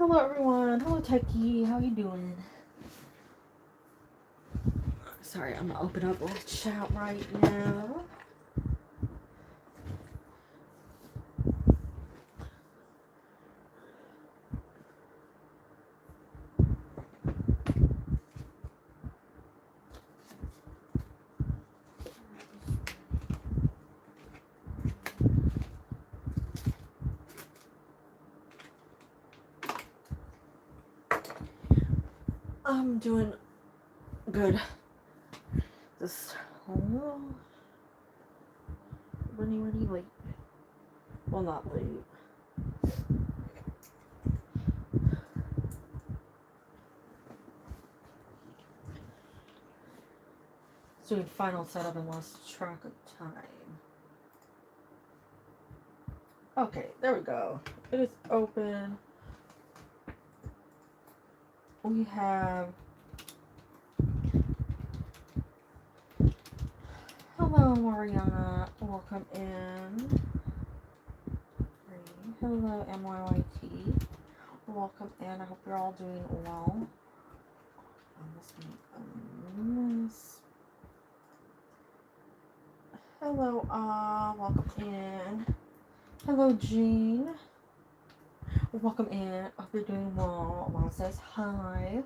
Hello everyone. Hello Techie. How you doing? Sorry, I'm gonna open up a chat right now. I'm doing good. Just a little really late. Well, not late. Doing final setup and lost track of time. Okay, there we go. It is open. We have hello Mariana. Welcome in. Hello MYYT. Welcome in. I hope you're all doing well. Hello, welcome in. Hello, Jean. Welcome in. Hope you're doing well. Mama says hi.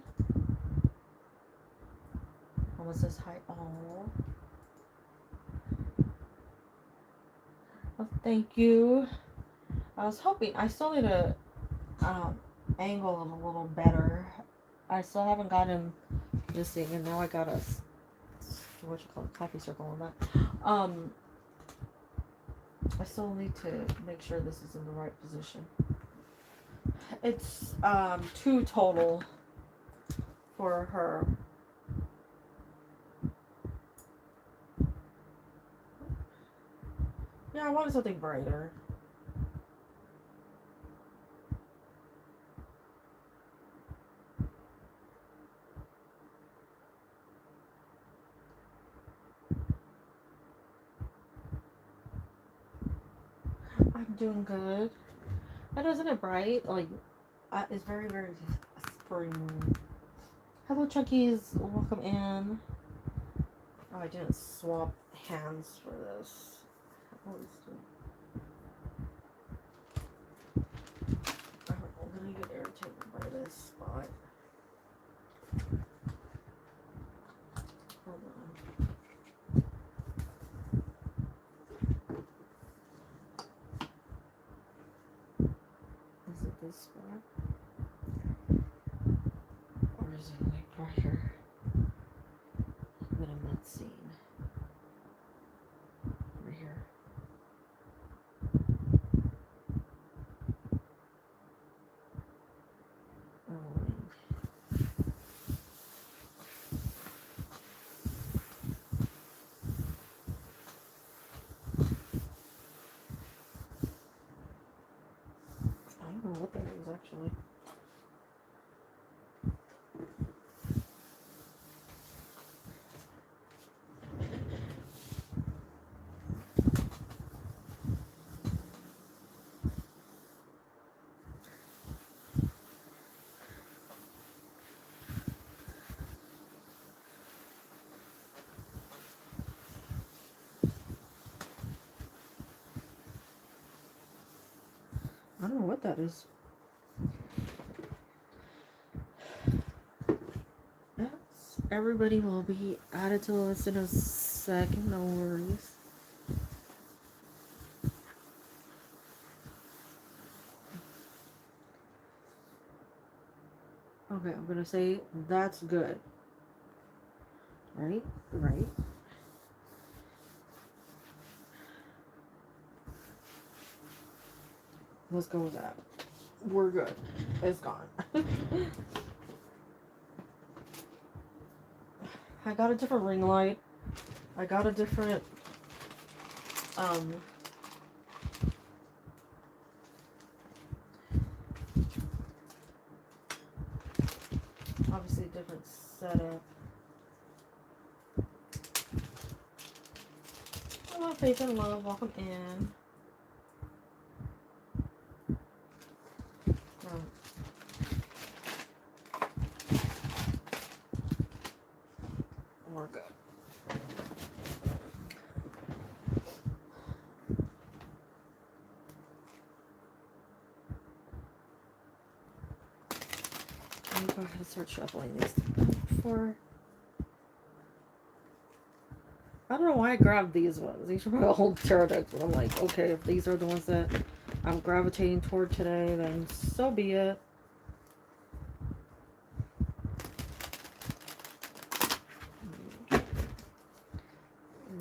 Mama says hi all. Well, thank you. I was hoping, I still need to angle it a little better. I still haven't gotten this thing, and now I got a, what you call it, coffee circle on that. I still need to make sure this is in the right position. It's 2 total for her. Yeah, I wanted something brighter. I'm doing good. And isn't it bright? Like, it's very spring. Hello, Chunkies. Welcome in. Oh, I didn't swap hands for this. I'm gonna get irritated by this spot. Hold on. Is it this spot? Or is it like brighter? That I'm not seeing. Over here. I don't know what that is actually. I don't know what that is. Yes, everybody will be added to the list in a second, no worries. Okay, I'm gonna say that's good. Right? Let's go with that. We're good. It's gone. I got a different ring light. I got a different obviously a different setup. Hello, Faith and Love. Welcome in. go ahead and start shuffling these before. I don't know why I grabbed these ones. These are my old tarot decks, but I'm like, okay, if these are the ones that I'm gravitating toward today, then so be it.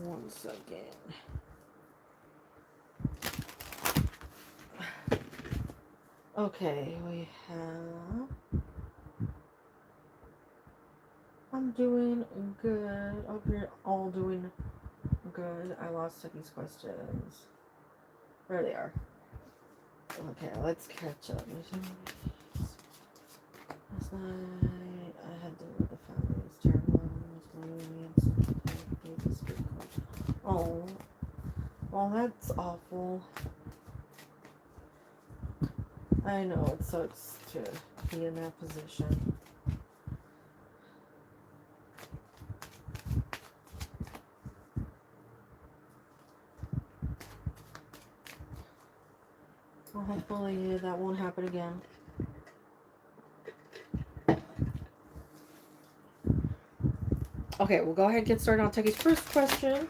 One second. Okay, we have... I'm doing good. I hope you're all doing good. I lost these questions. There they are. Okay, let's catch up. Last night I had dinner with the family. It was terrible. Oh, well, that's awful. I know, it sucks to be in that position. Well, hopefully that won't happen again. Okay, we'll go ahead and get started on Techie's first question.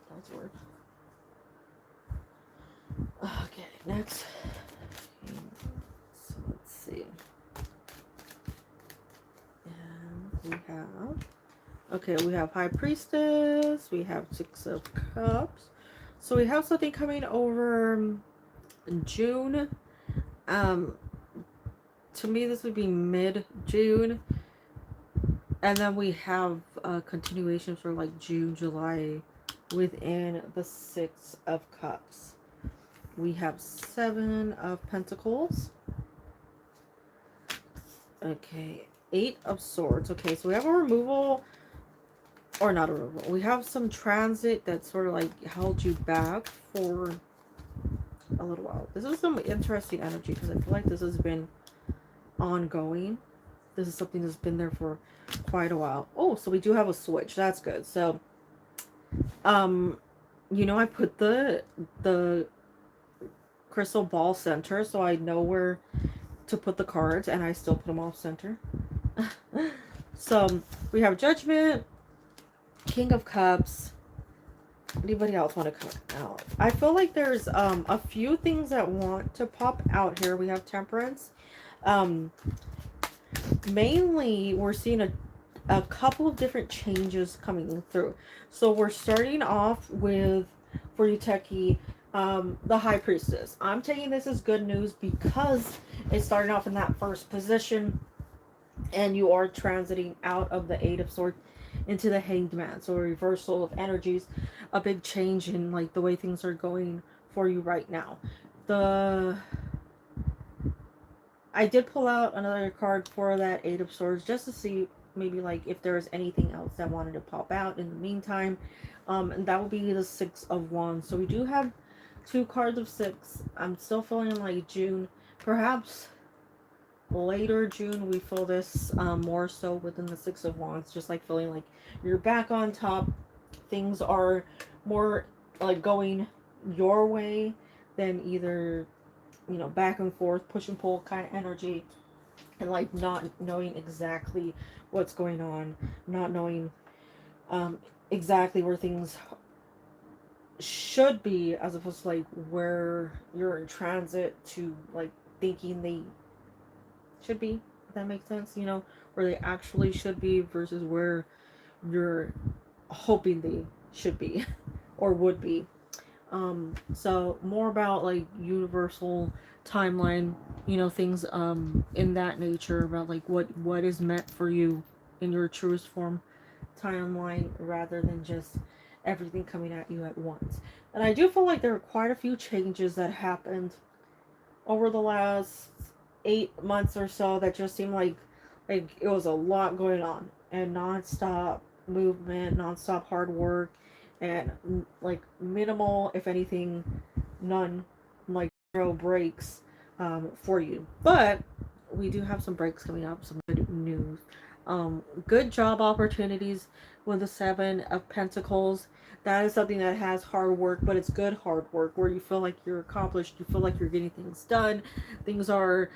That's weird. Okay, next. So let's see. And we have... Okay, we have High Priestess. We have Six of Cups. So we have something coming over in June. To me, this would be mid-June. And then we have a continuation for like June, July within the Six of Cups. We have Seven of Pentacles. Okay, Eight of Swords. Okay, so we have a removal, or not a removal. We have some transit that sort of like held you back for a little while. This is some interesting energy because I feel like this has been ongoing. This is something that's been there for quite a while. Oh, so we do have a switch. That's good. So, you know, I put the crystal ball center so I know where to put the cards, and I still put them off center. So we have Judgment, King of Cups. Anybody else want to come out? I feel like there's a few things that want to pop out here. We have Temperance. Mainly we're seeing a couple of different changes coming through. So we're starting off with, for you Techie, the High Priestess. I'm taking this as good news because it's starting off in that first position and you are transiting out of the Eight of Swords into the Hanged Man. So a reversal of energies, a big change in like the way things are going for you right now. I did pull out another card for that Eight of Swords just to see maybe like if there's anything else that wanted to pop out in the meantime. And that would be the Six of Wands. So we do have two cards of six. I'm still feeling like June, perhaps later June, we feel this more so within the Six of Wands, just like feeling like you're back on top. Things are more like going your way than either, you know, back and forth, push and pull kind of energy, and like not knowing exactly what's going on, not knowing exactly where things should be, as opposed to like where you're in transit to like thinking they should be, if that makes sense, you know, where they actually should be versus where you're hoping they should be or would be. So more about like universal timeline, you know, things in that nature, about like what is meant for you in your truest form timeline, rather than just everything coming at you at once. And I do feel like there are quite a few changes that happened over the last 8 months or so that just seemed like it was a lot going on, and non-stop movement, non-stop hard work, and like minimal, if anything, none, like zero breaks for you. But we do have some breaks coming up, some good news. Good job opportunities with the Seven of Pentacles. That is something that has hard work, but it's good hard work where you feel like you're accomplished, you feel like you're getting things done. Things are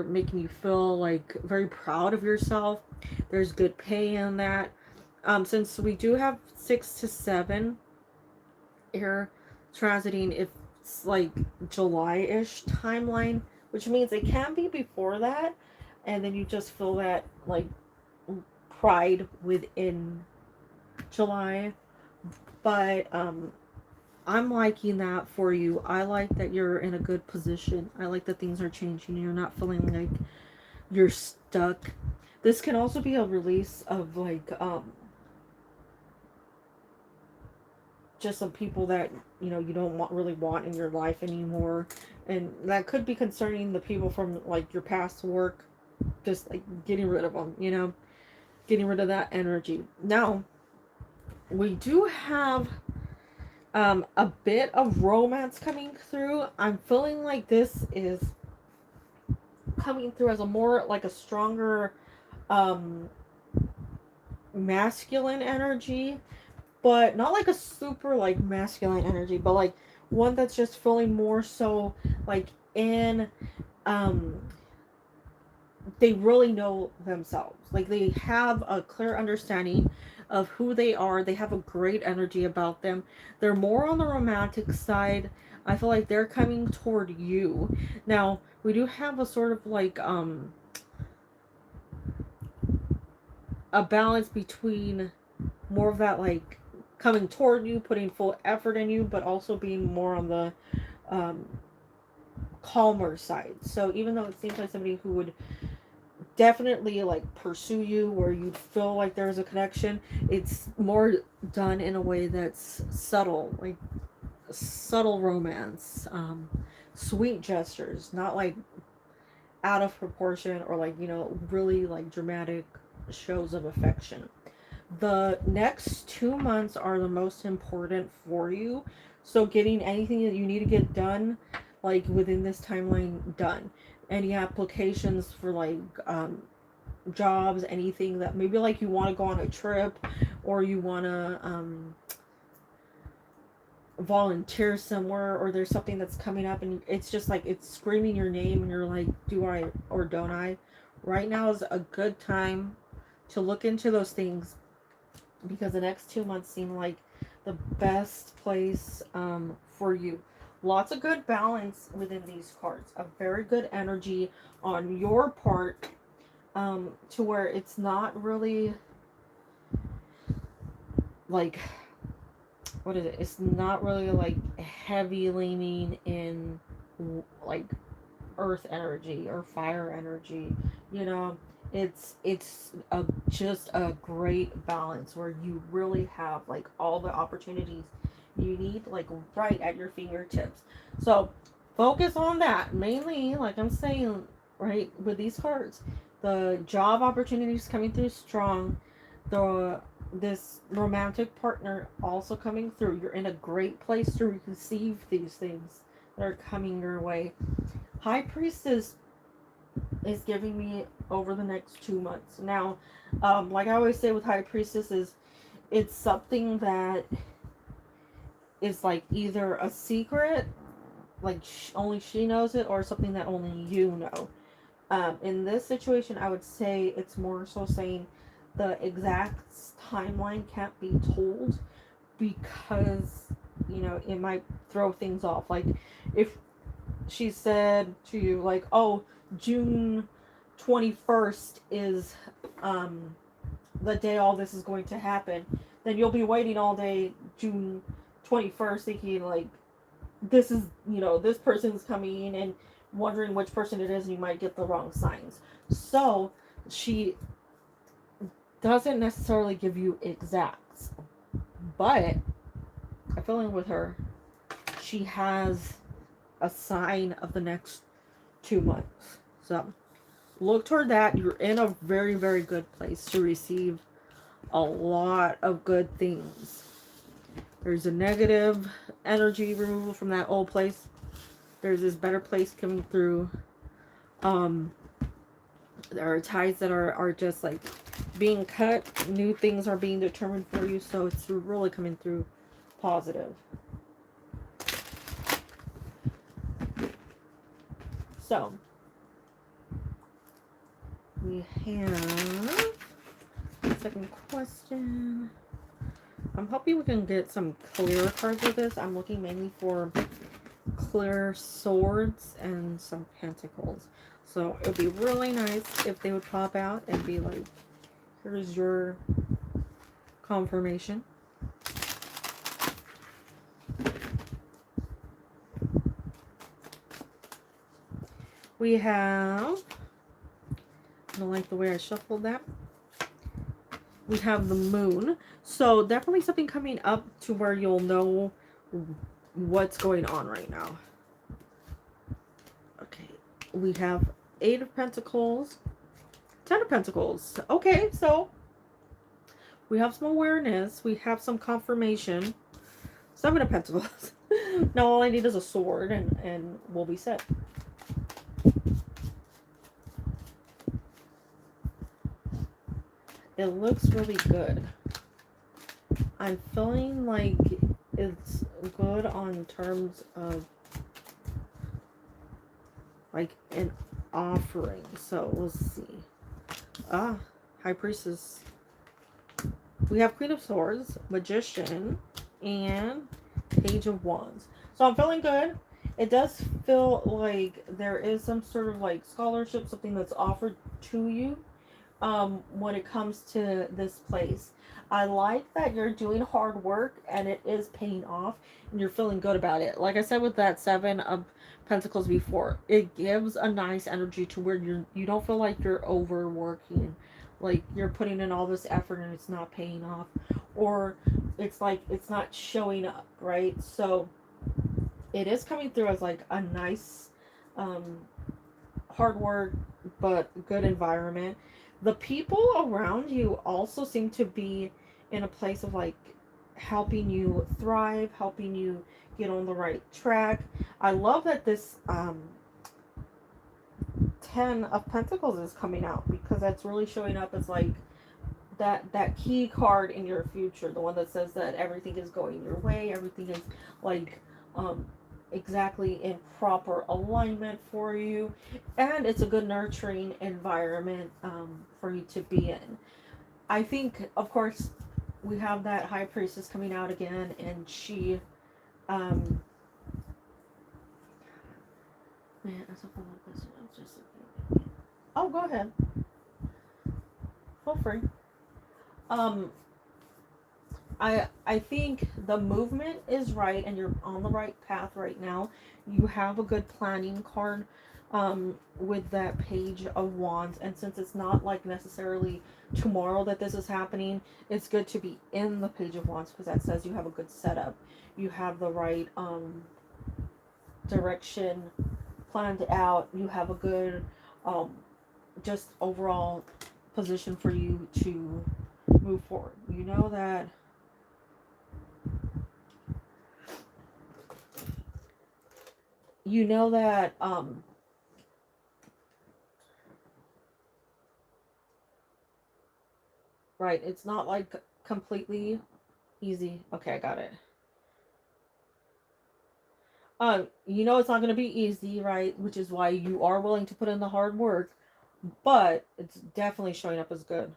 making you feel like very proud of yourself. There's good pay in that. Since we do have 6 to 7 here transiting, it's like July-ish timeline, which means it can be before that, and then you just feel that like pride within July. But I'm liking that for you. I like that you're in a good position. I like that things are changing. You're not feeling like you're stuck. This can also be a release of like just some people that you don't really want in your life anymore, and that could be concerning the people from like your past work. Just like getting rid of them, getting rid of that energy. Now we do have a bit of romance coming through. I'm feeling like this is coming through as a more like a stronger um masculine energy, but not like a super like masculine energy, but like one that's just feeling more so like in um they really know themselves. Like they have a clear understanding of who they are. They have a great energy about them. They're more on the romantic side. I feel like they're coming toward you. Now, we do have a sort of like a balance between more of that like coming toward you, putting full effort in you, but also being more on the um calmer side. So even though it seems like somebody who would definitely like pursue you where you feel like there's a connection, it's more done in a way that's subtle, like subtle romance, sweet gestures, not like out of proportion or like really like dramatic shows of affection. The next 2 months are the most important for you, so getting anything that you need to get done like within this timeline done. Any applications for like jobs, anything that maybe like you want to go on a trip, or you want to volunteer somewhere, or there's something that's coming up and it's just like it's screaming your name and you're like, do I or don't I? Right now is a good time to look into those things, because the next 2 months seem like the best place for you. Lots of good balance within these cards, a very good energy on your part, to where it's not really like, what is it? It's not really like heavy leaning in like earth energy or fire energy. You know, it's just a great balance where you really have like all the opportunities you need like right at your fingertips. So focus on that mainly, like I'm saying, right, with these cards. The job opportunities coming through strong. The this romantic partner also coming through. You're in a great place to receive these things that are coming your way. High Priestess is giving me over the next 2 months. Now, like I always say with High Priestess, is it's something that is like either a secret, like only she knows it, or something that only you know. In this situation, I would say it's more so saying the exact timeline can't be told, because it might throw things off. Like if she said to you like, oh, June 21st is the day all this is going to happen, then you'll be waiting all day June 21st thinking like this is, this person's coming, and wondering which person it is, and you might get the wrong signs. So she doesn't necessarily give you exacts, but I'm feeling with her, she has a sign of the next 2 months. So look toward that. You're in a very, very good place to receive a lot of good things. There's a negative energy removal from that old place. There's this better place coming through. There are ties that are just like being cut, new things are being determined for you, so it's really coming through positive. So, we have second question. I'm hoping we can get some clearer cards with this. I'm looking mainly for clear swords and some pentacles. So it would be really nice if they would pop out and be like, here's your confirmation. We have, I don't like the way I shuffled that. We have the moon. So definitely something coming up to where you'll know what's going on right now. Okay. We have 8 of Pentacles, 10 of Pentacles. Okay, so we have some awareness. We have some confirmation. 7 of Pentacles. Now all I need is a sword and we'll be set. It looks really good. I'm feeling like it's good on terms of like an offering. So let's see. High Priestess. We have Queen of Swords, Magician, and Page of Wands. So I'm feeling good. It does feel like there is some sort of like scholarship, something that's offered to you when it comes to this place. I like that you're doing hard work and it is paying off and you're feeling good about it. Like I said with that 7 of Pentacles before, it gives a nice energy to where you don't feel like you're overworking, like you're putting in all this effort and it's not paying off, or it's like it's not showing up, right? So it is coming through as like a nice hard work but good environment. The people around you also seem to be in a place of like helping you thrive, helping you get on the right track. I love that this 10 of Pentacles is coming out because that's really showing up as like that key card in your future, the one that says that everything is going your way, everything is like exactly in proper alignment for you, and it's a good nurturing environment for you to be in. I think, of course, we have that High Priestess coming out again, and she man, that's a whole other question. I was just looking. Oh, go ahead, feel free. um I think the movement is right and you're on the right path right now. You have a good planning card with that Page of Wands, and since it's not like necessarily tomorrow that this is happening, it's good to be in the Page of Wands because that says you have a good setup. You have the right direction planned out. You have a good just overall position for you to move forward. You know that right, it's not like completely easy. Okay, I got it. It's not going to be easy, right? Which is why you are willing to put in the hard work, but it's definitely showing up as good.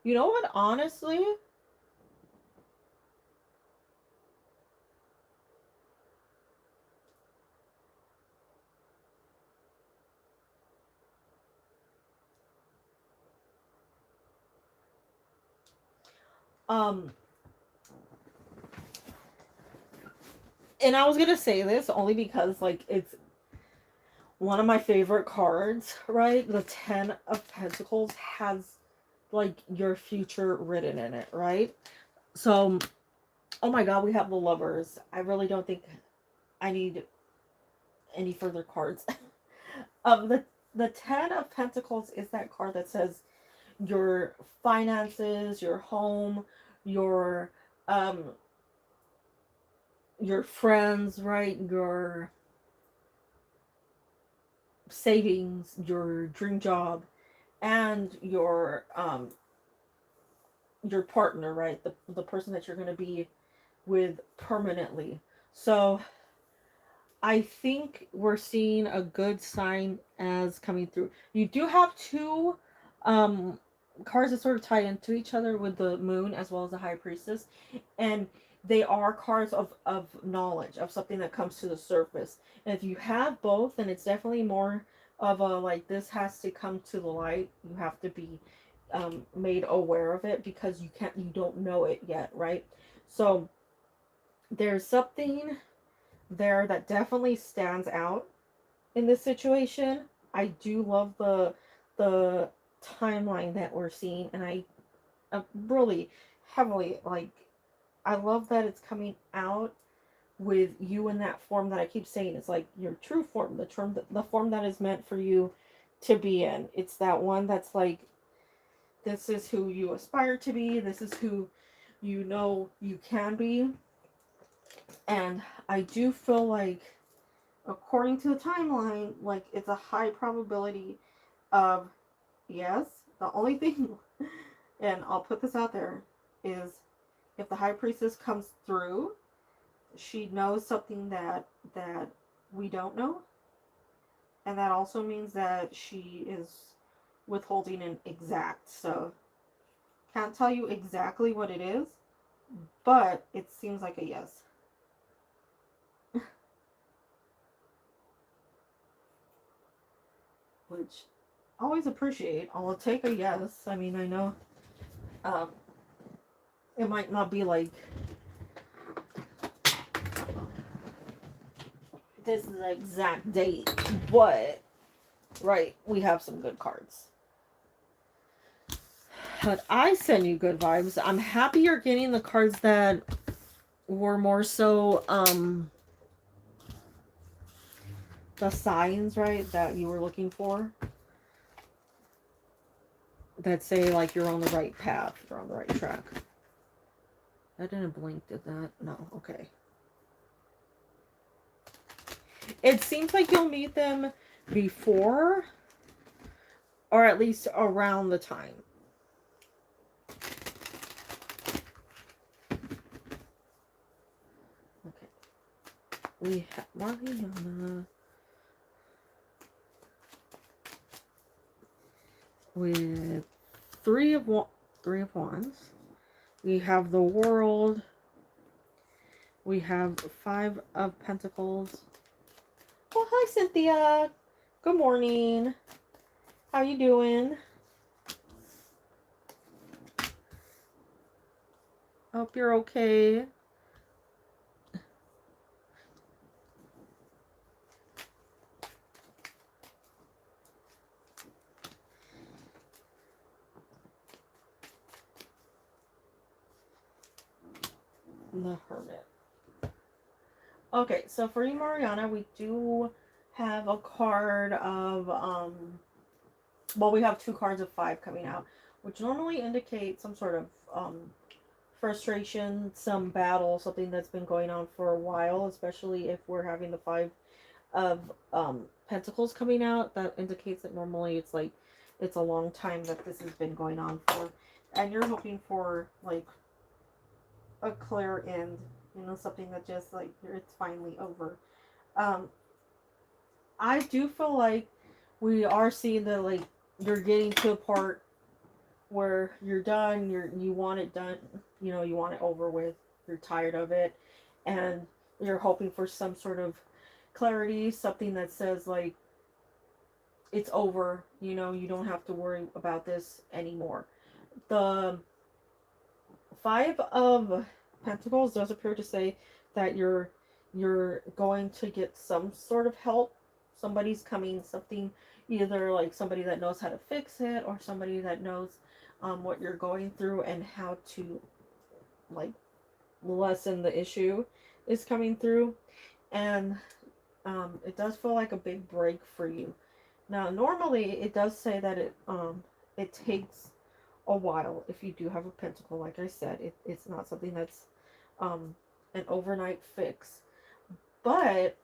You know what? Honestly, um, and I was gonna say this only because like it's one of my favorite cards, right? The 10 of Pentacles has like your future written in it, right? So, oh my god, we have the Lovers. I really don't think I need any further cards. The 10 of Pentacles is that card that says your finances, your home, your um your friends, right? Your savings, your dream job, and your partner, right? The person that you're going to be with permanently. So I think we're seeing a good sign as coming through. You do have two um cards that sort of tie into each other with the moon as well as the high priestess, and they are cards of knowledge, of something that comes to the surface. And if you have both, then it's definitely more of a like, this has to come to the light. You have to be made aware of it because you don't know it yet, right? So there's something there that definitely stands out in this situation. I do love the timeline that we're seeing, and I really heavily like. I love that it's coming out with you in that form that I keep saying. It's like your true form, the form that is meant for you to be in. It's that one that's like, this is who you aspire to be. This is who you know you can be. And I do feel like, according to the timeline, like it's a high probability of yes. The only thing, and I'll put this out there, is if the high priestess comes through, she knows something that we don't know, and that also means that she is withholding an exact. So can't tell you exactly what it is, but it seems like a yes. Which I always appreciate. I'll take a yes. I mean, I know um, it might not be like this is the exact date, but right, we have some good cards. But I send you good vibes. I'm happy you're getting the cards that were more so the signs, right, that you were looking for. That say like you're on the right path, you're on the right track. That didn't blink, did that? No, okay. It seems like you'll meet them before, or at least around the time. Okay. We have Mariana with three of wands. We have the world. We have 5 of pentacles. Oh, hi, Cynthia. Good morning. How you doing? Hope you're okay. The Hermit. Okay, so for you, Mariana, we do have a card of well, we have 2 cards of 5 coming out, which normally indicate some sort of frustration, some battle, something that's been going on for a while, especially if we're having the 5 of pentacles coming out. That indicates that normally it's like it's a long time that this has been going on for, and you're hoping for like a clear end, you know, something that just like it's finally over. um I do feel like we are seeing that like you're getting to a part where you're done, you want it done, you know, you want it over with, you're tired of it, and you're hoping for some sort of clarity, something that says like it's over, you know, you don't have to worry about this anymore. The 5 of Pentacles does appear to say that you're going to get some sort of help. Somebody's coming, something, either like somebody that knows how to fix it, or somebody that knows what you're going through and how to like lessen the issue is coming through. And it does feel like a big break for you. Now, normally it does say that it takes a while if you do have a pentacle. Like I said, it's not something that's an overnight fix. But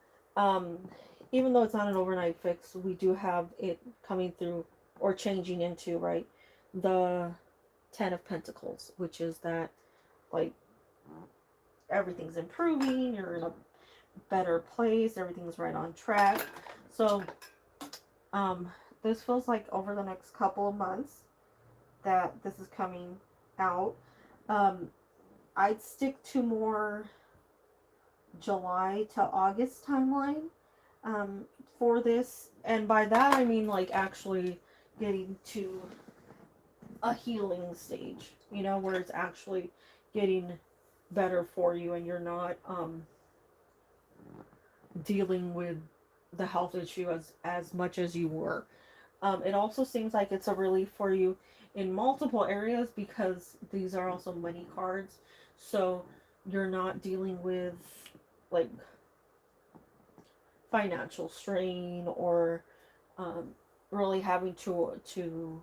even though it's not an overnight fix, we do have it coming through or changing into, right, the Ten of Pentacles, which is that, like, everything's improving, you're in a better place, everything's right on track. So, um, this feels like over the next couple of months that this is coming out. Um, I'd stick to more July to August timeline um, for this. And by that, I mean, like, actually getting to a healing stage, you know, where it's actually getting better for you and you're not dealing with the health issue as much as you were. It also seems like it's a relief for you in multiple areas because these are also money cards. So you're not dealing with, like, financial strain or um, really having to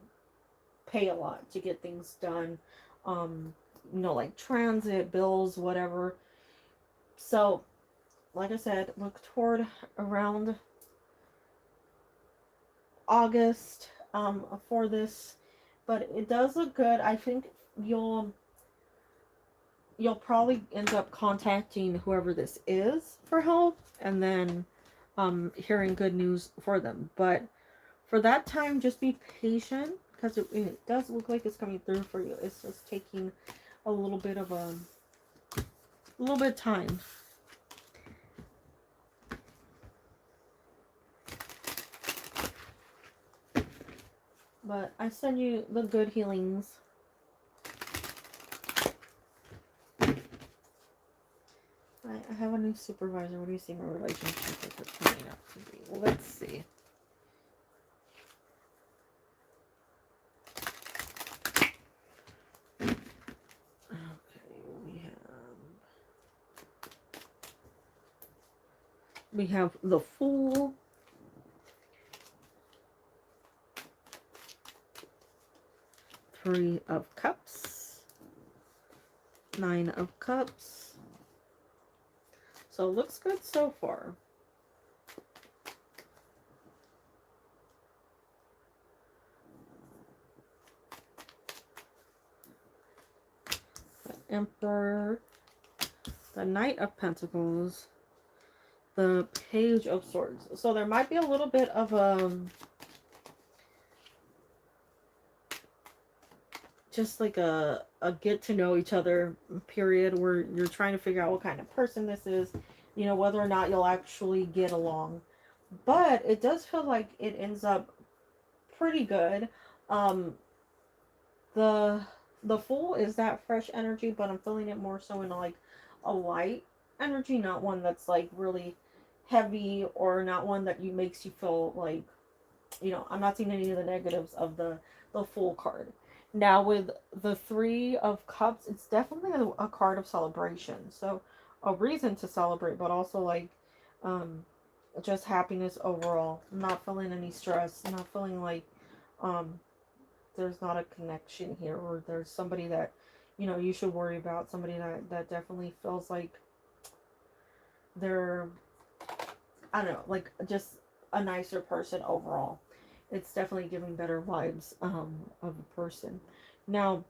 pay a lot to get things done. You know, like transit, bills, whatever. So, like I said, look toward around August for this, but it does look good. I think you'll probably end up contacting whoever this is for help, and then hearing good news for them. But for that time, just be patient because it does look like it's coming through for you. It's just taking a little bit of time. But I send you the good healings. I have a new supervisor. What do you see my relationship with her turning out to be? Well, let's see. Okay, we have the Fool. Three of Cups. Nine of Cups. So it looks good so far. The Emperor. The Knight of Pentacles. The Page of Swords. So there might be a little bit of just like a get to know each other period where you're trying to figure out what kind of person this is, you know, whether or not you'll actually get along. But it does feel like it ends up pretty good. Um, the Fool is that fresh energy, but I'm feeling it more so in like a light energy, not one that's like really heavy or not one that you makes you feel like, you know, I'm not seeing any of the negatives of the Fool card. Now with the Three of Cups, it's definitely a card of celebration. So a reason to celebrate, but also like um, just happiness overall. I'm not feeling any stress. I'm not feeling like um, there's not a connection here or there's somebody that, you know, you should worry about. Somebody that definitely feels like they're, I don't know, like just a nicer person overall. It's definitely giving better vibes of a person. Now,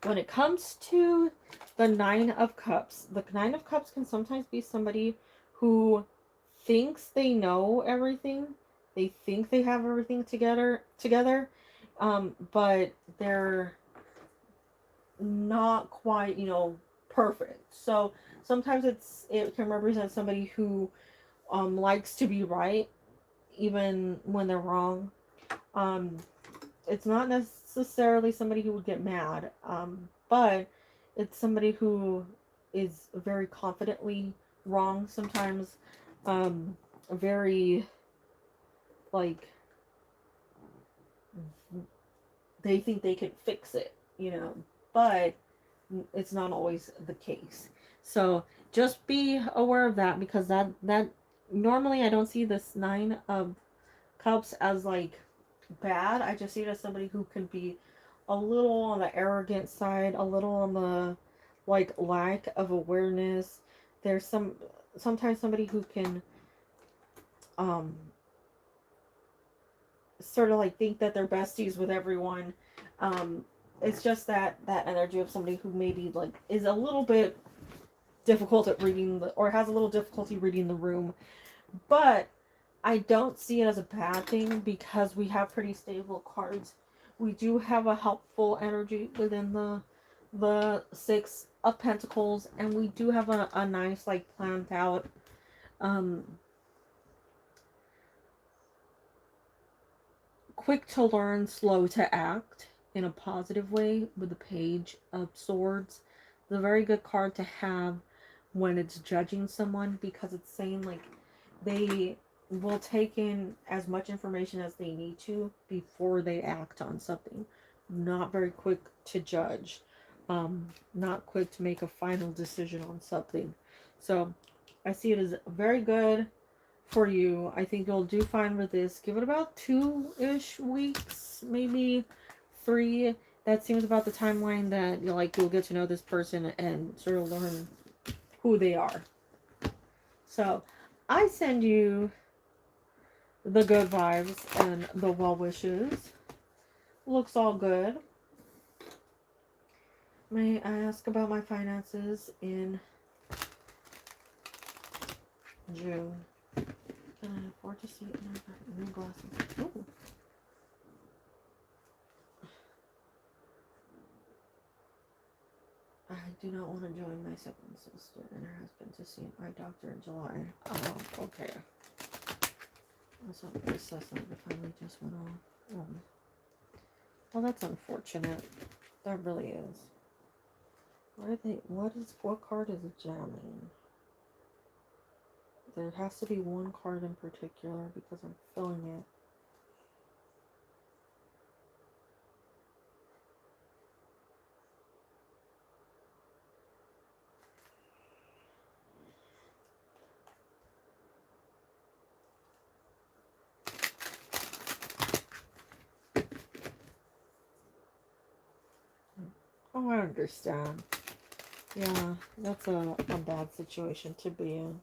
when it comes to the Nine of Cups, the Nine of Cups can sometimes be somebody who thinks they know everything. They think they have everything together, but they're not quite, you know, perfect. So sometimes it can represent somebody who likes to be right even when they're wrong. Um, it's not necessarily somebody who would get mad, but it's somebody who is very confidently wrong sometimes, very, like, they think they can fix it, you know, but it's not always the case. So just be aware of that because that normally I don't see this Nine of Cups as like bad. I just see it as somebody who can be a little on the arrogant side, a little on the like lack of awareness. There's sometimes somebody who can um sort of like think that they're besties with everyone. Um, it's just that energy of somebody who maybe like is a little bit difficult at reading or has a little difficulty reading the room. But I don't see it as a bad thing because we have pretty stable cards. We do have a helpful energy within the Six of Pentacles, and we do have a nice like planned out um quick to learn, slow to act in a positive way with the Page of Swords. It's a very good card to have when it's judging someone because it's saying like they will take in as much information as they need to before they act on something. Not very quick to judge. Not quick to make a final decision on something. So I see it as very good for you. I think you'll do fine with this. Give it about 2-ish weeks, maybe 3. That seems about the timeline that you'll get to know this person and sort of learn who they are. So I send you the good vibes and the well wishes. Looks all good. May I ask about my finances in June? Can I afford to see it in my new glasses? Ooh. I do not want to join my second sister and her husband to see an eye doctor in July. Oh, okay. That's not the assessment. The family just went off. Oh. Well, that's unfortunate. That really is. What card is it jamming? There has to be one card in particular because I'm filling it. Oh, I understand. Yeah, that's a bad situation to be in.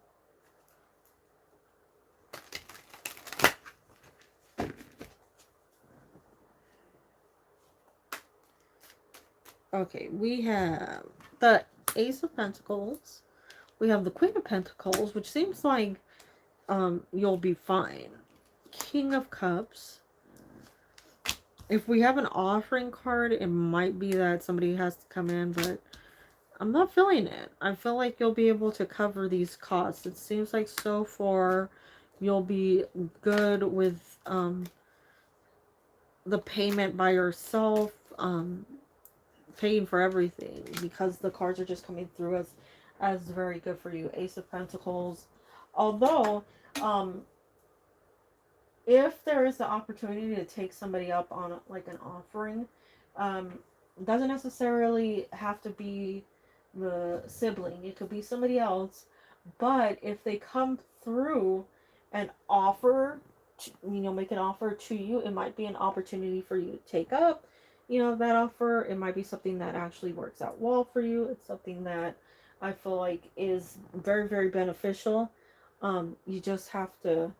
Okay, we have the Ace of Pentacles. We have the Queen of Pentacles, which seems like you'll be fine. King of Cups. If we have an offering card, it might be that somebody has to come in, but I'm not feeling it. I feel like you'll be able to cover these costs. It seems like so far you'll be good with the payment by yourself, paying for everything because the cards are just coming through as very good for you. Ace of Pentacles. Although, if there is the opportunity to take somebody up on like an offering, doesn't necessarily have to be the sibling. It could be somebody else. But if they come through and offer, make an offer to you, it might be an opportunity for you to take up, that offer. It might be something that actually works out well for you. It's something that I feel like is very, very beneficial. You just have to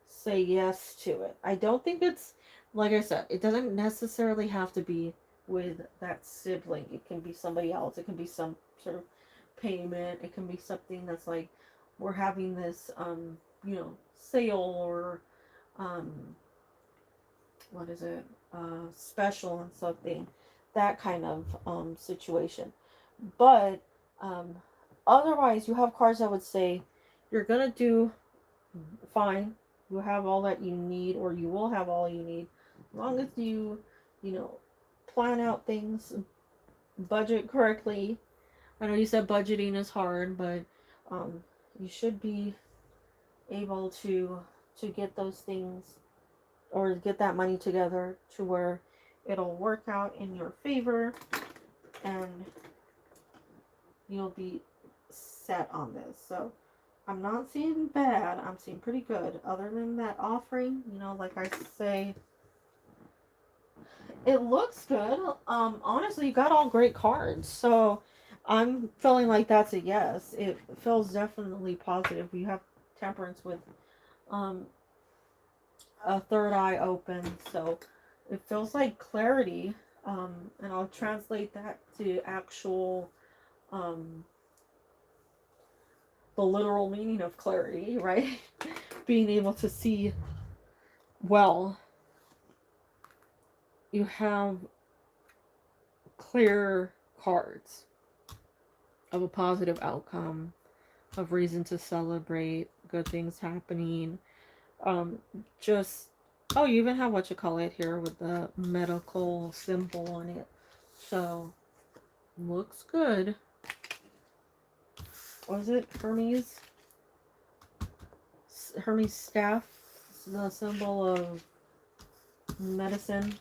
say yes to it. I don't think it's, like I said, it doesn't necessarily have to be with that sibling. It can be somebody else. It can be some sort of payment. It can be something that's like, we're having this, sale or, um, what is it, special on something, that kind of, situation. But, otherwise, you have cards that would say, you're gonna do fine. You have all that you need, or you will have all you need, as long as you plan out things, budget correctly. I know you said budgeting is hard, but you should be able to get those things or get that money together to where it'll work out in your favor and you'll be set on this. So I'm not seeing bad. I'm seeing pretty good. Other than that offering, like I say, it looks good. Honestly, you got all great cards. So I'm feeling like that's a yes. It feels definitely positive. You have temperance with um, a third eye open. So it feels like clarity. And I'll translate that to actual, um, the literal meaning of clarity, right? Being able to see well. You have clear cards of a positive outcome, of reason to celebrate, good things happening. Um, just oh, you even have what you call it here with the medical symbol on it. So looks good. Was it Hermes? Hermes staff, the symbol of medicine.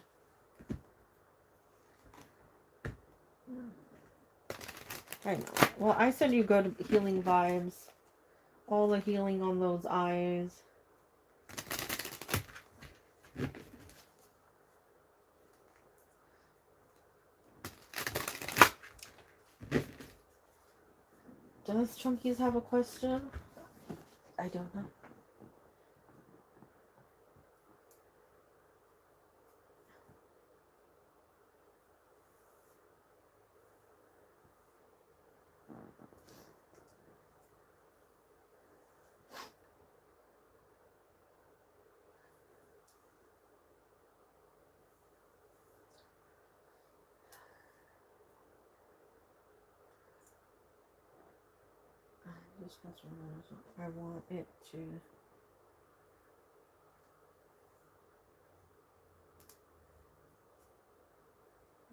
I know. Well, I said you go to healing vibes. All the healing on those eyes. Does Chunkies have a question? I don't know. I want it to.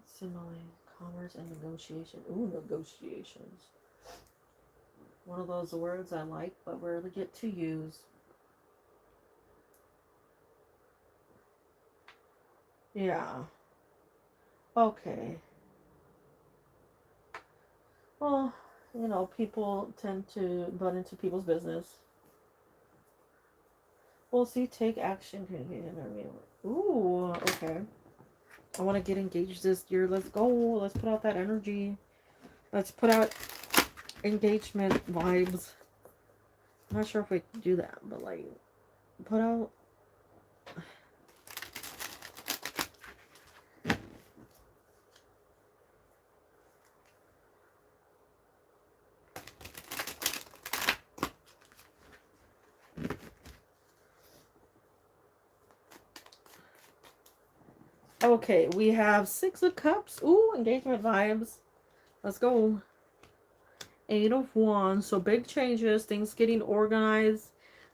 Simile, commerce, and negotiation. Ooh, negotiations. One of those words I like, but rarely get to use. Yeah. Okay. Well, you know, people tend to butt into people's business. We'll see. Take action. Ooh, okay. I want to get engaged this year. Let's go. Let's put out that energy. Let's put out engagement vibes. I'm not sure if we can do that, but like, put out. Okay, we have Six of Cups. Ooh, engagement vibes. Let's go. Eight of Wands. So big changes, things getting organized,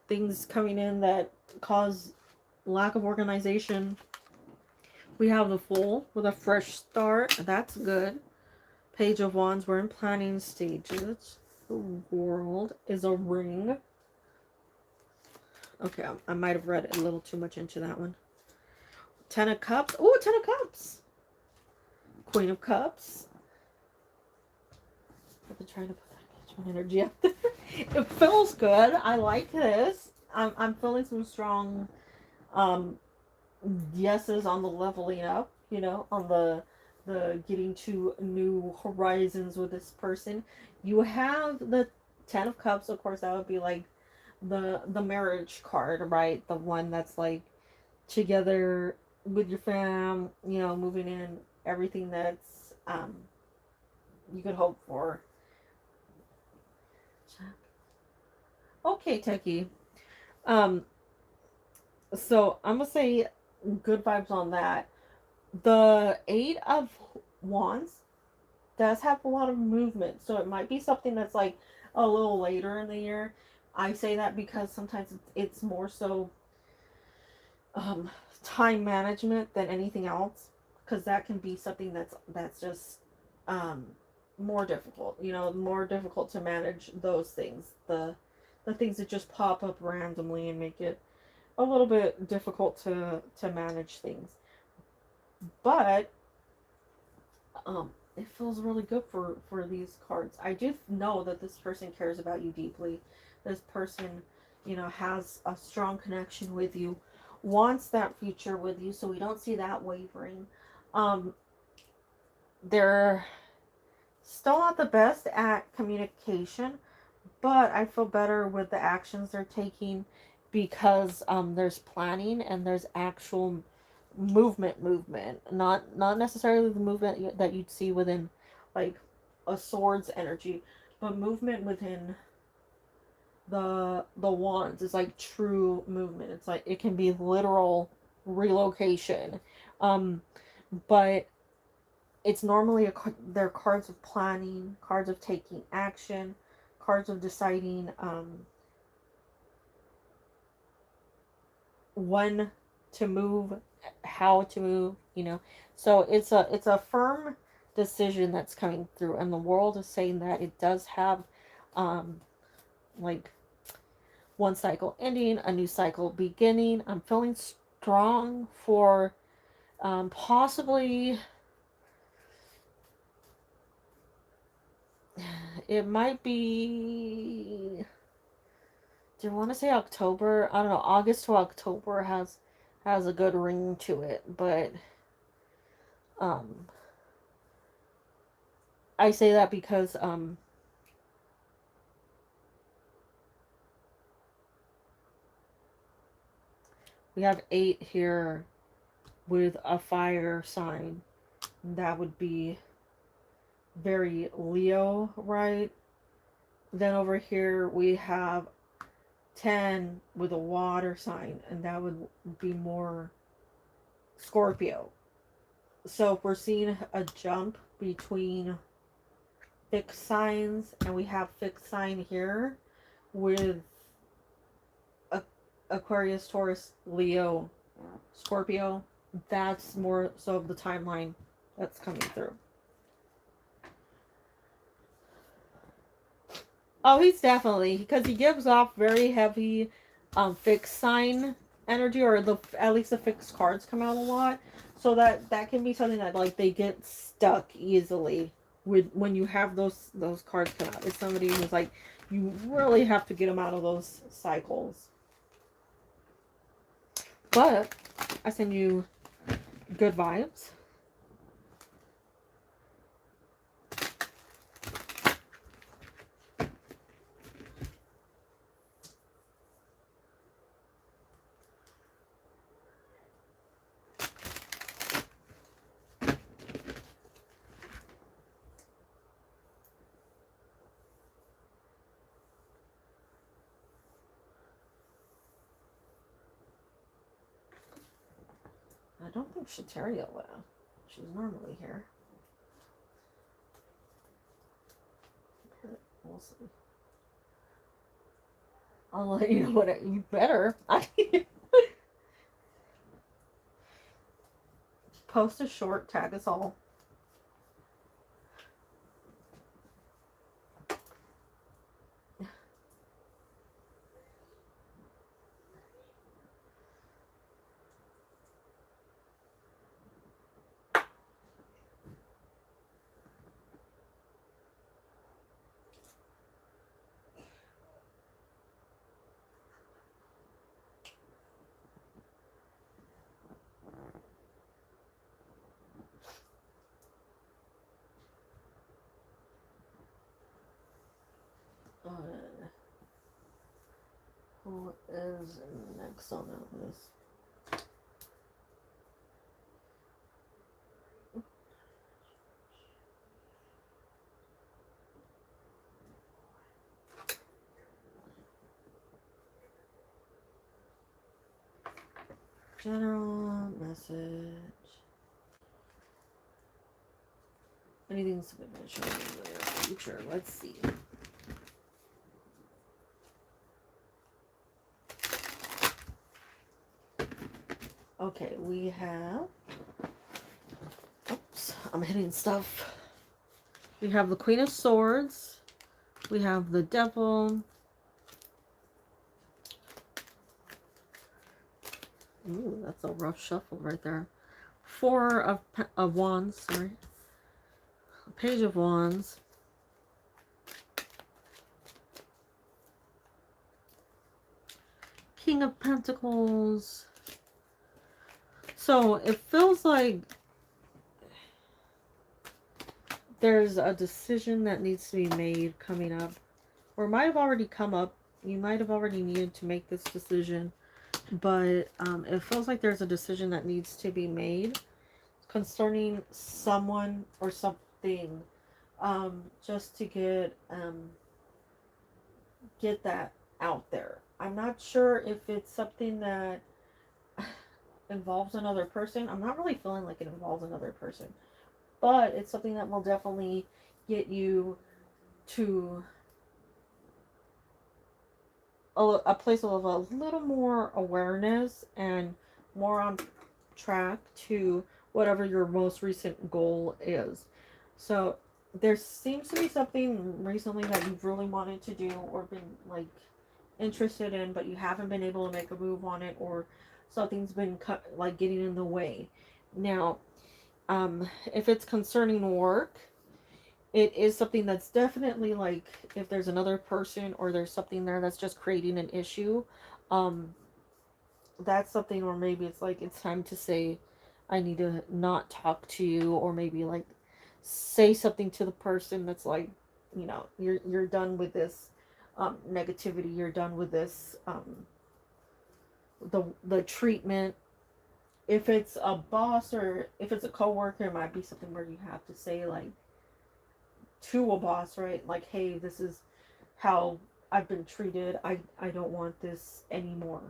things coming in that cause lack of organization. We have the Fool with a fresh start. That's good. Page of Wands. We're in planning stages. The World is a ring. Okay, I might have read a little too much into that one. Ten of Cups. Ooh, Ten of Cups. Queen of Cups. I've been trying to put that energy out there. It feels good. I like this. I'm feeling some strong yeses on the leveling up, you know, on the getting to new horizons with this person. You have the Ten of Cups, of course, that would be like the marriage card, right? The one that's like together with your fam, you know, moving in, everything that's you could hope for. Okay, Techie. Um, so I'm gonna say good vibes on that. The Eight of Wands does have a lot of movement, so it might be something that's like a little later in the year. I say that because sometimes it's more so um, time management than anything else, because that can be something that's just um, more difficult. You know, more difficult to manage those things. The things that just pop up randomly and make it a little bit difficult to manage things. But it feels really good for these cards. I do know that this person cares about you deeply. This person, you know, has a strong connection with you, wants that future with you, so we don't see that wavering. Um, they're still not the best at communication, but I feel better with the actions they're taking because there's planning and there's actual movement, not necessarily the movement that you'd see within like a sword's energy, but movement within the wands is like true movement. It's like it can be literal relocation, um but it's normally they're cards of planning, cards of taking action, cards of deciding when to move, how to move, you know. So it's a firm decision that's coming through, and the world is saying that it does have um like one cycle ending, a new cycle beginning. I'm feeling strong for possibly it might be, do you want to say October? I don't know. August to October has a good ring to it, but um I say that because we have 8 here with a fire sign. That would be very Leo, right? Then over here we have 10 with a water sign, and that would be more Scorpio. So if we're seeing a jump between fixed signs, and we have fixed sign here with Aquarius, Taurus, Leo, Scorpio, that's more so of the timeline that's coming through. Oh, he's definitely, because he gives off very heavy fixed sign energy, or the at least the fixed cards come out a lot. So that can be something that like they get stuck easily with when you have those cards come out. It's somebody who's like you really have to get them out of those cycles. But I send you good vibes. I don't think Shateria left. She's normally here. We'll see. I'll let you know what you better. Post a short, tag us all. Who is next on that list? General message. Anything significant in the near future? Let's see. Okay, we have. Oops, I'm hitting stuff. We have the Queen of Swords. We have the Devil. Ooh, that's a rough shuffle right there. 4 of Wands, sorry. Page of Wands. King of Pentacles. So it feels like there's a decision that needs to be made coming up, or might have already come up You might have already needed to make this decision, but it feels like there's a decision that needs to be made concerning someone or something, just to get that out there. I'm not sure if it's something that involves another person. I'm not really feeling like it involves another person, but it's something that will definitely get you to a place of a little more awareness and more on track to whatever your most recent goal is. So there seems to be something recently that you've really wanted to do or been like interested in, but you haven't been able to make a move on it, or something's been like getting in the way. Now, if it's concerning work, it is something that's definitely like, if there's another person or there's something there that's just creating an issue, um, that's something, or maybe it's like it's time to say, I need to not talk to you, or maybe like say something to the person that's like, you're done with this negativity, you're done with this the treatment. If it's a boss or if it's a coworker, it might be something where you have to say like to a boss, right? Like, hey, this is how I've been treated. I don't want this anymore.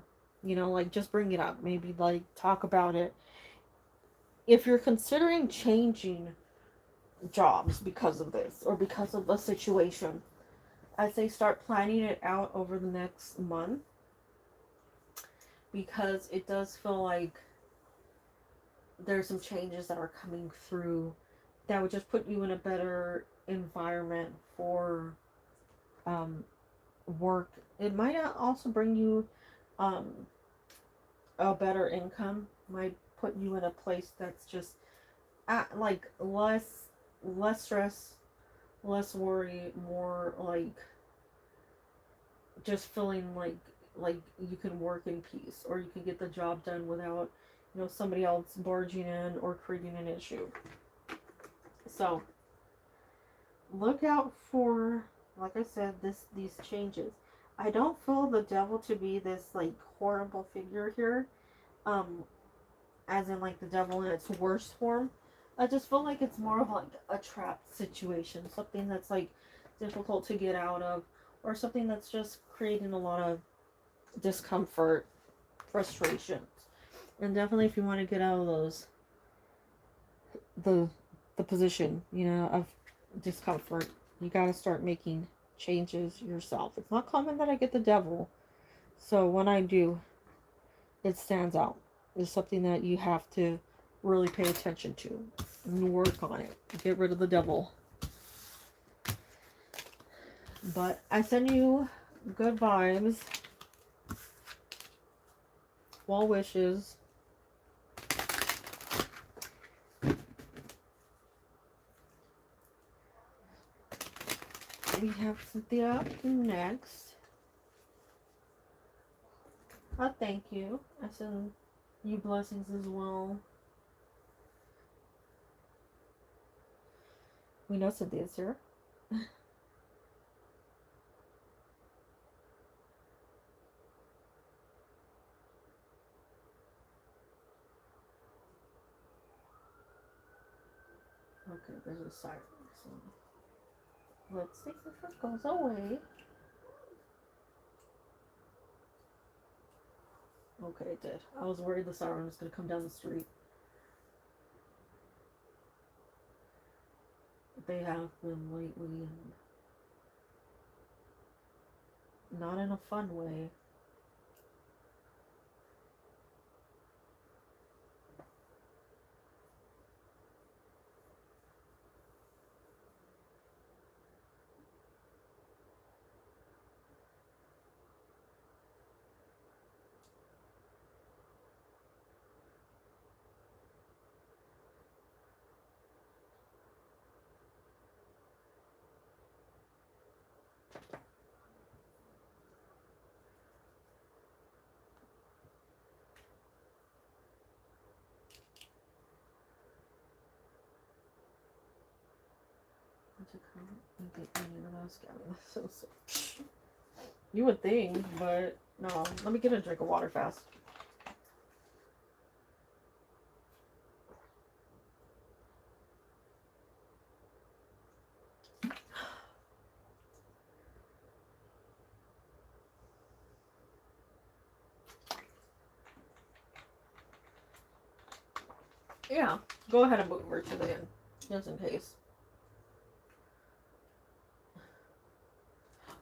Like just bring it up. Maybe like talk about it. If you're considering changing jobs because of this or because of the situation, I say start planning it out over the next month, because it does feel like there's some changes that are coming through that would just put you in a better environment for um, work. It might also bring you um, a better income. Might put you in a place that's just like less stress, less worry, more like just feeling like you can work in peace, or you can get the job done without somebody else barging in or creating an issue. So look out for, like I said, these changes. I don't feel the devil to be this like horrible figure here, um, as in like the devil in its worst form. I just feel like it's more of like a trap situation, something that's like difficult to get out of, or something that's just creating a lot of discomfort, frustrations. And definitely if you want to get out of the the position, of discomfort, you got to start making changes yourself. It's not common that I get the devil. So when I do, it stands out. It's something that you have to really pay attention to and work on it. Get rid of the devil. But I send you good vibes, well wishes. We have Cynthia up next. Thank you. I send you blessings as well. We know Cynthia's here. Okay, there's a siren. So let's see if it goes away. Okay, it did. I was worried the siren was going to come down the street. They have been lately, and not in a fun way. To come and get me when I was getting so. You would think, but no. Let me get a drink of water fast. Yeah, go ahead and move her to the end, just in case.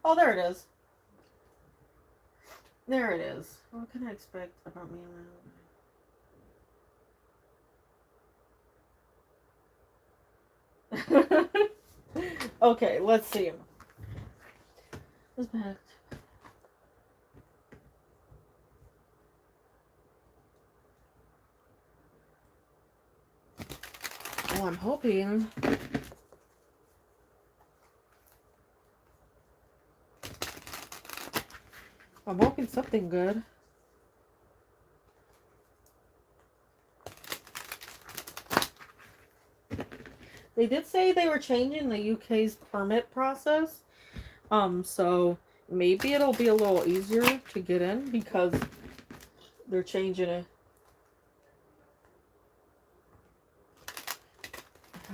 Oh, there it is. There it is. What can I expect about me and my Okay, let's see. What's back? Well, I'm hoping. I'm hoping something good. They did say they were changing the UK's permit process. So maybe it'll be a little easier to get in because they're changing it.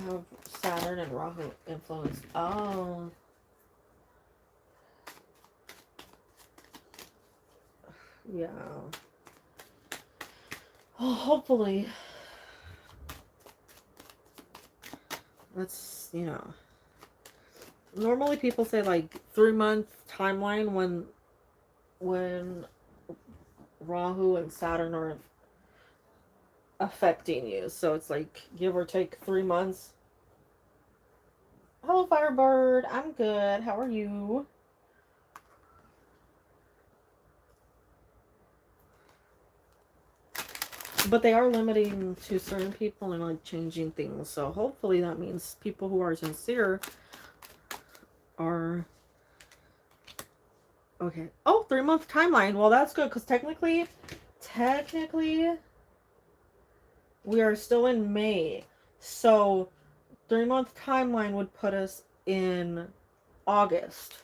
Have Saturn and Rahu influence. Oh. Yeah. Oh, hopefully. That's, normally people say like 3-month timeline when Rahu and Saturn are affecting you. So it's like give or take 3 months. Hello, Firebird. I'm good. How are you? But they are limiting to certain people and like changing things. So hopefully that means people who are sincere are okay. Oh, 3-month timeline. Well, that's good because technically, we are still in May. So 3-month timeline would put us in August.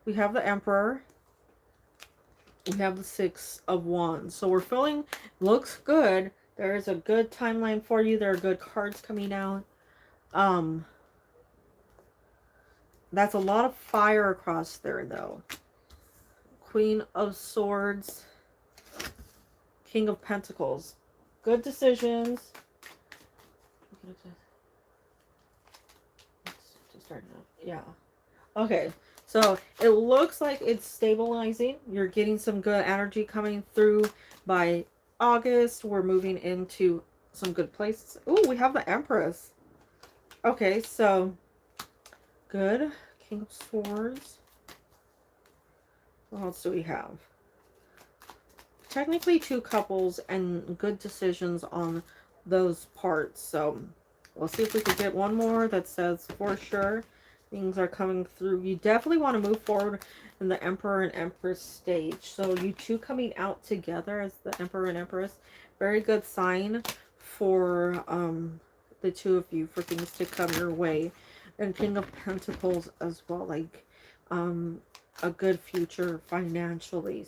We have the Emperor. We have the 6 of Wands. So we're feeling, looks good. There is a good timeline for you. There are good cards coming out. That's a lot of fire across there, though. Queen of Swords. King of Pentacles. Good decisions. Yeah. Okay. So it looks like it's stabilizing. You're getting some good energy coming through by August. We're moving into some good places. Ooh, we have the Empress. Okay, so good. King of Swords. What else do we have? Technically 2 couples and good decisions on those parts. So we'll see if we can get one more that says for sure things are coming through. You definitely want to move forward in the Emperor and Empress stage. So you two coming out together as the Emperor and Empress, very good sign for the two of you, for things to come your way. And King of Pentacles as well, like a good future financially.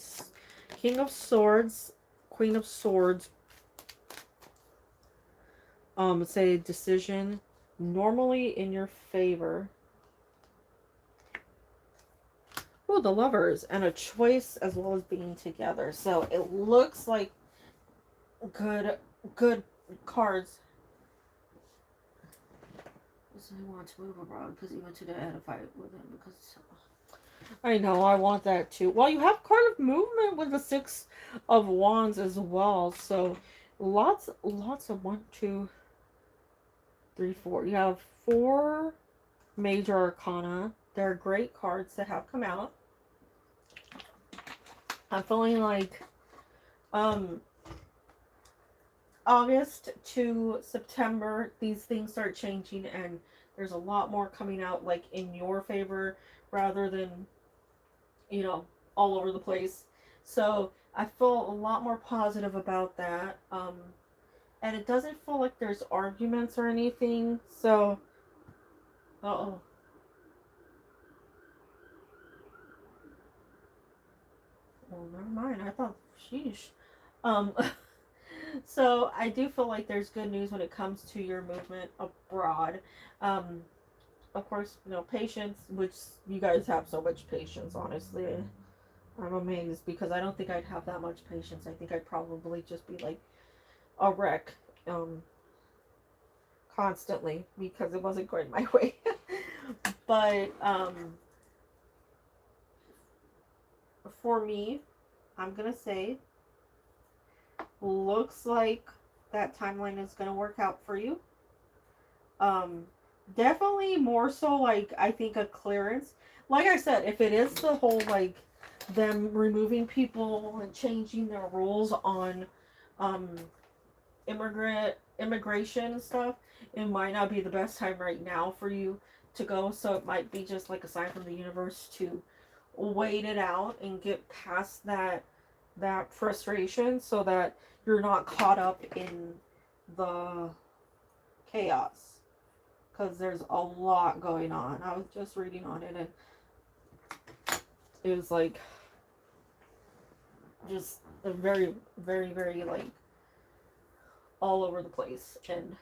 King of Swords, Queen of Swords, say decision normally in your favor. Oh, the Lovers, and a choice as well as being together. So it looks like good cards. So I want to move abroad because he went to identify with him because I know I want that too. Well, you have card of movement with the 6 of Wands as well. So lots of 1, 2, 3, 4. You have 4 major arcana. They're great cards to have come out. I'm feeling like August to September, these things start changing and there's a lot more coming out like in your favor rather than, all over the place. So I feel a lot more positive about that. And it doesn't feel like there's arguments or anything. So, uh-oh. Well, never mind. I thought, sheesh. Um, so I do feel like there's good news when it comes to your movement abroad. Um, of course, patience, which you guys have so much patience, honestly. I'm amazed because I don't think I'd have that much patience. I think I'd probably just be like a wreck um, constantly because it wasn't going my way. But for me, I'm going to say, looks like that timeline is going to work out for you. Um, Definitely more so like I think a clearance. Like I said, if it is the whole like them removing people and changing their rules on um immigration and stuff, it might not be the best time right now for you to go. So it might be just like a sign from the universe to wait it out and get past that frustration so that you're not caught up in the chaos because there's a lot going on. I was just reading on it and it was like just a very, very, very like all over the place and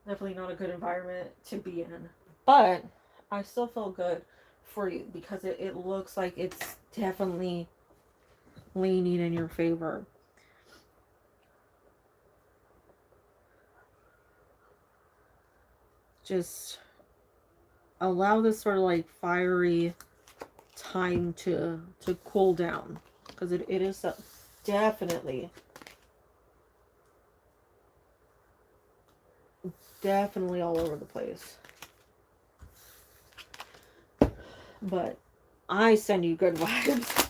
definitely not a good environment to be in. But I still feel good for you because it looks like it's definitely leaning in your favor. Just allow this sort of like fiery time to cool down because it is definitely definitely all over the place, but I send you good vibes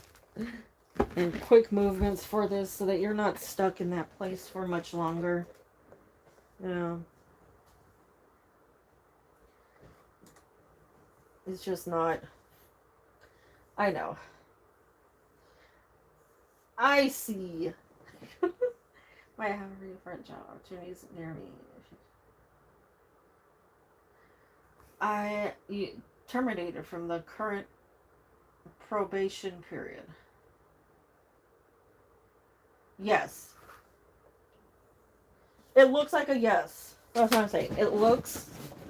and quick movements for this so that you're not stuck in that place for much longer. It's just not. I know. I see. Might have a different job opportunities near me. You terminated from the current probation period. Yes. It looks like a yes. That's what I'm saying. It looks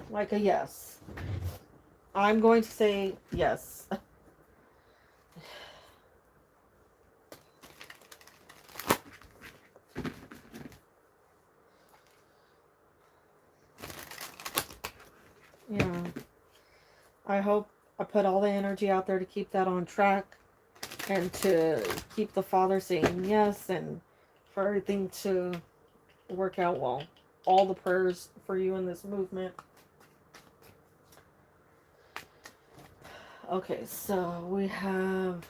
like a yes. I'm going to say yes. Yeah. I hope I put all the energy out there to keep that on track and to keep the Father saying yes and for everything to work out well. All the prayers for you in this movement. Okay, so we have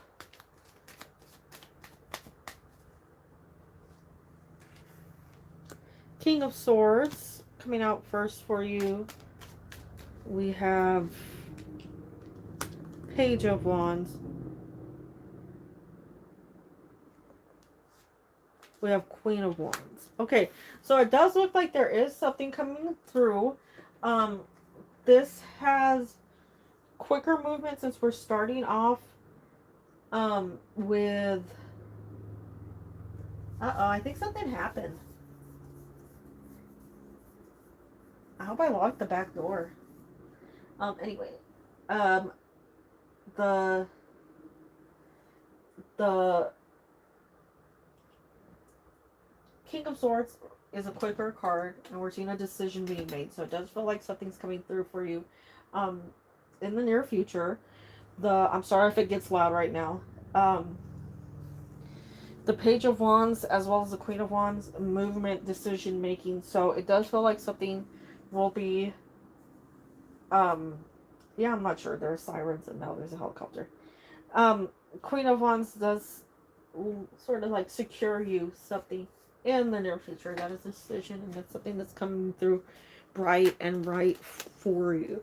King of Swords coming out first for you. We have Page of Wands. We have Queen of Wands. Okay, so it does look like there is something coming through. This has quicker movement since we're starting off with I think something happened. I hope I locked the back door. Anyway, um the the King of Swords is a quicker card, and we're seeing a decision being made. So it does feel like something's coming through for you, in the near future. I'm sorry if it gets loud right now. The Page of Wands as well as the Queen of Wands, movement, decision making. So it does feel like something will be. Yeah, I'm not sure. There's sirens and now there's a helicopter. Queen of Wands does sort of like secure you something in the near future. That is a decision, and that's something that's coming through bright and right for you.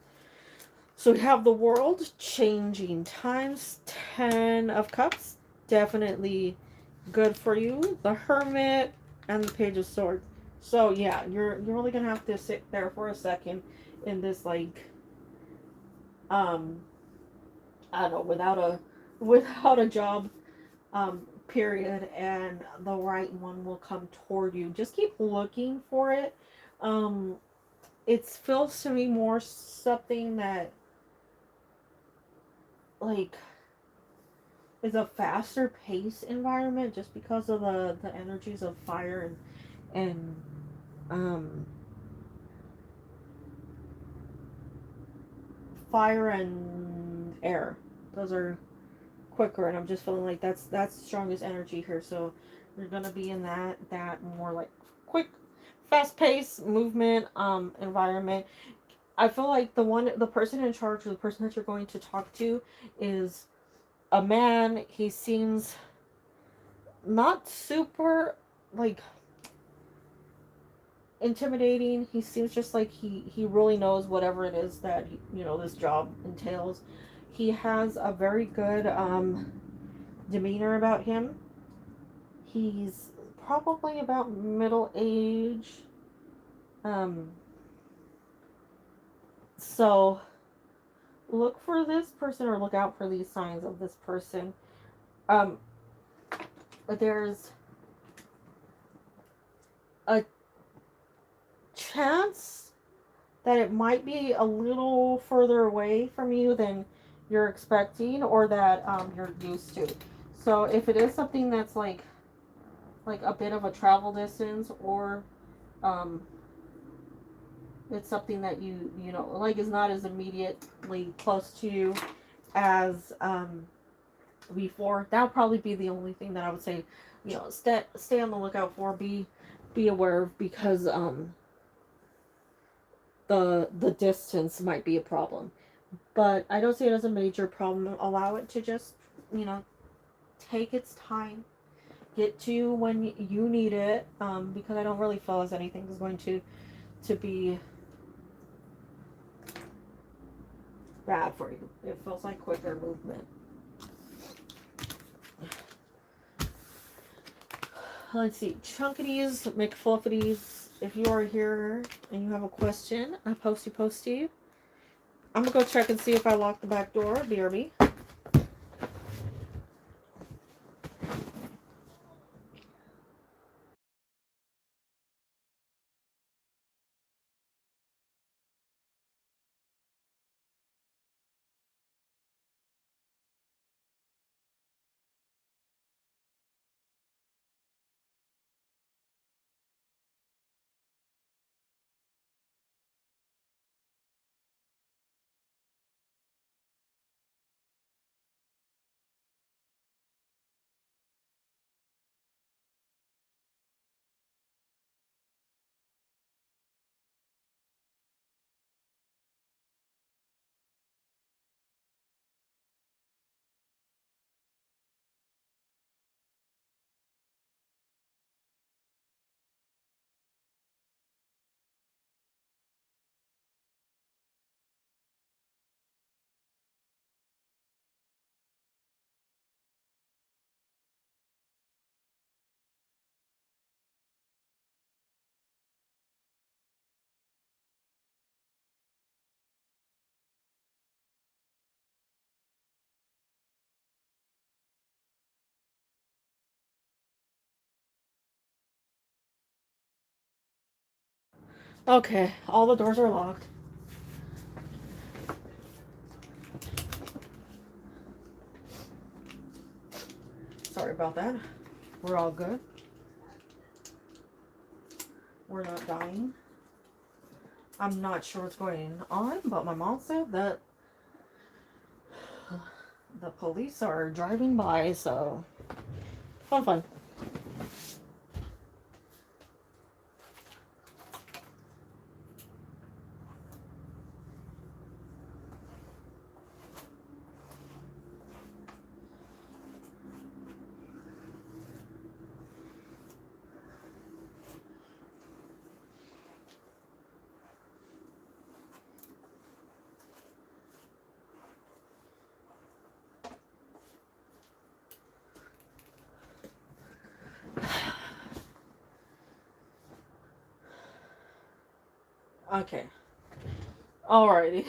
So we have the world changing times 10 of cups. Definitely good for you. The Hermit and the Page of Swords. So yeah, you're really gonna have to sit there for a second in this like I don't know, without a job period, and the right one will come toward you. Just keep looking for it. Um, it feels to me more something that like is a faster pace environment just because of the energies of fire and um fire and air. Those are quicker, and I'm just feeling like that's the strongest energy here. So you're gonna be in that more like quick, fast paced movement environment. I feel like the person in charge, or the person that you're going to talk to, is a man. He seems not super like intimidating. He seems just like he really knows whatever it is that this job entails. He has a very good demeanor about him. He's probably about middle age. Um, so look for this person, or look out for these signs of this person. Um, there's a chance that it might be a little further away from you than you're expecting, or that you're used to. So if it is something that's like a bit of a travel distance, or um, it's something that like is not as immediately close to you as before, that would probably be the only thing that I would say, stay on the lookout for, be aware of, because the distance might be a problem. But I don't see it as a major problem. Allow it to just, you know, take its time, get to you when you need it, because I don't really feel as anything is going to be bad for you. It feels like quicker movement. Let's see, chunkities, McFluffities. If you are here and you have a question, I posty. I'm gonna go check and see if I locked the back door. BRB. Okay, all the doors are locked. Sorry about that. We're all good. We're not dying. I'm not sure what's going on, but my mom said that the police are driving by, so fun. Okay. Alrighty.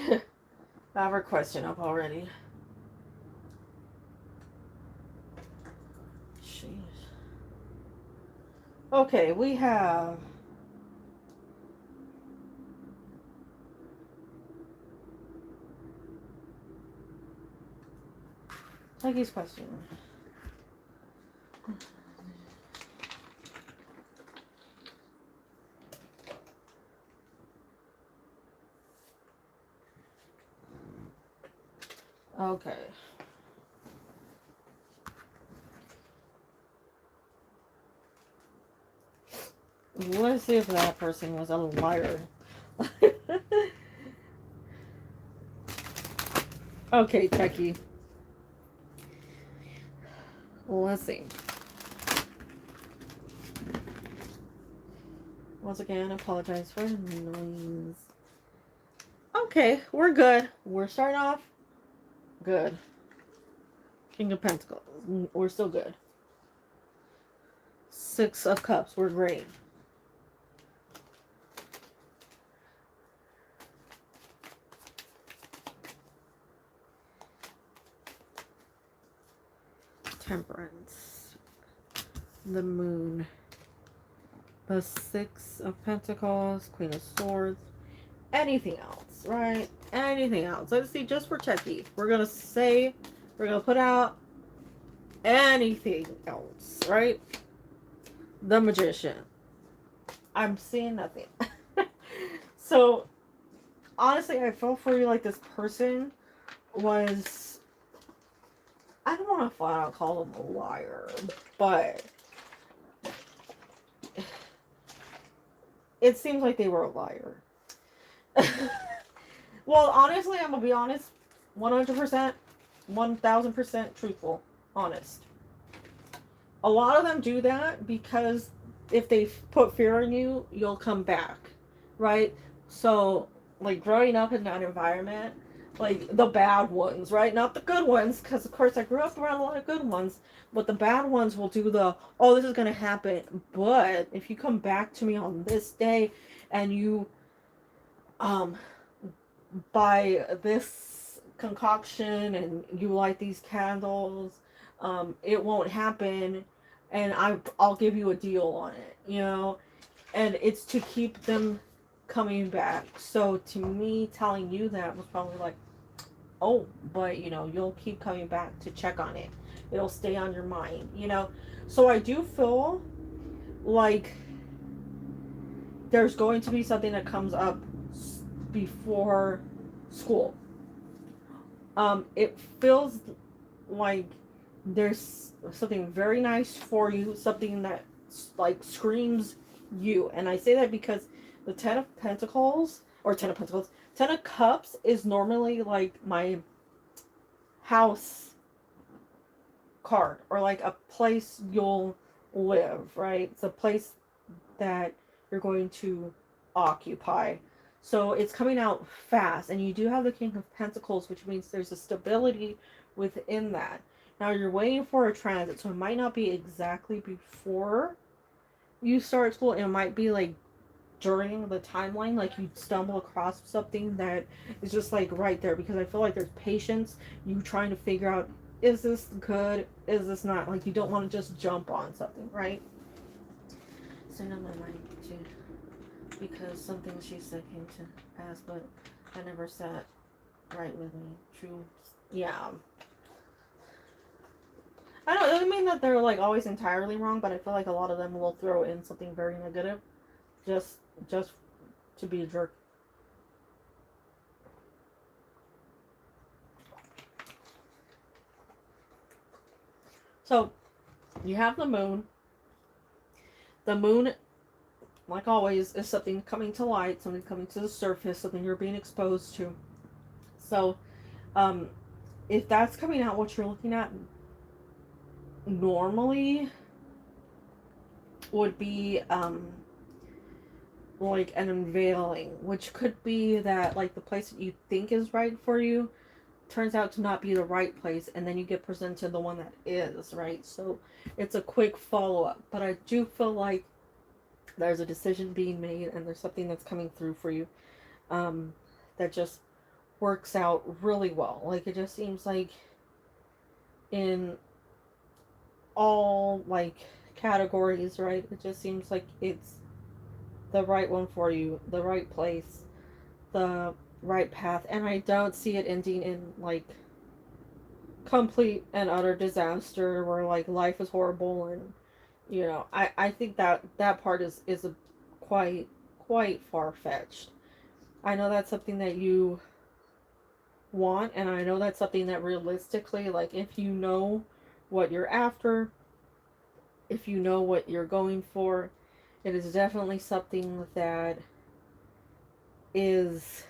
I have our question up already. Okay, we have Peggy's question. Okay. Let's see if that person was a liar. Okay, Techie. Let's see. Once again, apologize for the noise. Okay, we're good. We're starting off good. King of Pentacles. We're still good. Six of Cups. We're great. Temperance. The Moon. The Six of Pentacles. Queen of Swords. Anything else, right? Anything else. Let's see, just for Techie. We're going to put out anything else, right? The Magician. I'm seeing nothing. So, honestly, I feel for you like this person was, I don't want to flat out call them a liar, but it seems like they were a liar. Well, honestly, I'm going to be honest, 100%, 1000% truthful, honest. A lot of them do that because if they put fear in you, you'll come back, right? So, like, growing up in that environment, like, the bad ones, right? Not the good ones, because, of course, I grew up around a lot of good ones, but the bad ones will do the, oh, this is going to happen, but if you come back to me on this day and you, buy this concoction and you light these candles, it won't happen, and I'll give you a deal on it, you know, and it's to keep them coming back. So to me, telling you that was probably like, oh, but you know, you'll keep coming back to check on it. It'll stay on your mind, you know. So I do feel like there's going to be something that comes up before school. It feels like there's something very nice for you, something that like screams you. And I say that because the Ten of Pentacles, or Ten of Pentacles, Ten of Cups is normally like my house card, or like a place you'll live, right? It's a place that you're going to occupy. So it's coming out fast, and you do have the King of Pentacles, which means there's a stability within that. Now you're waiting for a transit, so it might not be exactly before you start school. It might be like during the timeline, like you stumble across something that is just like right there, because I feel like there's patience, you trying to figure out, is this good, is this not, like you don't want to just jump on something, right? So on my mind too, because something she said came to pass, but I never sat right with me. True. Yeah. I don't. It doesn't mean that they're like always entirely wrong, but I feel like a lot of them will throw in something very negative, just to be a jerk. So you have the moon. The moon, like always, is something coming to light, something coming to the surface, something you're being exposed to. So, um, if that's coming out, what you're looking at normally would be like an unveiling, which could be that like the place that you think is right for you turns out to not be the right place, and then you get presented the one that is right. So it's a quick follow-up, but I do feel like there's a decision being made, and there's something that's coming through for you, that just works out really well. Like it just seems like in all like categories, right? It just seems like it's the right one for you, the right place, the right path, and I don't see it ending in like complete and utter disaster where like life is horrible. And I think that that part is a quite far-fetched. I know that's something that you want, and I know that's something that realistically, like, if you know what you're after, if you know what you're going for, it is definitely something that is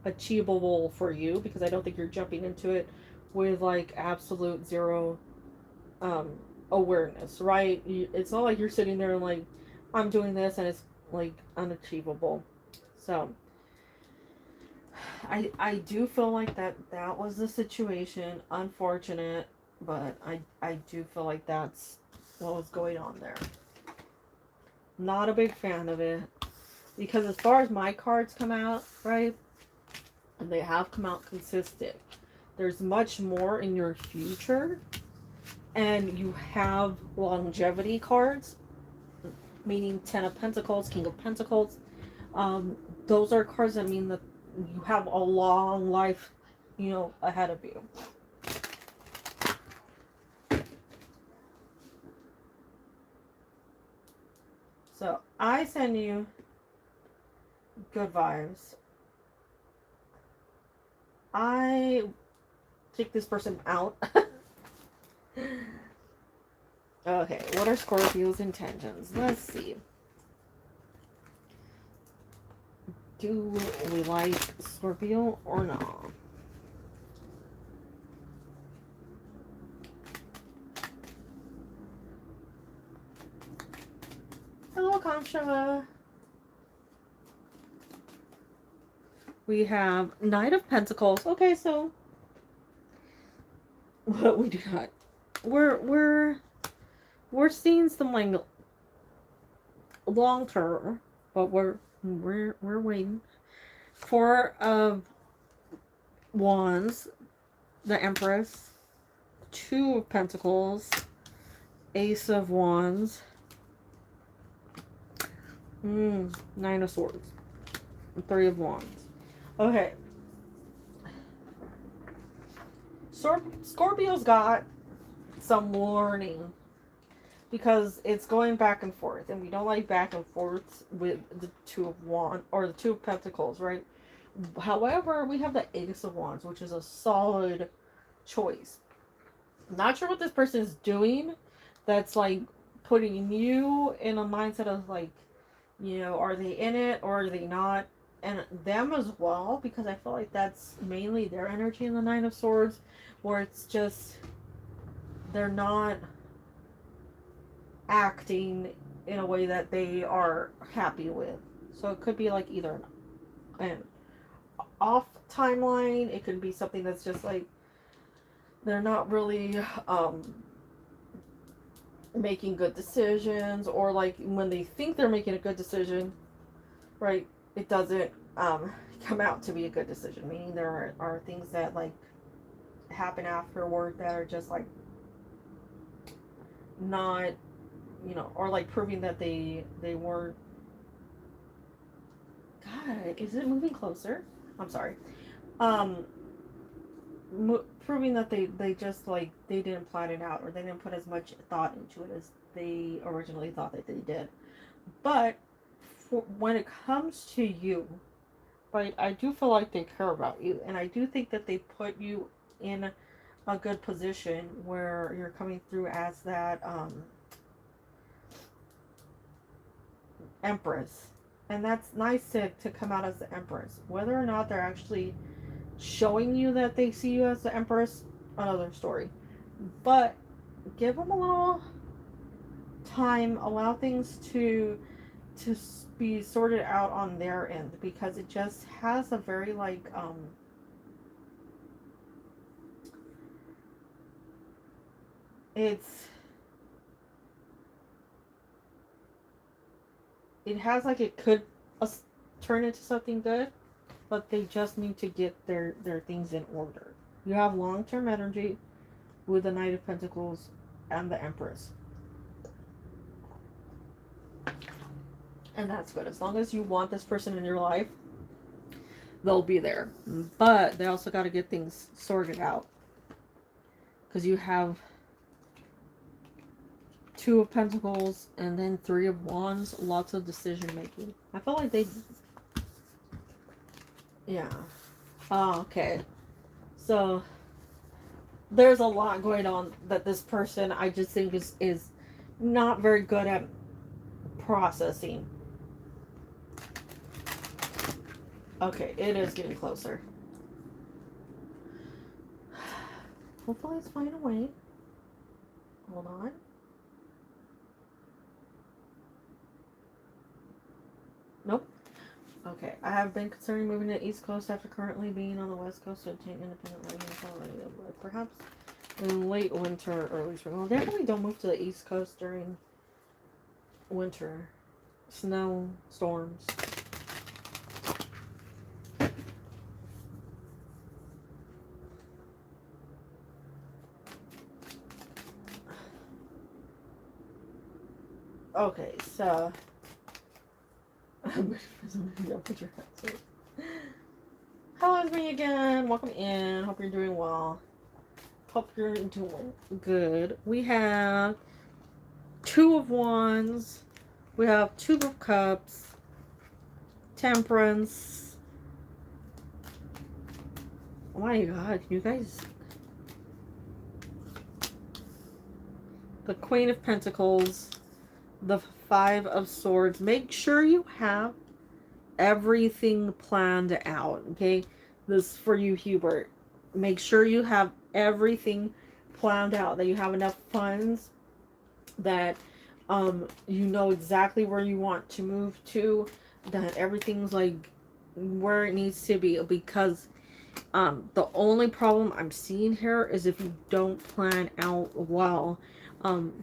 achievable for you, because I don't think you're jumping into it with like absolute zero um awareness, right? It's not like you're sitting there and like, I'm doing this and it's like unachievable. So I do feel like that was the situation. Unfortunate, but I do feel like that's what was going on there. Not a big fan of it, because as far as my cards come out, right, and they have come out consistent. There's much more in your future, and you have longevity cards, meaning Ten of Pentacles, King of Pentacles. Those are cards that mean that you have a long life, ahead of you. So I send you good vibes. I kick this person out. Okay, what are Scorpio's intentions? Let's see. Do we like Scorpio or not? Hello, Kamsha. We have Knight of Pentacles. Okay, so what we do not. We're seeing some like long term, but we're waiting. Four of Wands, the Empress, Two of Pentacles, Ace of Wands, Nine of Swords, and Three of Wands. Okay. Scorpio's got some warning, because it's going back and forth, and we don't like back and forth with the Two of Wands or the Two of Pentacles, right? However, we have the Ace of Wands, which is a solid choice. Not sure what this person is doing that's like putting you in a mindset of like, are they in it or are they not? And them as well, because I feel like that's mainly their energy in the Nine of Swords, where it's just they're not acting in a way that they are happy with. So it could be like either an off timeline, it could be something that's just like they're not really making good decisions, or like when they think they're making a good decision, right, it doesn't come out to be a good decision, meaning there are things that like happen afterward that are just like not, or like proving that they weren't. God, is it moving closer? I'm sorry. um Proving that they just like they didn't plan it out, or they didn't put as much thought into it as they originally thought that they did. But when it comes to you, right, I do feel like they care about you, and I do think that they put you in a good position where you're coming through as that Empress. And that's nice to come out as the Empress. Whether or not they're actually showing you that they see you as the Empress, another story. But give them a little time, allow things to be sorted out on their end, because it just has a very like it's it has like it could turn into something good, but they just need to get their things in order. You have long-term energy with the Knight of Pentacles and the Empress. And that's good. As long as you want this person in your life, they'll be there. But they also got to get things sorted out. Because you have Two of Pentacles and then Three of Wands. Lots of decision making. I felt like they... Yeah. Oh, okay. So there's a lot going on that this person, I just think, is not very good at processing. Okay, it is getting closer. Hopefully it's flying away. Hold on. Nope. Okay, I have been considering moving to the East Coast after currently being on the West Coast to obtain independent living, perhaps in late winter or early spring. Well, definitely don't move to the East Coast during winter. Snow, storms. Okay, so... Hello, it's me again. Welcome in. Hope you're doing well. Hope you're doing good. We have Two of Wands. We have Two of Cups. Temperance. Oh my god, can you guys... The Queen of Pentacles. The Five of Swords. Make sure you have everything planned out, okay? This is for you, Hubert. Make sure you have everything planned out, that you have enough funds, that you know exactly where you want to move to, that everything's like where it needs to be, because the only problem I'm seeing here is if you don't plan out well,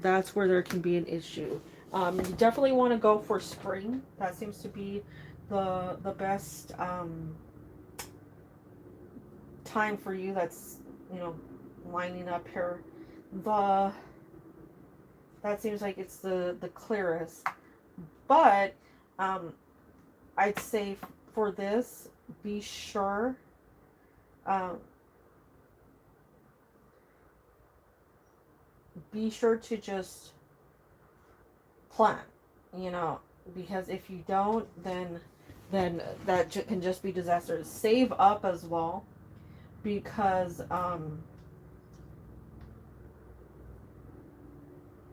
that's where there can be an issue. You definitely want to go for spring. That seems to be the best time for you. That's, you know, lining up here. That seems like it's the clearest. But I'd say for this, be sure to just plan, you know, because if you don't, then that can just be disastrous. Save up as well, because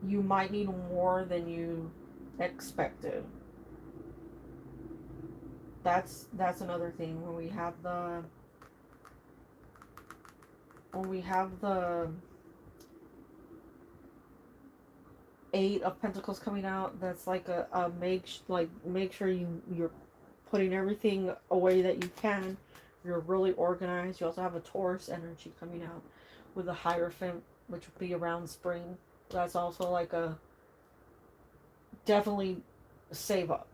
you might need more than you expected. That's another thing. When we have the Eight of Pentacles coming out, that's like a make sure you're putting everything away that you can. You're really organized. You also have a Taurus energy coming out with a Hierophant, which would be around spring. That's also like a definitely save up.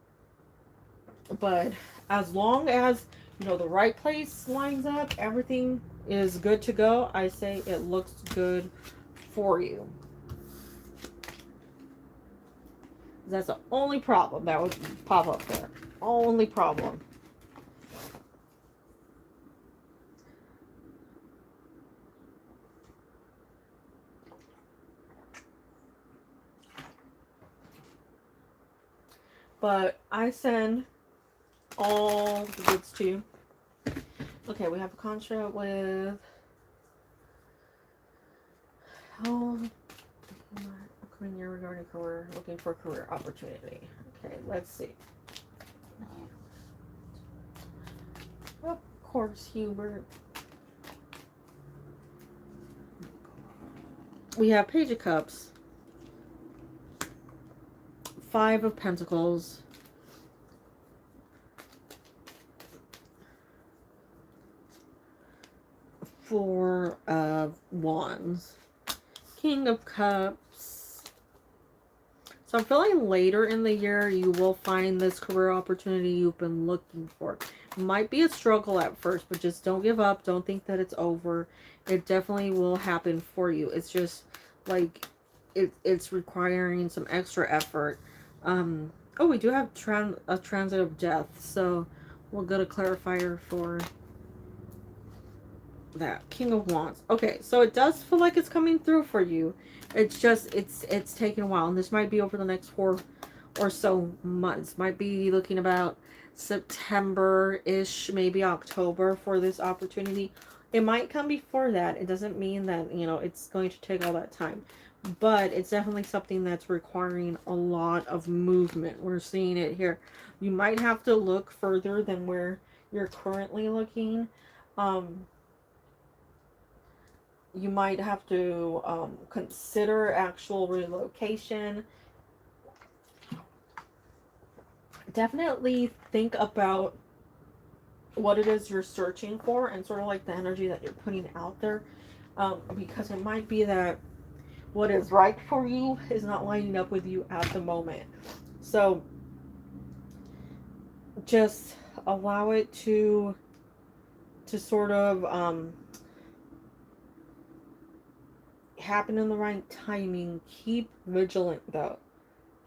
But as long as, you know, the right place lines up, everything is good to go. I say it looks good for you. That's the only problem that would pop up there. Only problem. But I send all the goods to you. Okay, we have a contract with... Oh... Coming here regarding career, looking for career opportunity. Okay, let's see. Of course, Hubert. We have Page of Cups, Five of Pentacles, Four of Wands, King of Cups. So I'm feeling later in the year you will find this career opportunity you've been looking for. It might be a struggle at first, but just don't give up. Don't think that it's over. It definitely will happen for you. It's just like it's requiring some extra effort. Oh, we do have a transit of death, so we'll get a clarifier for that. King of Wands. Okay, so it does feel like it's coming through for you. It's just it's taking a while, and this might be over the next 4 or so months. Might be looking about September-ish, maybe October for this opportunity. It might come before that. It doesn't mean that, you know, it's going to take all that time. But it's definitely something that's requiring a lot of movement. We're seeing it here. You might have to look further than where you're currently looking. Um, you might have to consider actual relocation. Definitely think about what it is you're searching for and sort of like the energy that you're putting out there, because it might be that what is right for you is not lining up with you at the moment. So just allow it to sort of happen in the right timing. Keep vigilant though.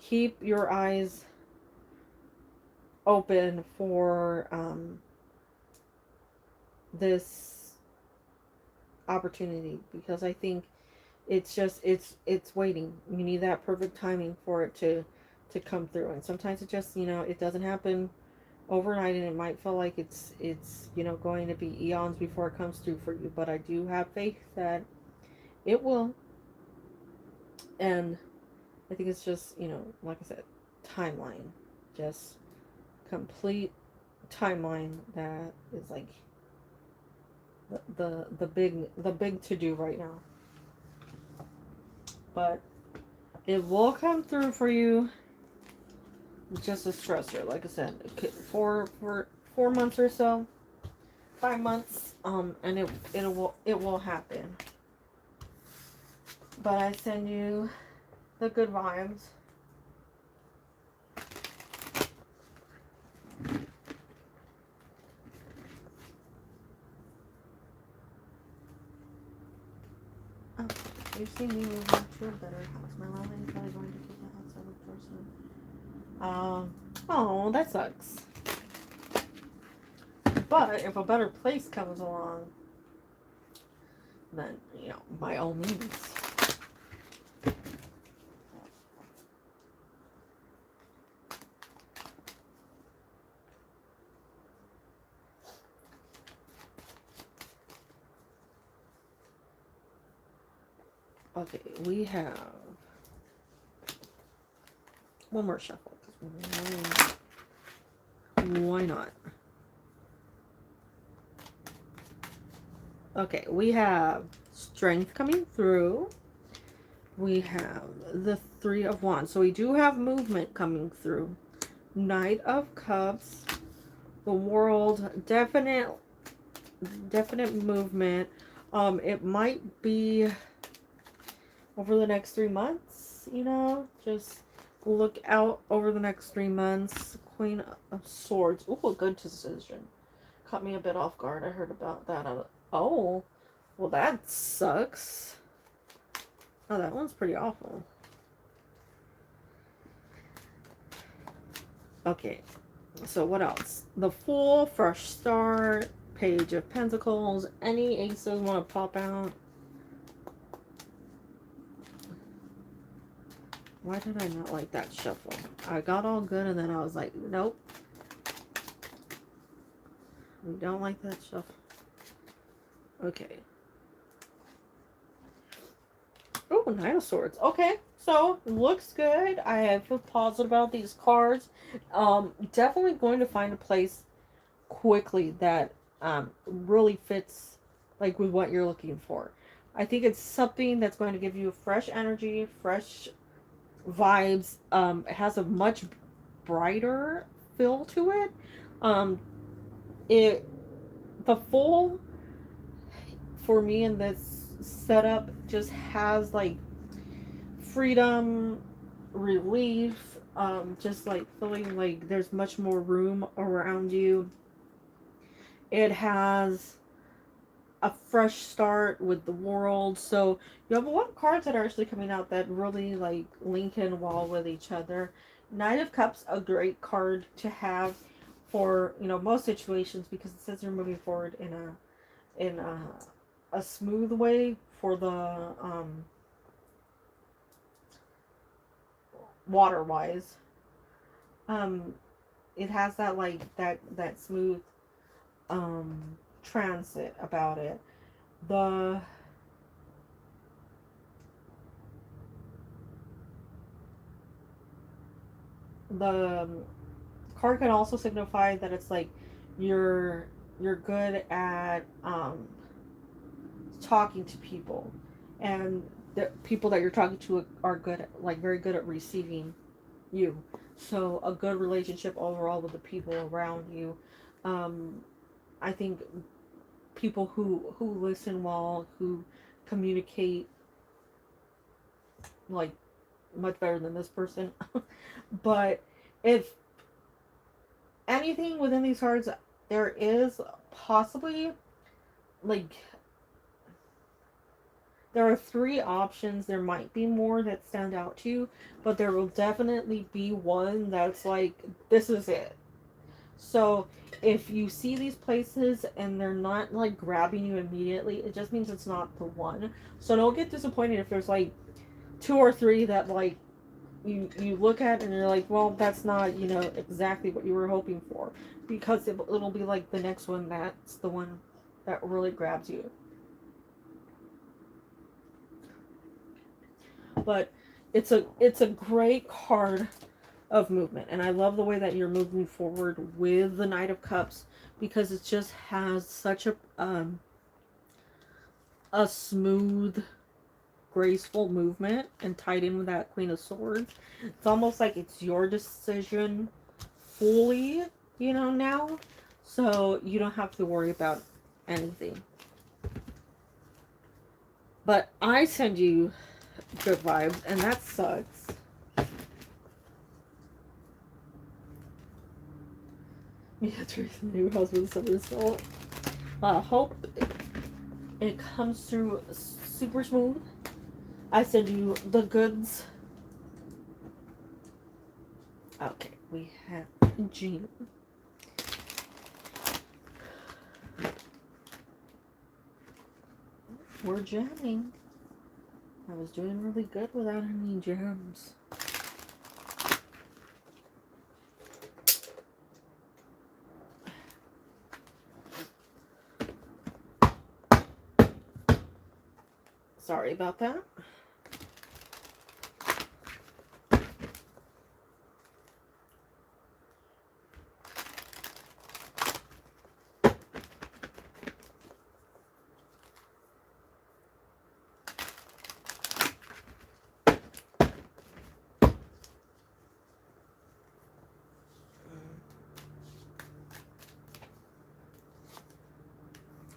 Keep your eyes open for this opportunity, because I think it's just it's waiting. You need that perfect timing for it to come through, and sometimes it just, you know, it doesn't happen overnight, and it might feel like it's you know, going to be eons before it comes through for you, but I do have faith that it will. And I think it's just, you know, like I said, timeline, just complete timeline that is like the big to do right now. But it will come through for you. Just a stressor, like I said, for 4 months or so, 5 months, and it will happen. But I send you the good vibes. Oh, you see me moving to a better house. My landlady is probably going to keep the house over person. Oh, that sucks. But if a better place comes along, then, you know, by all means. Okay, we have one more shuffle. Why not? Okay, we have strength coming through. We have the Three of Wands. So we do have movement coming through. Knight of Cups. The World. Definite movement. It might be over the next 3 months, you know. Just look out over the next 3 months. Queen of Swords. Ooh, a good decision. Caught me a bit off guard. I heard about that. Oh, well, that sucks. Oh, that one's pretty awful. Okay, so what else? The Fool, fresh start, Page of Pentacles. Any aces want to pop out? Why did I not like that shuffle? I got all good and then I was like, nope. We don't like that shuffle. Okay. Oh, Nine of Swords. Okay, so looks good. I feel positive about these cards. Definitely going to find a place quickly that really fits like with what you're looking for. I think it's something that's going to give you fresh energy, fresh vibes. It has a much brighter feel to it. Um, the Fool for me in this setup just has like freedom, relief, just like feeling like there's much more room around you. It has a fresh start with the World. So you have a lot of cards that are actually coming out that really like link in well with each other. Knight of Cups, a great card to have for, you know, most situations, because it says you're moving forward in a smooth way for the water wise. Um, it has that like that smooth transit about it. The the card can also signify that it's like you're you're good at talking to people, and the people that you're talking to are good at, like very good at receiving you. So a good relationship overall with the people around you. um I think people who listen well, who communicate like much better than this person. But if anything within these cards, there is possibly like there are three options. There might be more that stand out to you, but there will definitely be one that's like, this is it. So if you see these places and they're not like grabbing you immediately, it just means it's not the one. So don't get disappointed if there's like two or three that like you look at and you're like, well, that's not, you know, exactly what you were hoping for, because it'll be like the next one that's the one that really grabs you. But it's a great card of movement, and I love the way that you're moving forward with the Knight of Cups, because it just has such a smooth, graceful movement, and tied in with that Queen of Swords. It's almost like it's your decision fully, you know, now, so you don't have to worry about anything. But I send you good vibes, and that sucks. Beatrice's new husband said this. So hope it comes through super smooth. I send you the goods. Okay, we have Jean. We're jamming. I was doing really good without any jams. Sorry about that.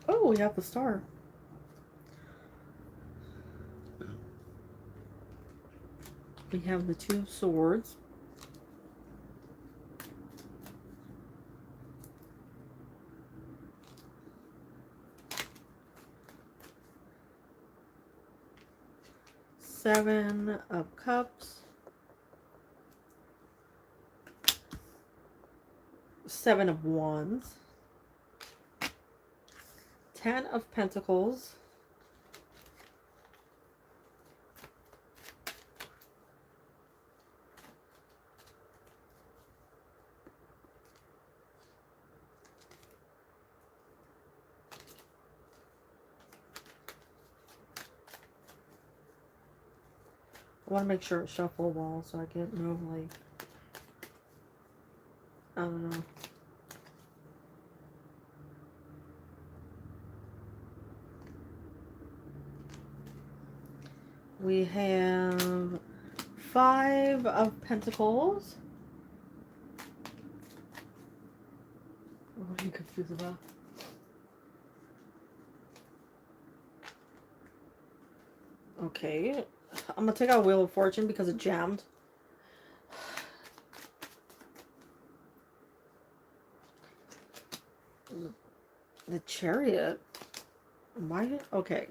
Oh, we have the star. We have the Two of Swords. Seven of Cups. Seven of Wands. Ten of Pentacles. I want to make sure it's shuffle well so I get no, like, I don't know. We have Five of Pentacles. What are you confused about? Okay. I'm gonna take out Wheel of Fortune because it jammed. The Chariot. Why? Okay.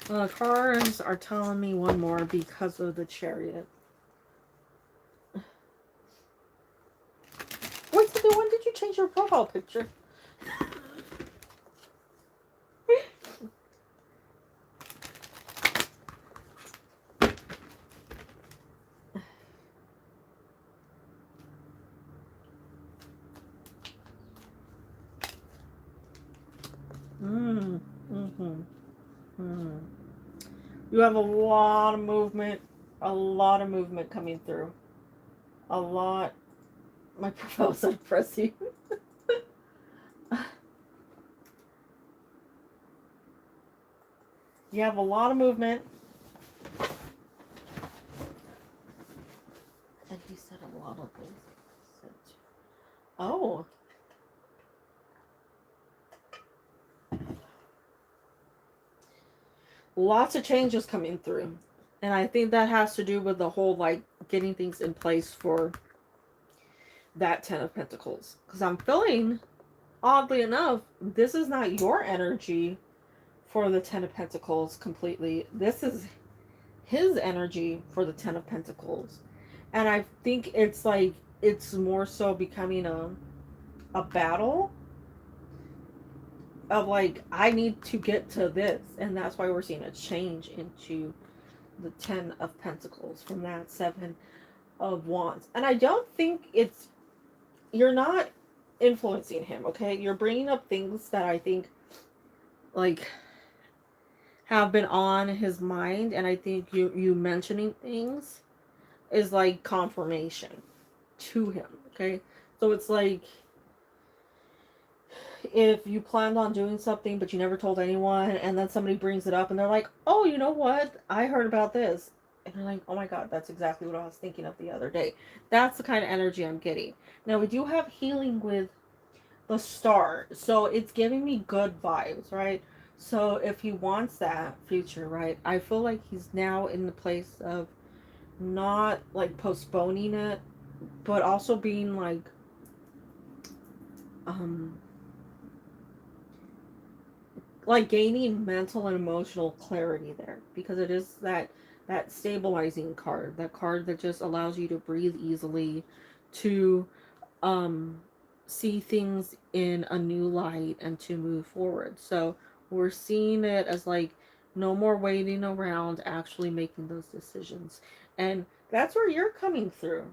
Well, the cards are telling me one more because of the Chariot. change your profile picture. Mm-hmm. Mm. You have a lot of movement. A lot of movement coming through. A lot. My profile's unpressing. You have a lot of movement. And he said a lot of things. Oh. Lots of changes coming through. And I think that has to do with the whole, like, getting things in place for that Ten of Pentacles. Because I'm feeling, oddly enough, this is not your energy for the Ten of Pentacles completely. This is his energy for the Ten of Pentacles. And I think it's like, it's more so becoming a battle of like, I need to get to this. And that's why we're seeing a change into the Ten of Pentacles from that Seven of Wands. And I don't think it's, you're not influencing him, okay? You're bringing up things that I think, like, have been on his mind. And I think you mentioning things is like confirmation to him, okay? So it's like, if you planned on doing something but you never told anyone, and then somebody brings it up and they're like, oh, you know what, I heard about this, and you're like, oh my god, that's exactly what I was thinking of the other day. That's the kind of energy I'm getting. Now, we do have healing with the star, so it's giving me good vibes, right? So if he wants that future, right, I feel like he's now in the place of not like postponing it, but also being like, like gaining mental and emotional clarity there, because it is that stabilizing card, that card that just allows you to breathe easily, to um see things in a new light, and to move forward. So we're seeing it as like, no more waiting around, actually making those decisions. And that's where you're coming through.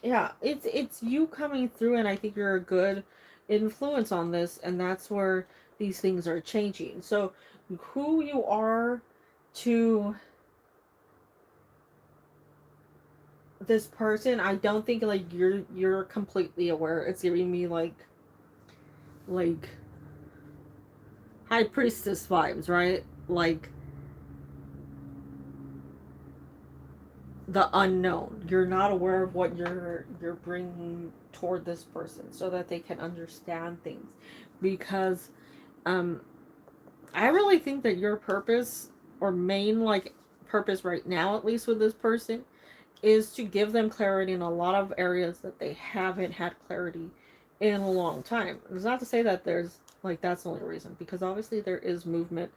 Yeah, it's you coming through, and I think you're a good influence on this, and that's where these things are changing. So who you are to this person, I don't think like you're completely aware. It's giving me like high priestess vibes, right? Like the unknown. You're not aware of what you're bringing toward this person, so that they can understand things. Because I really think that your purpose, or main like purpose right now, at least with this person, is to give them clarity in a lot of areas that they haven't had clarity in a long time. It's not to say that there's like, that's the only reason, because obviously there is movement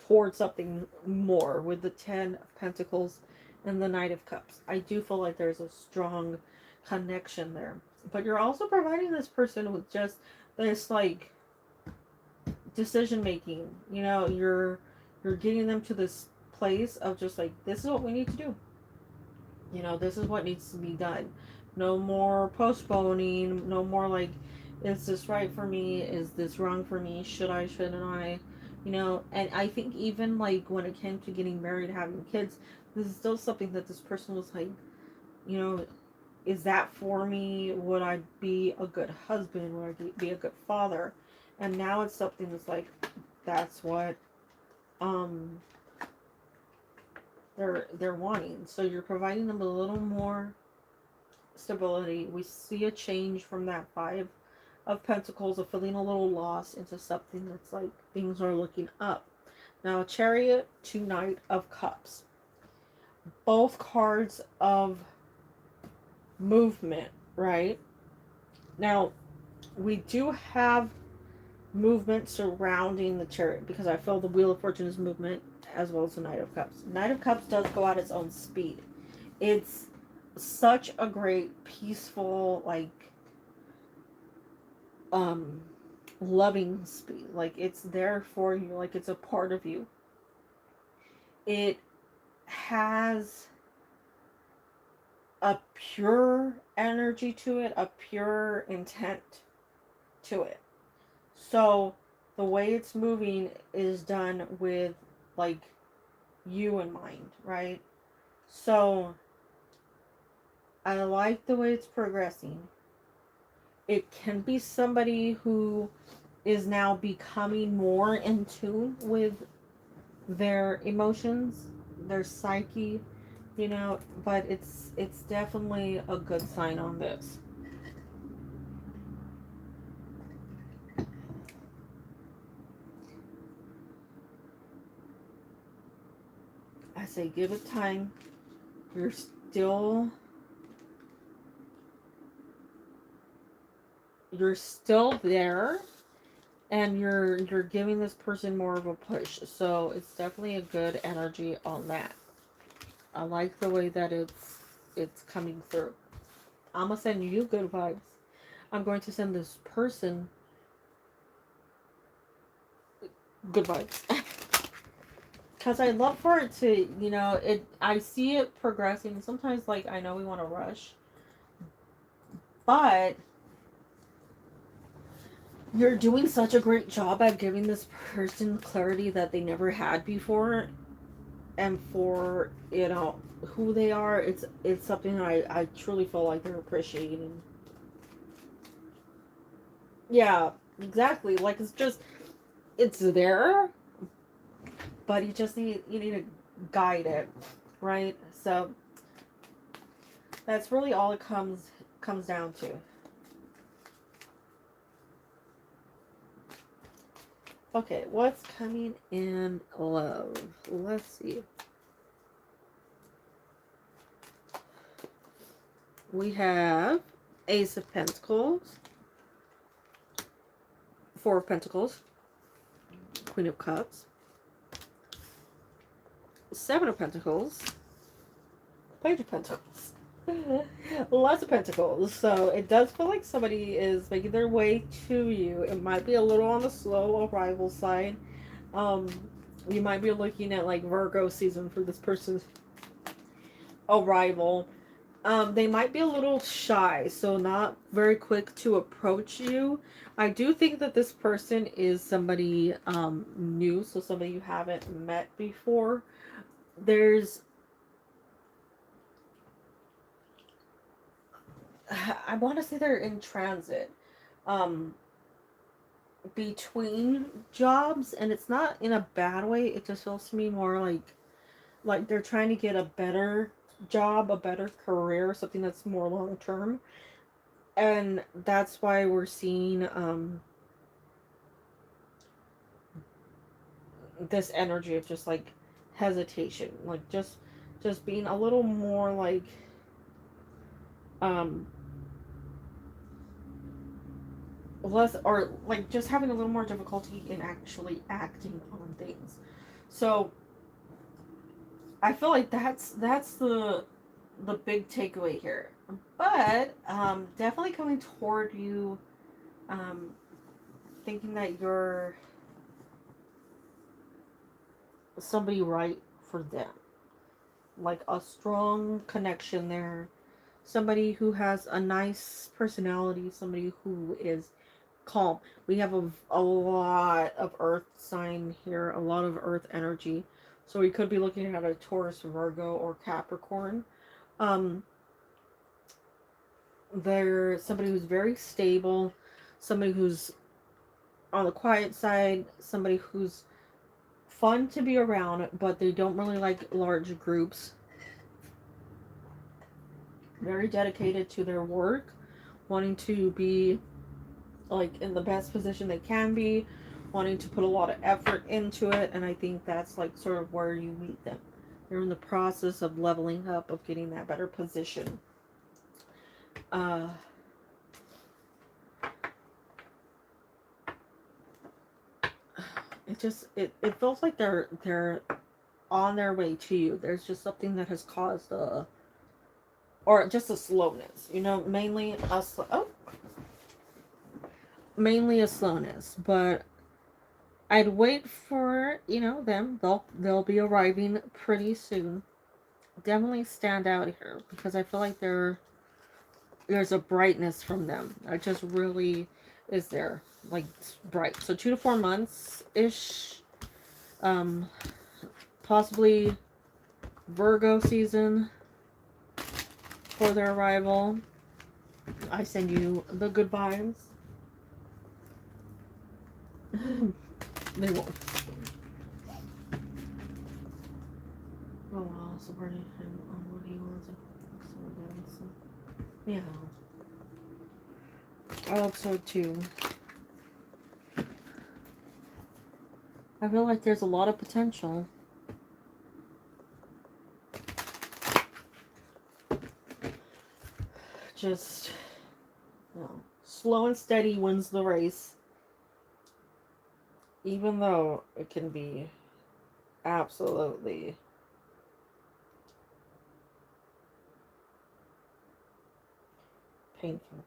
towards something more with the Ten of Pentacles and the Knight of Cups. I do feel like there's a strong connection there. But you're also providing this person with just this like decision making. You know, you're getting them to this place of just like, this is what we need to do. You know, this is what needs to be done. No more postponing. No more like, is this right for me? Is this wrong for me? Should I, shouldn't I? You know, and I think even like when it came to getting married, having kids, this is still something that this person was like, you know, is that for me? Would I be a good husband? Would I be a good father? And now it's something that's like, that's what they're wanting. So you're providing them a little more stability. We see a change from that Five of Pentacles, of feeling a little lost, into something that's like, things are looking up. Now, Chariot to Knight of Cups. Both cards of movement, right? Now, we do have movement surrounding the Chariot, because I feel the Wheel of Fortune is movement, as well as the Knight of Cups. Knight of Cups does go at its own speed. It's such a great, peaceful, like, um loving speed. Like it's there for you, like it's a part of you. It has a pure energy to it, a pure intent to it. So the way it's moving is done with like you in mind, right? So I like the way it's progressing. It can be somebody who is now becoming more in tune with their emotions, their psyche, you know, but it's definitely a good sign on this. I say give it time. You're still you're still there, and you're giving this person more of a push. So it's definitely a good energy on that. I like the way that it's coming through. I'm gonna send you good vibes. I'm going to send this person good vibes. Because I love for it to, you know, I see it progressing. Sometimes, like, I know we want to rush, but you're doing such a great job at giving this person clarity that they never had before, and for, you know, who they are. It's something I truly feel like they're appreciating. Yeah, exactly. Like, it's there, but you need to guide it, right? So that's really all it comes down to. Okay, what's coming in love? Let's see. We have Ace of Pentacles, Four of Pentacles, Queen of Cups, Seven of Pentacles, Page of Pentacles. Lots of pentacles. So it does feel like somebody is making their way to you. It might be a little on the slow arrival side. Um, you might be looking at like Virgo season for this person's arrival. They might be a little shy, so not very quick to approach you. I do think that this person is somebody new, so somebody you haven't met before. There's I want to say they're in transit um between jobs, and it's not in a bad way. It just feels to me more like they're trying to get a better job, a better career, something that's more long term. And that's why we're seeing this energy of just like hesitation, like just being a little more like um less, or like just having a little more difficulty in actually acting on things. So I feel like that's the big takeaway here. But definitely coming toward you, um thinking that you're somebody right for them, like a strong connection there, somebody who has a nice personality, somebody who is calm. We have a lot of earth sign here, a lot of earth energy. So we could be looking at a Taurus, Virgo, or Capricorn. Um, they're somebody who's very stable, somebody who's on the quiet side, somebody who's fun to be around, but they don't really like large groups. Very dedicated to their work, wanting to be like in the best position they can be, wanting to put a lot of effort into it, and I think that's like sort of where you meet them. They're in the process of leveling up, of getting that better position. Uh, it feels like they're on their way to you. There's just something that has caused or just a slowness, you know, mainly oh, mainly a slowness, but I'd wait for, you know, them. They'll be arriving pretty soon. Definitely stand out here because I feel like there's a brightness from them. It just really is there, like bright. So 2 to 4 months ish. Um, Possibly Virgo season for their arrival. I send you the good vibes. They won't. Oh wow, so burning him on what he wants. So yeah, I hope so too. I feel like there's a lot of potential. Just, you know, slow and steady wins the race. Even though it can be absolutely painful.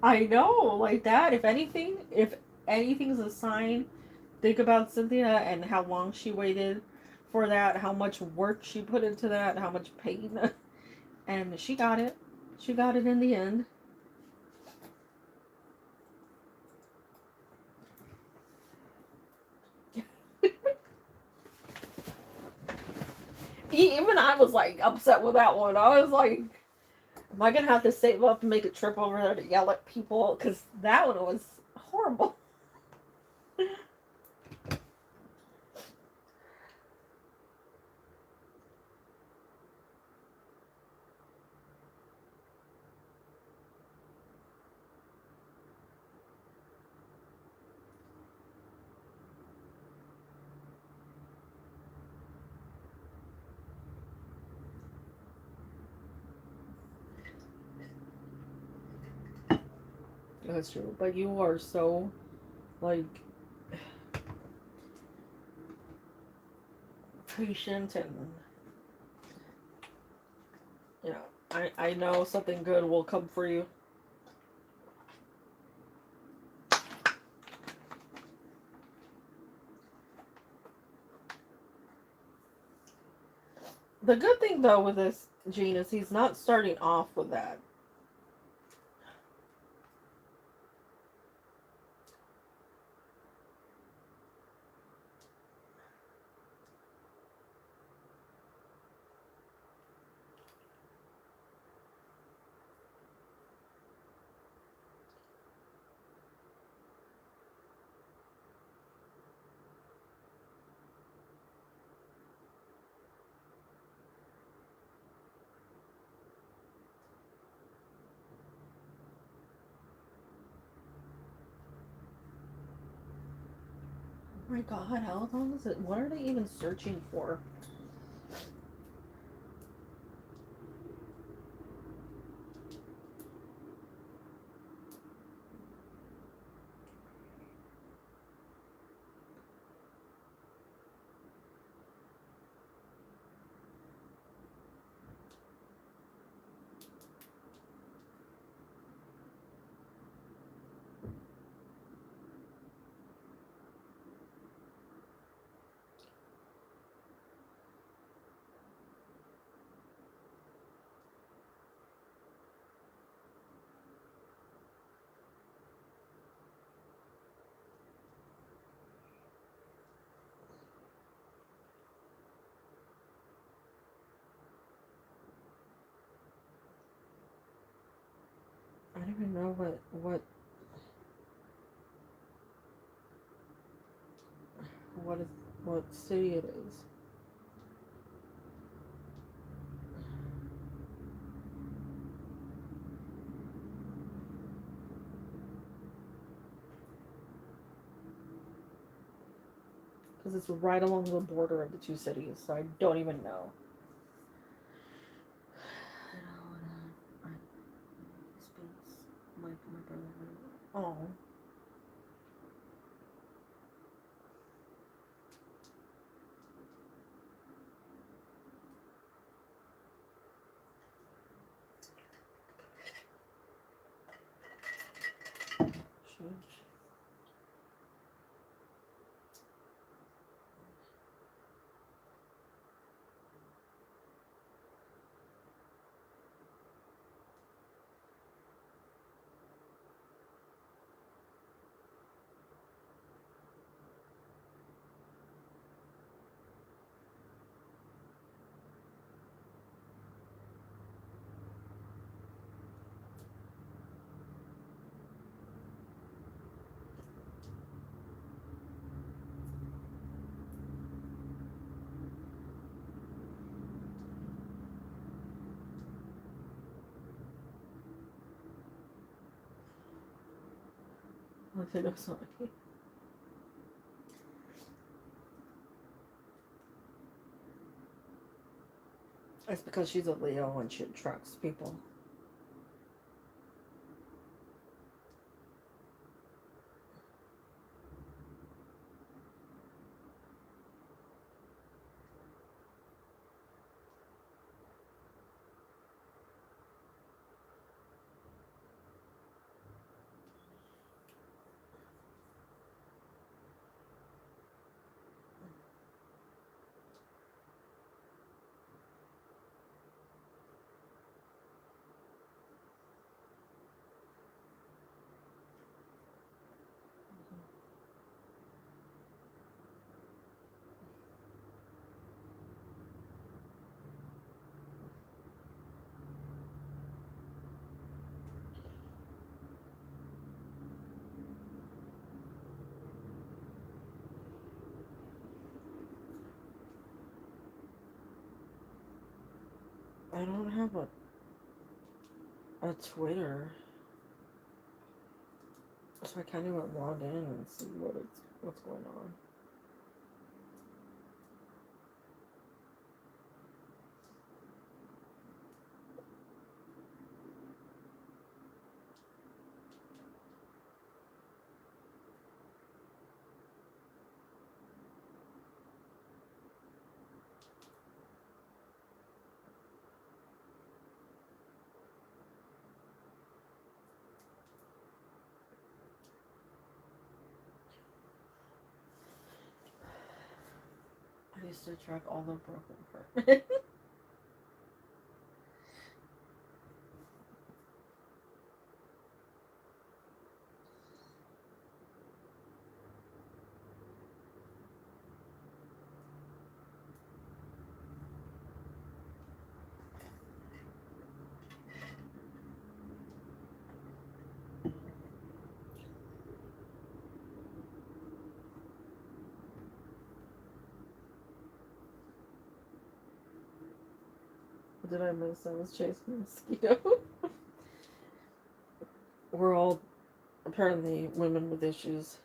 I know, like that. If anything's a sign, think about Cynthia and how long she waited for that, how much work she put into that, how much pain, and she got it. She got it in the end. Even I was like upset with that one. I was like, am I gonna have to save up and make a trip over there to yell at people? Because that one was horrible. That's true. But you are so, like, patient and, you know, I know something good will come for you. The good thing, though, with this Gene is he's not starting off with that. Oh my god, how long is it? What are they even searching for? I don't even know what is what city it is. because it's right along the border of the two cities, so I don't even know. I don't wanna. Space. My brother. Oh. Sheesh. I think I'm sorry. It's because she's a Leo and she attracts people. I don't have a Twitter, so I can't even log in and see what's going on. I used to track all the broken parts. What did I miss? I was chasing a mosquito. We're all apparently women with issues.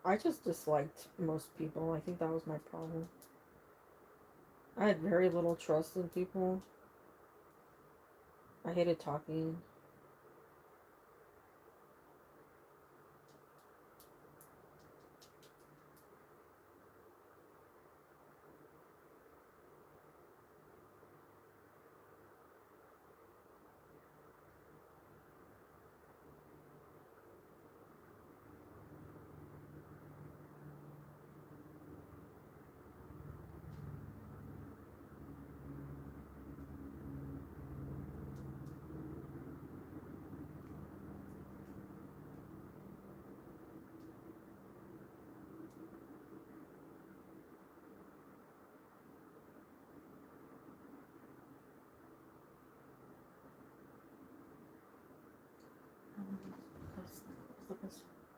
I just disliked most people. I think that was my problem. I had very little trust in people. I hated talking.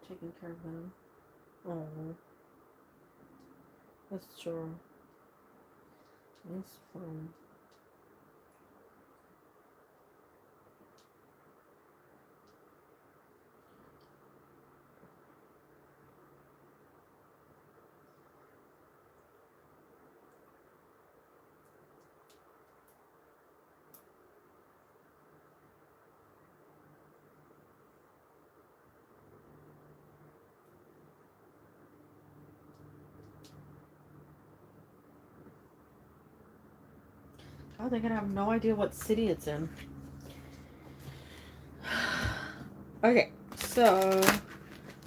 taking care of them. Oh, that's true. It's fun. Oh, they're gonna have no idea what city it's in. Okay, so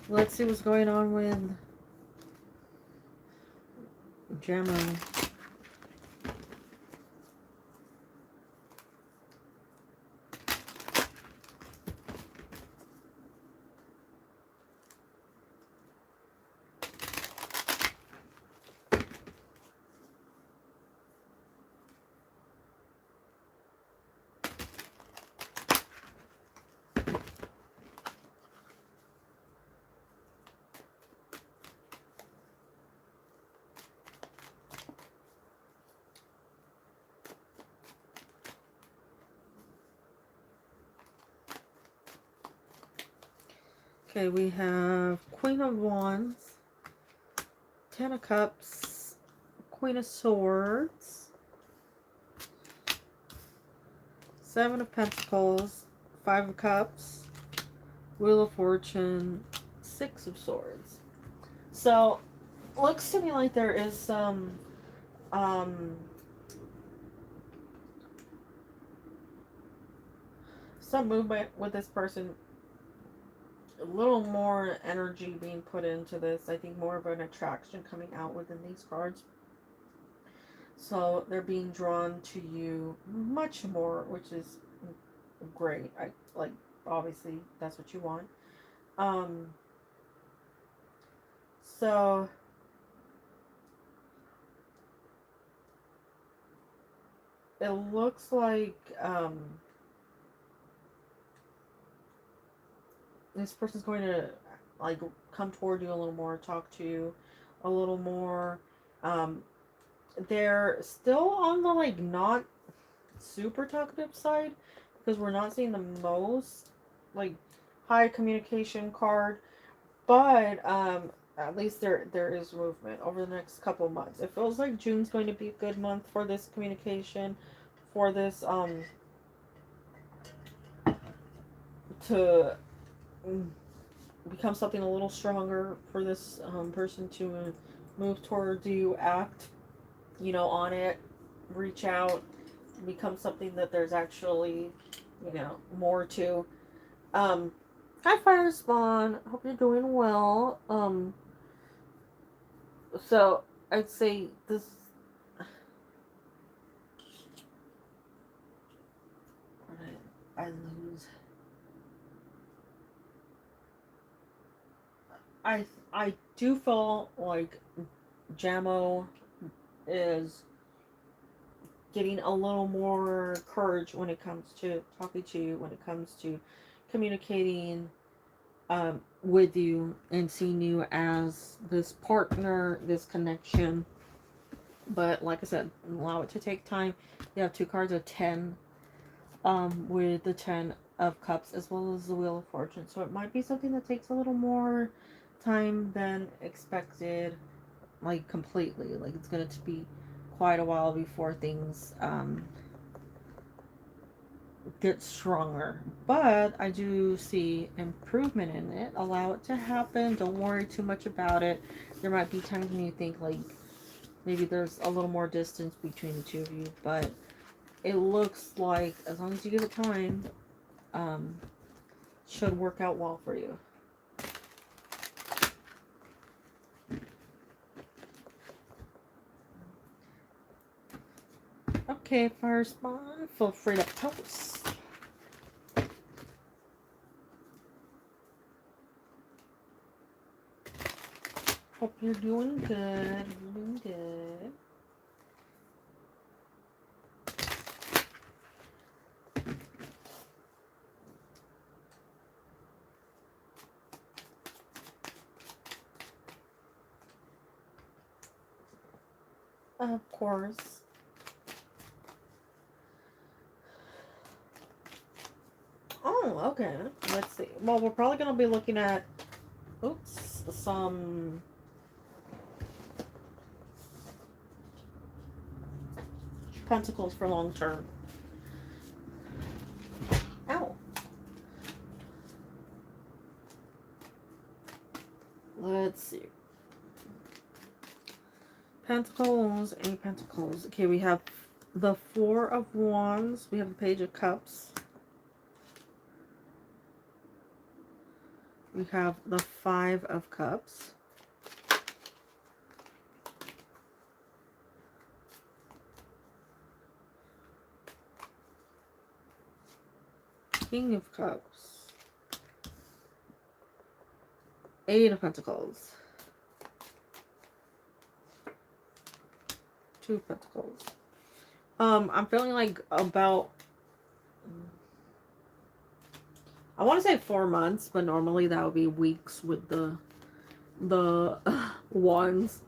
let's see what's going on with Gemma. Okay, we have Queen of Wands, Ten of Cups, Queen of Swords, Seven of Pentacles, Five of Cups, Wheel of Fortune, Six of Swords. So, looks to me like there is some movement with this person. A little more energy being put into this. I think more of an attraction coming out within these cards. So they're being drawn to you much more, which is great. I like, obviously that's what you want. So it looks like this person's going to like come toward you a little more, talk to you a little more. They're still on the like not super talkative side because we're not seeing the most like high communication card, but at least there is movement over the next couple of months. It feels like June's going to be a good month for this communication, for this to become something a little stronger, for this person to move towards you, act, on it, reach out, become something that there's actually, more to. Hi, Fire Spawn. Hope you're doing well. So I'd say this. What did I lose? I do feel like Jamo is getting a little more courage when it comes to talking to you, when it comes to communicating with you and seeing you as this partner, this connection. But like I said, allow it to take time. You have two cards of 10 with the 10 of Cups as well as the Wheel of Fortune. So it might be something that takes a little more time than expected, like completely. Like it's going to be quite a while before things get stronger. But I do see improvement in it. Allow it to happen. Don't worry too much about it. There might be times when you think like maybe there's a little more distance between the two of you, but it looks like as long as you give it time, should work out well for you. Okay, Fire Spawn, feel free to post. Hope you're doing good. You're doing good. Of course. Oh, okay. Let's see. Well, we're probably going to be looking at, oops, some pentacles for long term. Ow. Let's see. Pentacles, 8 pentacles. Okay, we have the 4 of Wands. We have the Page of Cups. We have the 5 of Cups. King of Cups. 8 of Pentacles. 2 of Pentacles. I'm feeling like about, I want to say 4 months, but normally that would be weeks with the wands.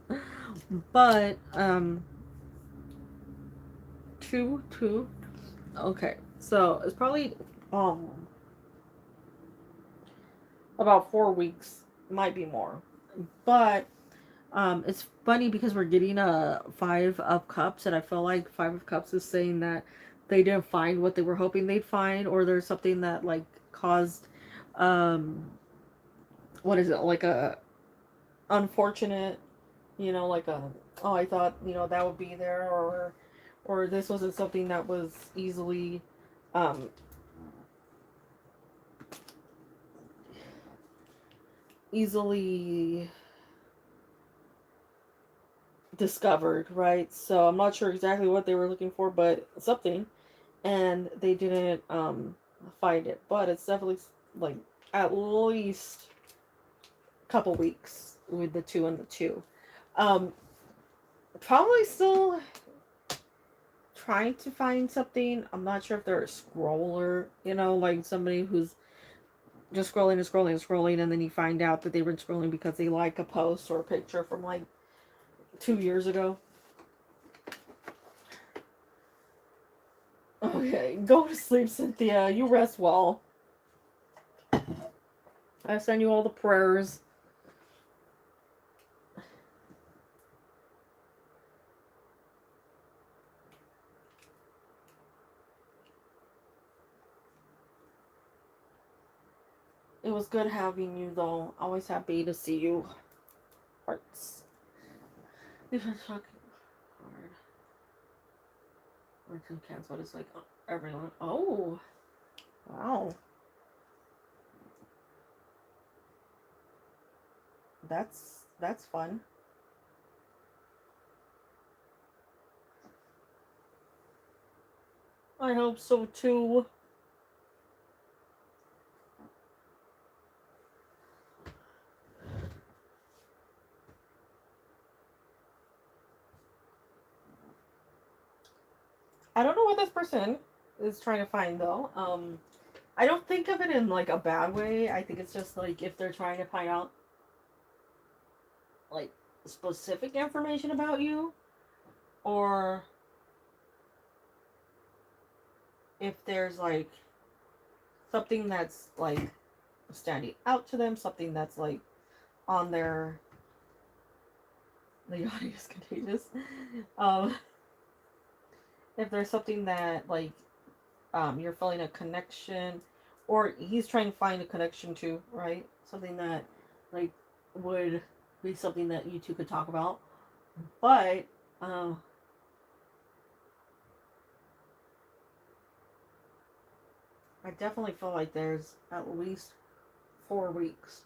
But 2. Okay, so it's probably about 4 weeks, might be more. But it's funny because we're getting a 5 of Cups, and I feel like 5 of Cups is saying that they didn't find what they were hoping they'd find, or there's something that like caused what is it, like a unfortunate, you know, like a, oh, I thought, you know, that would be there, or this wasn't something that was easily easily discovered, right? So I'm not sure exactly what they were looking for, but something, and they didn't find it. But it's definitely like at least a couple weeks with the 2 and the 2. Probably still trying to find something. I'm not sure if they're a scroller, you know, like somebody who's just scrolling and scrolling and scrolling, and then you find out that they were scrolling because they like a post or a picture from like 2 years ago. Okay, go to sleep, Cynthia. You rest well. I send you all the prayers. It was good having you, though. Always happy to see you. Hearts. We've been talking hard. I can cancel it. It's like everyone. Oh, wow. That's fun. I hope so too. I don't know what this person is trying to find though. I don't think of it in like a bad way. I think it's just like if they're trying to find out like specific information about you, or if there's like something that's like standing out to them, something that's like on their, the audio is contagious. If there's something that like you're feeling a connection, or he's trying to find a connection to, right? Something that like would be something that you two could talk about. But I definitely feel like there's at least 4 weeks,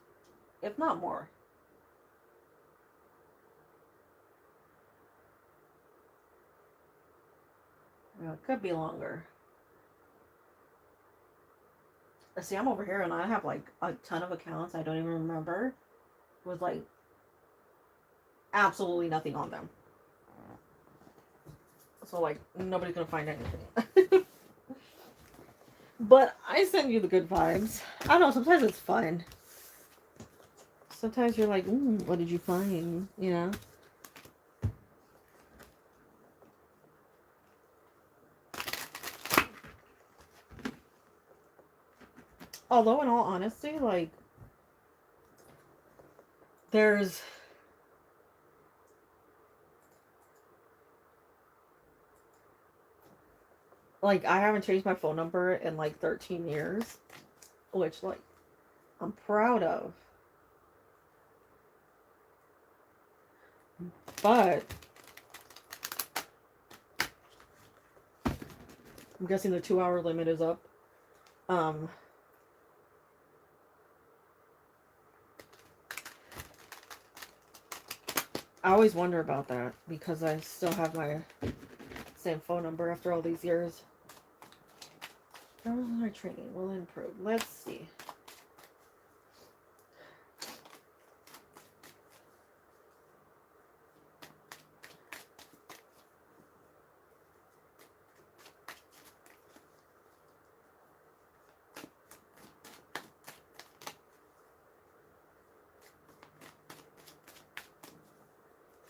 if not more. It could be longer. See, I'm over here and I have like a ton of accounts I don't even remember with like absolutely nothing on them. So like nobody's gonna find anything. But I send you the good vibes. I don't know, sometimes it's fun. Sometimes you're like, what did you find? You know? Although, in all honesty, like, there's, like, I haven't changed my phone number in like 13 years, which, like, I'm proud of. But I'm guessing the 2 hour limit is up. Um, I always wonder about that because I still have my same phone number after all these years. Our training will improve. Let's see.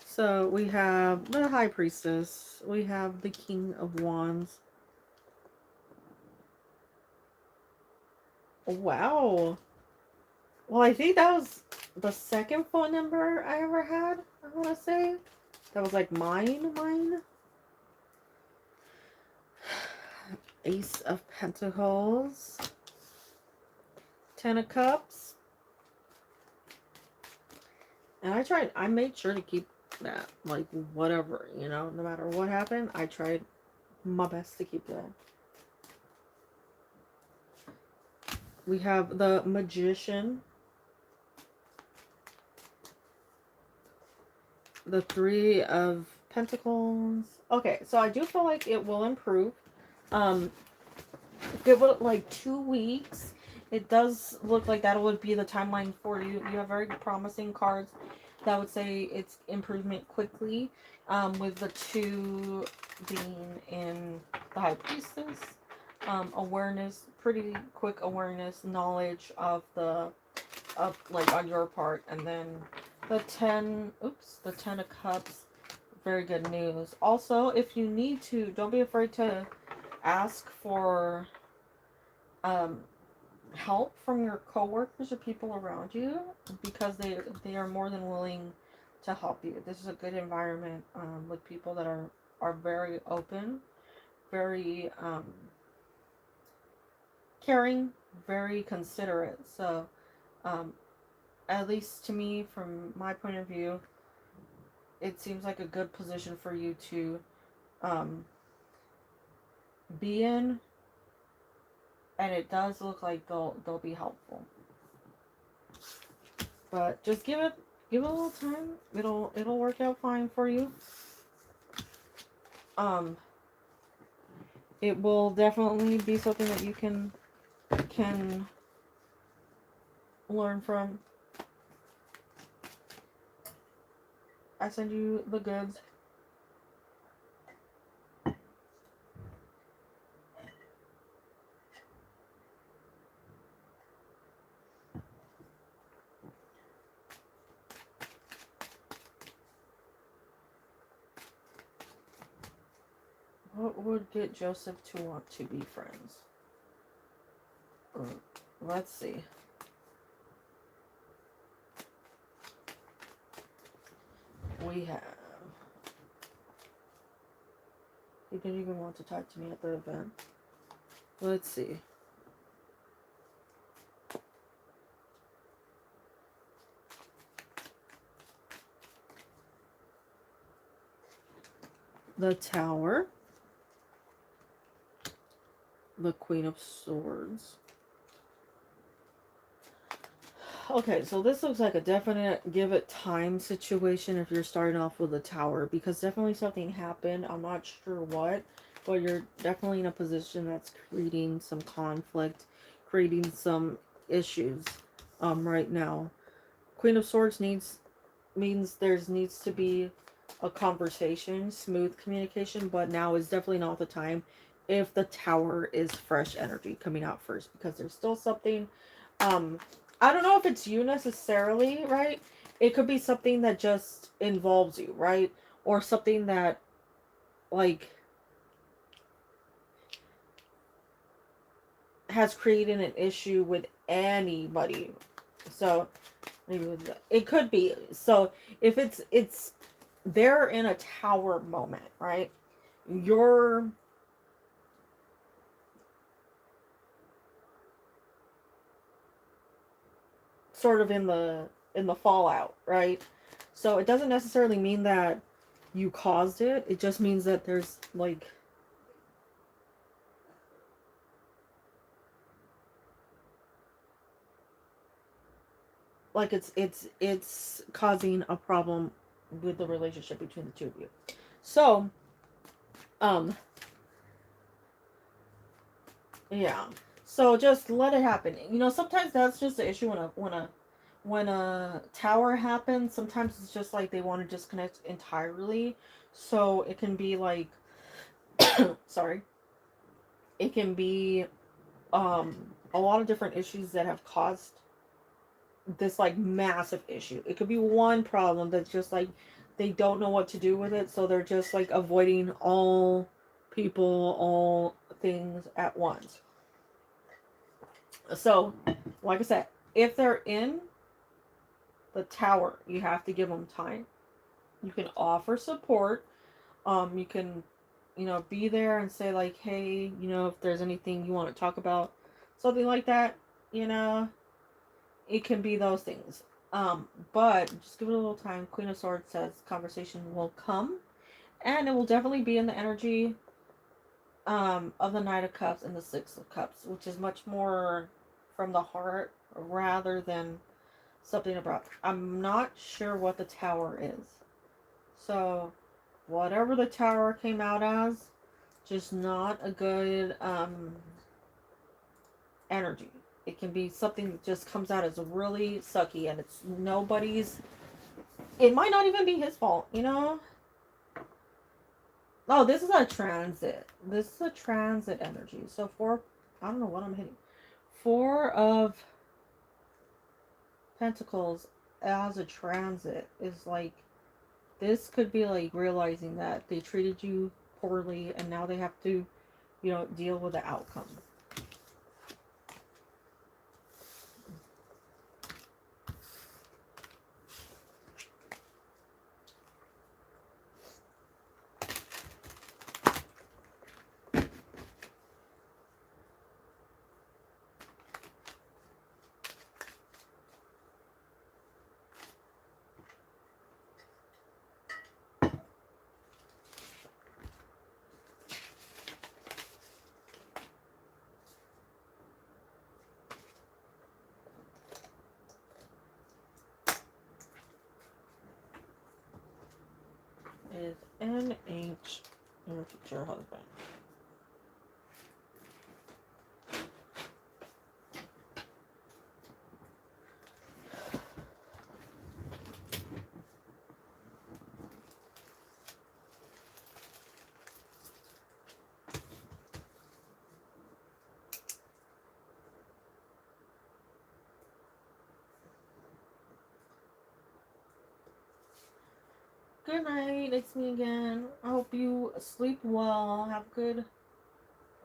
So we have the High Priestess. We have the King of Wands. Wow. Well, I think that was the second phone number I ever had, I want to say. That was like mine. Ace of Pentacles. Ten of Cups. And I made sure to keep that, like, whatever, you know, no matter what happened, I tried my best to keep that. We have the Magician. The Three of Pentacles. Okay, so I do feel like it will improve. Give it like 2 weeks. It does look like that would be the timeline for you. You have very promising cards that would say it's improvement quickly. With the two being in the High Priestess. Awareness, pretty quick awareness, knowledge of like on your part, and then the Ten of Cups, very good news. Also, if you need to, don't be afraid to ask for help from your coworkers or people around you, because they are more than willing to help you. This is a good environment with people that are very open, very caring, very considerate. So at least to me, from my point of view, it seems like a good position for you to be in, and it does look like they'll be helpful. But just give it a little time. It'll work out fine for you. It will definitely be something that you can learn from. I send you the goods. What would get Joseph to want to be friends? Let's see. We have... He didn't even want to talk to me at the event. Let's see. The Tower. The Queen of Swords. Okay, so this looks like a definite give it time situation if you're starting off with a Tower, because definitely something happened. I'm not sure what, but you're definitely in a position that's creating some conflict, creating some issues right now. Queen of Swords means there needs to be a conversation, smooth communication, but now is definitely not the time if the Tower is fresh energy coming out first, because there's still something I don't know if it's you necessarily, right? It could be something that just involves you, right? Or something that, like, has created an issue with anybody. So maybe it could be. So if it's they're in a tower moment, right? You're sort of in the fallout, right? So it doesn't necessarily mean that you caused it. It just means that there's like it's causing a problem with the relationship between the two of you. So um yeah. So just let it happen. You know, sometimes that's just the issue when a tower happens. Sometimes it's just like they want to disconnect entirely. So it can be like sorry. It can be a lot of different issues that have caused this like massive issue. It could be one problem that's just like they don't know what to do with it, so they're just like avoiding all people, all things at once. So, like I said, if they're in the tower, you have to give them time. You can offer support. You can, you know, be there and say like, hey, you know, if there's anything you want to talk about, something like that, you know, it can be those things. But just give it a little time. Queen of Swords says conversation will come, and it will definitely be in the energy of the Knight of Cups and the Six of Cups, which is much more from the heart rather than something about. I'm not sure what the Tower is. So, whatever the Tower came out as, just not a good energy. It can be something that just comes out as really sucky and it's nobody's. It might not even be his fault, you know? Oh, this is a transit. This is a transit energy. So, I don't know what I'm hitting. Four of Pentacles as a transit is like, this could be like realizing that they treated you poorly and now they have to, you know, deal with the outcome. Is NH your future husband? Good night, it's me again. I hope you sleep well. Have good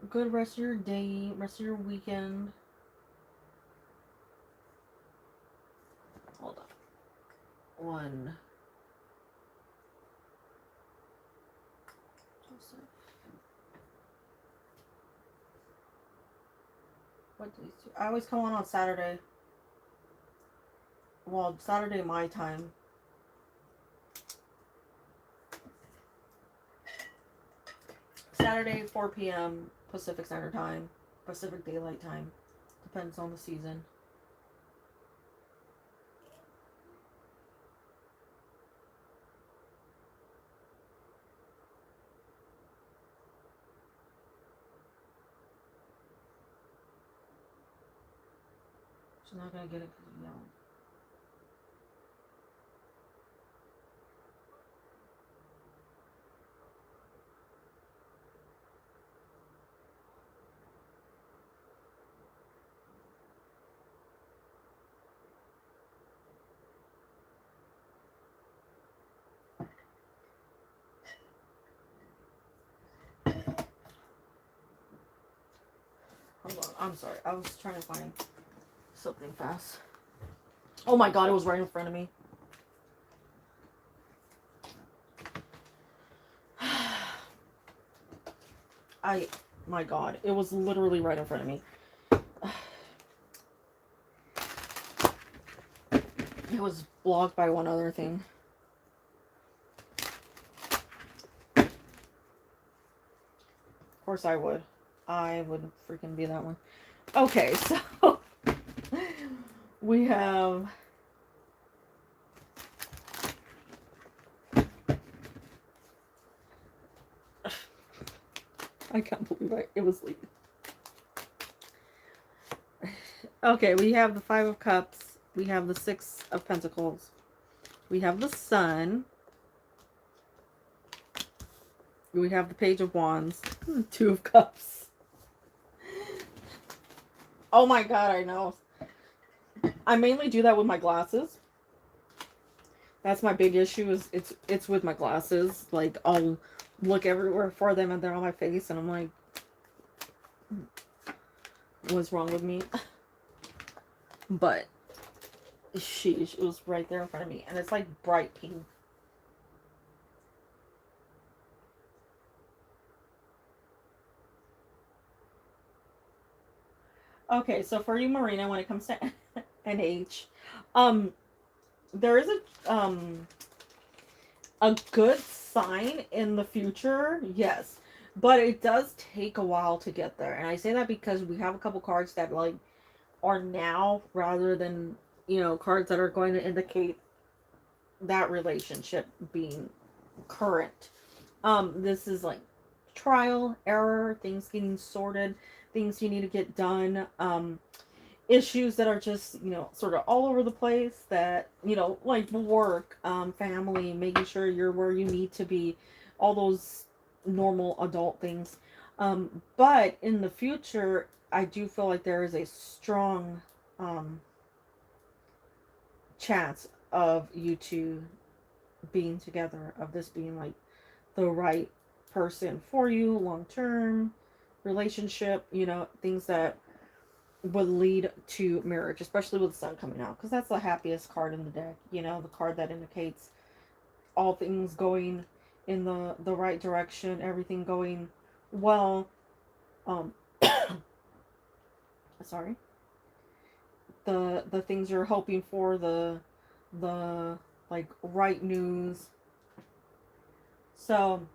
rest of your day, rest of your weekend. Hold on. One. Joseph. What do these two? I always come on Saturday. Well, Saturday my time. Saturday, 4 p.m. Pacific Standard Time. Pacific Daylight Time. Depends on the season. She's not gonna get it because you yelled. Hold on. I'm sorry. I was trying to find something fast. Oh my god, it was right in front of me. My god, it was literally right in front of me. It was blocked by one other thing. Of course I would. I would freaking be that one. Okay, so we have I can't believe it was late. Okay, we have the Five of Cups. We have the Six of Pentacles. We have the Sun. We have the Page of Wands. Two of Cups. Oh my god, I know. I mainly do that with my glasses. That's my big issue, is it's with my glasses. Like, I'll look everywhere for them and they're on my face and I'm like, what's wrong with me? But sheesh, it was right there in front of me and it's like bright pink. Okay, so for you, Marina, when it comes to NH, there is a good sign in the future, yes, but it does take a while to get there. And I say that because we have a couple cards that like are now, rather than, you know, cards that are going to indicate that relationship being current. This is like trial, error, things getting sorted, things you need to get done, issues that are just, you know, sort of all over the place, that, you know, like work, family, making sure you're where you need to be, all those normal adult things. But in the future, I do feel like there is a strong chance of you two being together, of this being like the right person for you, long term relationship, you know, things that would lead to marriage, especially with the Sun coming out, because that's the happiest card in the deck, you know, the card that indicates all things going in the right direction, everything going well. Sorry, the things you're hoping for, the like right news. So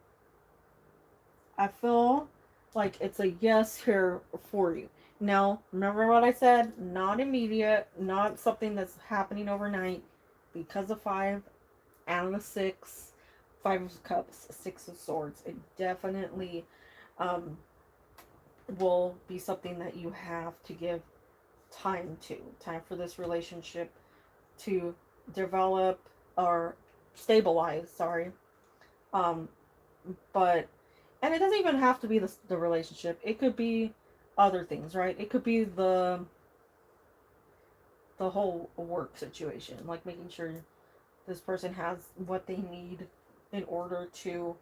I feel like it's a yes here for you. Now, remember what I said? Not immediate, not something that's happening overnight, because of five and the six. Five of Cups, Six of Swords. It definitely will be something that you have to give time to. Time for this relationship to develop or stabilize, sorry. But, and it doesn't even have to be the relationship. It could be other things, right? It could be the whole work situation, like making sure this person has what they need in order to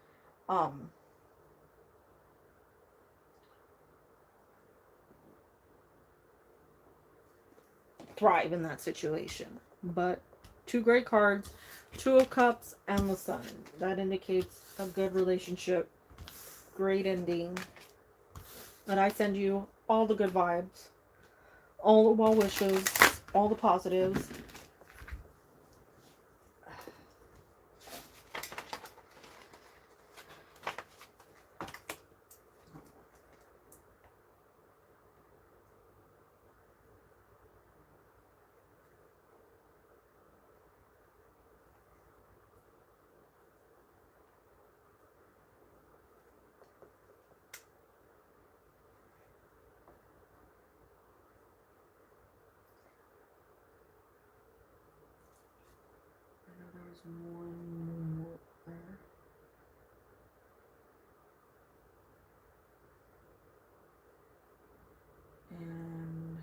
thrive in that situation. But two great cards, Two of Cups and the Sun. That indicates a good relationship, great ending. And I send you all the good vibes, all the well wishes, all the positives. I know there was one more there. And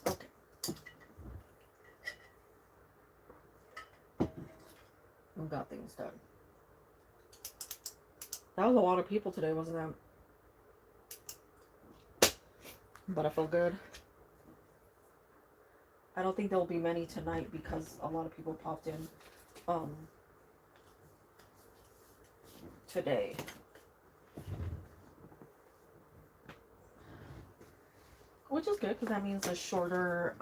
okay, and got things done. That was a lot of people today, wasn't that? But I feel good. I don't think there will be many tonight because a lot of people popped in today. Which is good because that means a shorter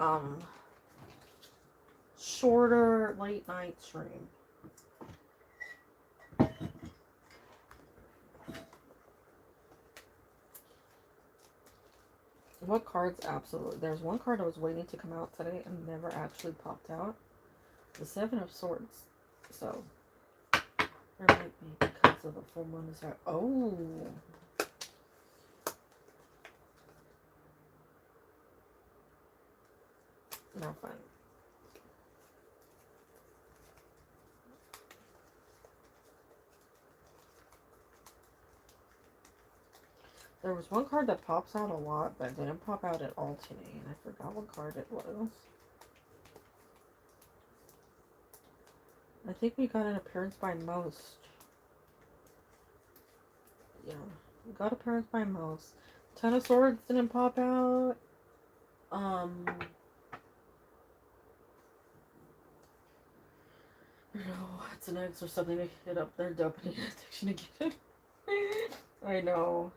late night stream. What cards? Absolutely. There's one card I was waiting to come out today and never actually popped out. The Seven of Swords. So, there might be because of the full moon is out. Oh. Not fun. There was one card that pops out a lot, but didn't pop out at all today, and I forgot what card it was. I think we got an appearance by most. Yeah, we got appearance by most. Ten of Swords didn't pop out. No, it's an X or something to hit up their dopamine addiction again. I know.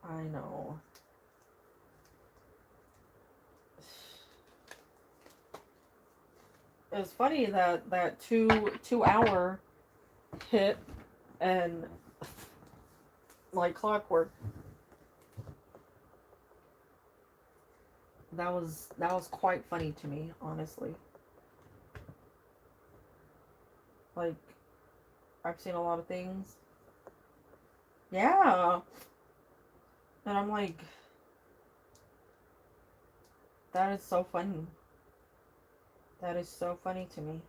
I know. It was funny that two hour hit and like clockwork. That was quite funny to me, honestly. Like, I've seen a lot of things. Yeah. And I'm like, that is so funny. That is so funny to me.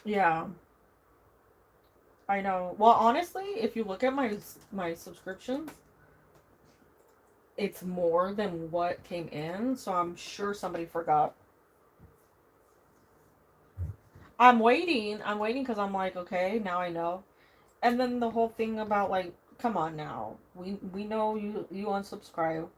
Yeah. I know. Well, honestly, if you look at my subscriptions, it's more than what came in, so I'm sure somebody forgot. I'm waiting because I'm like, okay, now I know. And then the whole thing about like, come on now, we know you unsubscribe.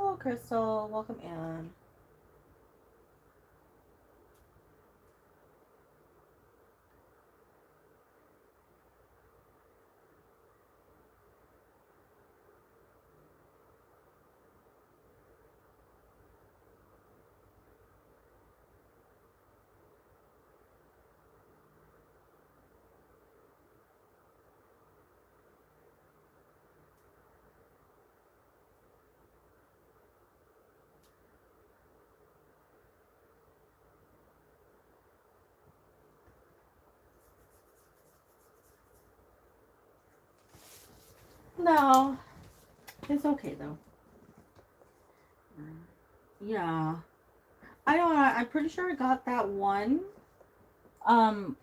Oh, Crystal, welcome in. No, it's okay though. Yeah. I'm pretty sure I got that one. Um,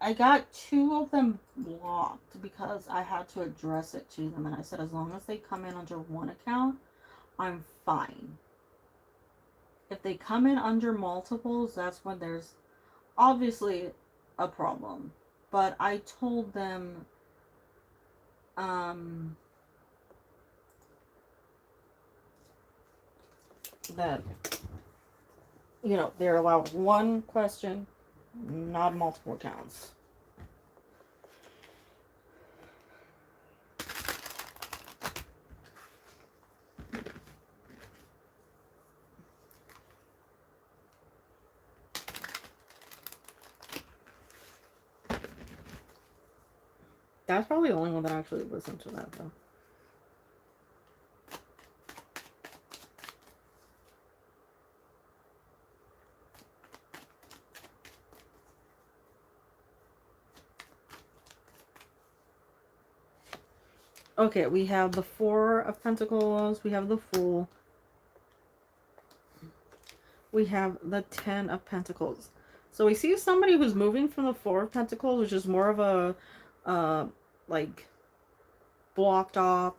I got two of them blocked because I had to address it to them, and I said as long as they come in under one account, I'm fine. If they come in under multiples, that's when there's obviously a problem. But I told them um, that they're allowed one question, not multiple accounts. That's probably the only one that actually listened to that though. Okay, we have the Four of Pentacles, we have the Fool, we have the Ten of Pentacles. So we see somebody who's moving from the Four of Pentacles, which is more of a, like, blocked off.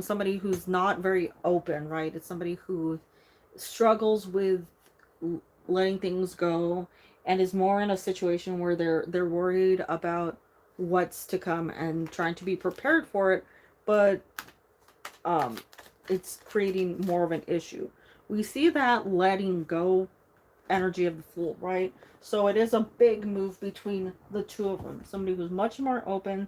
Somebody who's not very open, right? It's somebody who struggles with letting things go and is more in a situation where they're worried about what's to come and trying to be prepared for it, but it's creating more of an issue. We see that letting go energy of the Fool, right? So it is a big move between the two of them. Somebody who's much more open,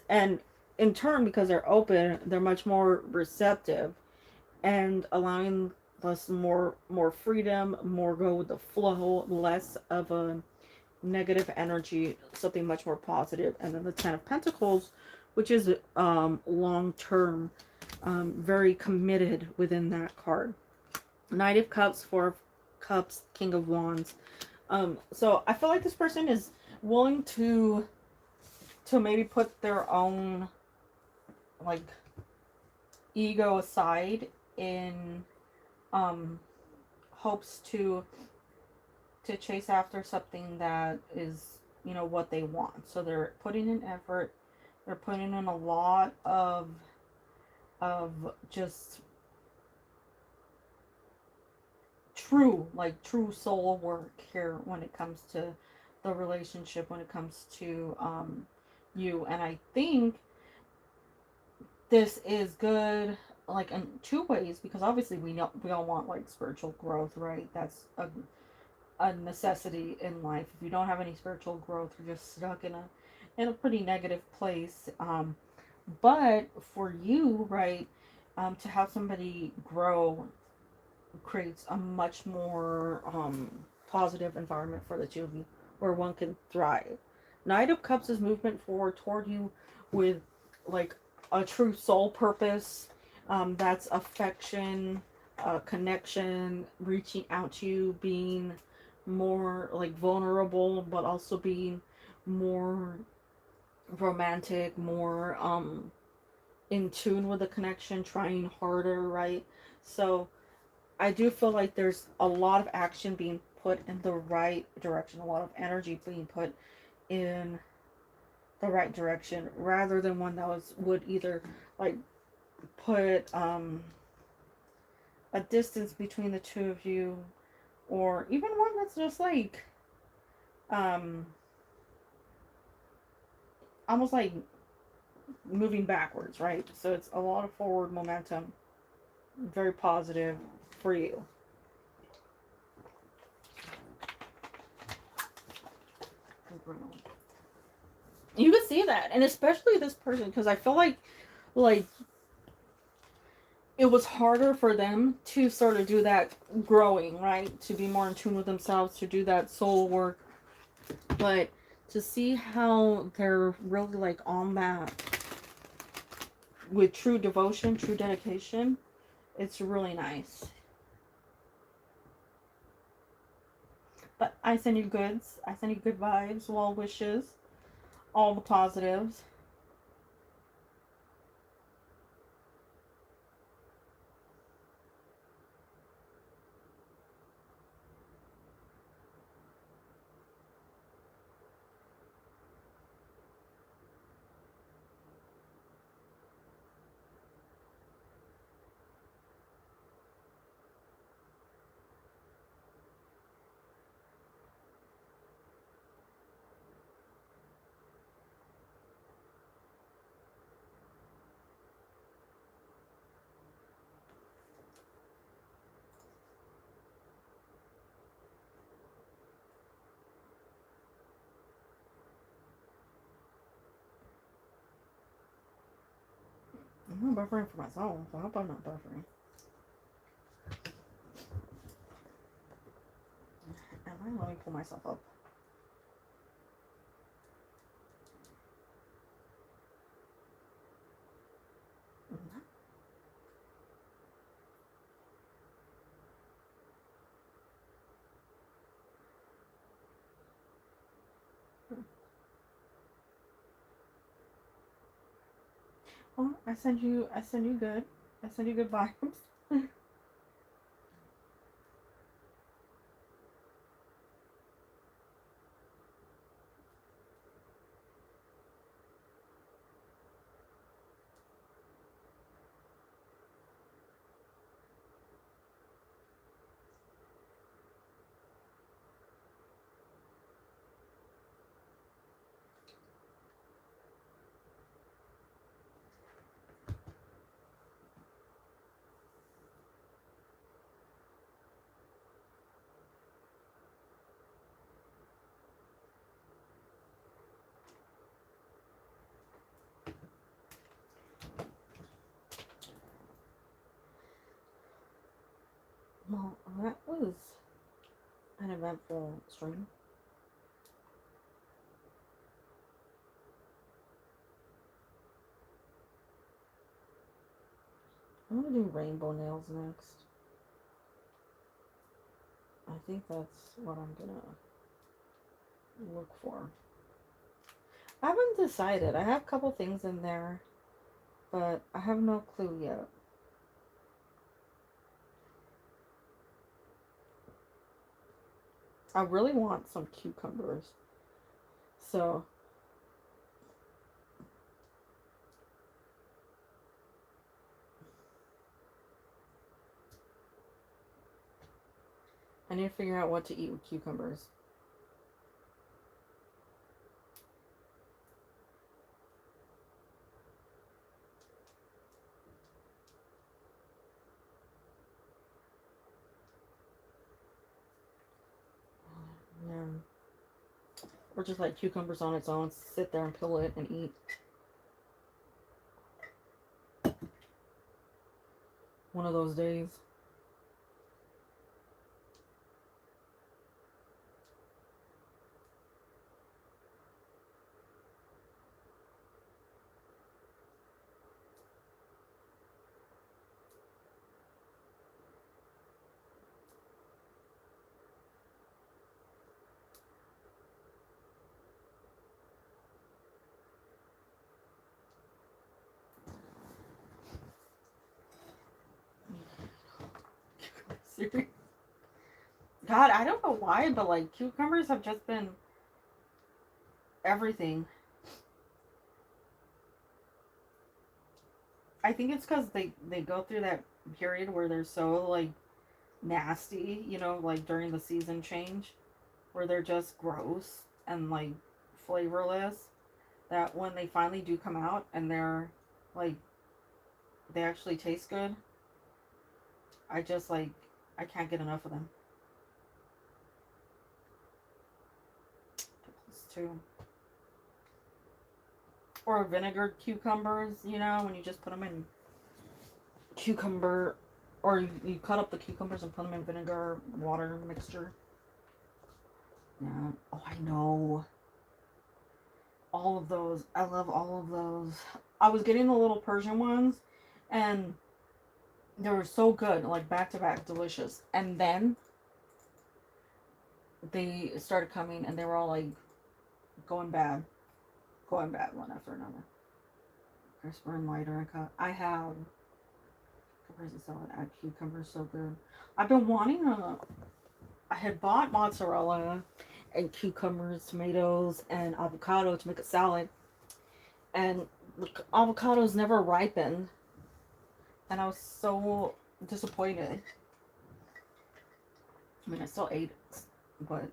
and in turn, because they're open, they're much more receptive and allowing us more freedom, more go with the flow, less of a negative energy, something much more positive. And then the Ten of Pentacles, which is long term, very committed within that card. Knight of Cups, Four of Cups, King of Wands. So I feel like this person is willing to maybe put their own like ego aside in hopes to chase after something that is what they want. So they're putting in effort, they're putting in a lot of just true soul work here when it comes to the relationship, when it comes to you. And I think this is good like in two ways, because obviously we all want like spiritual growth, right? That's a necessity in life. If you don't have any spiritual growth, you're just stuck in a pretty negative place. But for you, right, to have somebody grow creates a much more positive environment for the two of you where one can thrive. Knight of Cups is movement forward toward you with like a true soul purpose. That's affection, connection, reaching out to you, being more like vulnerable, but also being more romantic, more in tune with the connection, trying harder, right? So I do feel like there's a lot of action being put in the right direction, a lot of energy being put in the right direction, rather than one that would either like put a distance between the two of you, or even one that's just like um almost like moving backwards, right? So it's a lot of forward momentum, very positive for you. You can see that, and especially this person, because I feel like it was harder for them to sort of do that growing, right? To be more in tune with themselves, to do that soul work. But to see how they're really like on that with true devotion, true dedication, it's really nice. But I send you goods. I send you good vibes, well wishes, all the positives. I'm not buffering for myself, so I hope I'm not buffering. Let me pull myself up. Oh, I send you good. I send you good vibes. Well, that was an eventful stream. I'm gonna do rainbow nails next. I think that's what I'm gonna look for. I haven't decided. I have a couple things in there, but I have no clue yet. I really want some cucumbers. So I need to figure out what to eat with cucumbers. Yeah. Or just like cucumbers on its own, sit there and peel it and eat. One of those days. Seriously. God, I don't know why, but like cucumbers have just been everything. I think it's because they go through that period where they're so like nasty, you know, like during the season change, where they're just gross and like flavorless. That when they finally do come out and they're like they actually taste good, I just like I can't get enough of them. Pickles too. Or vinegar cucumbers, you know, when you just put them in cucumber, or you cut up the cucumbers and put them in vinegar water mixture. Yeah. Oh, I know. All of those. I love all of those. I was getting the little Persian ones, and they were so good, like back to back, delicious. And then they started coming, and they were all like going bad one after another. Crisper and lighter. I have caprese salad. Add cucumbers, so good. I've been wanting a. I had bought mozzarella and cucumbers, tomatoes, and avocado to make a salad, and the avocados never ripened, and I was so disappointed. I mean, I still ate it, but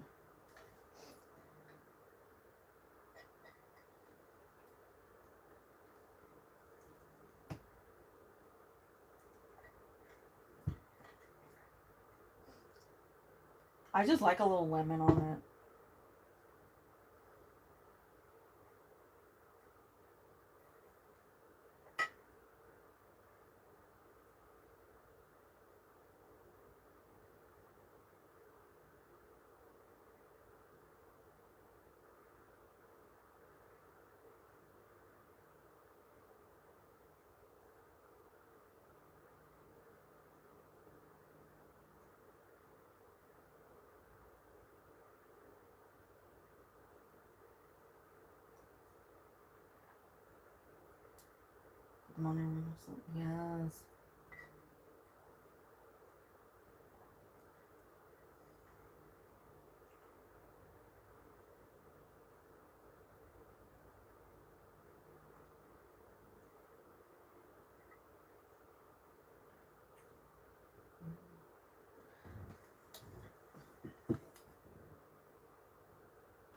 I just like a little lemon on it. Yes.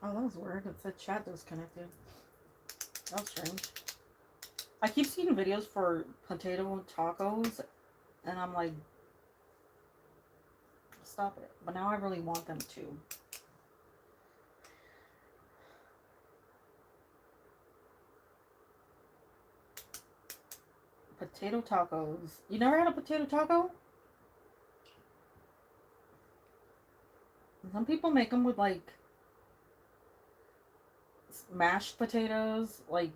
Oh, that was weird. It said chat disconnected. That was strange. I keep seeing videos for potato tacos, and I'm like, stop it. But now I really want them too. Potato tacos. You never had a potato taco? Some people make them with like mashed potatoes, like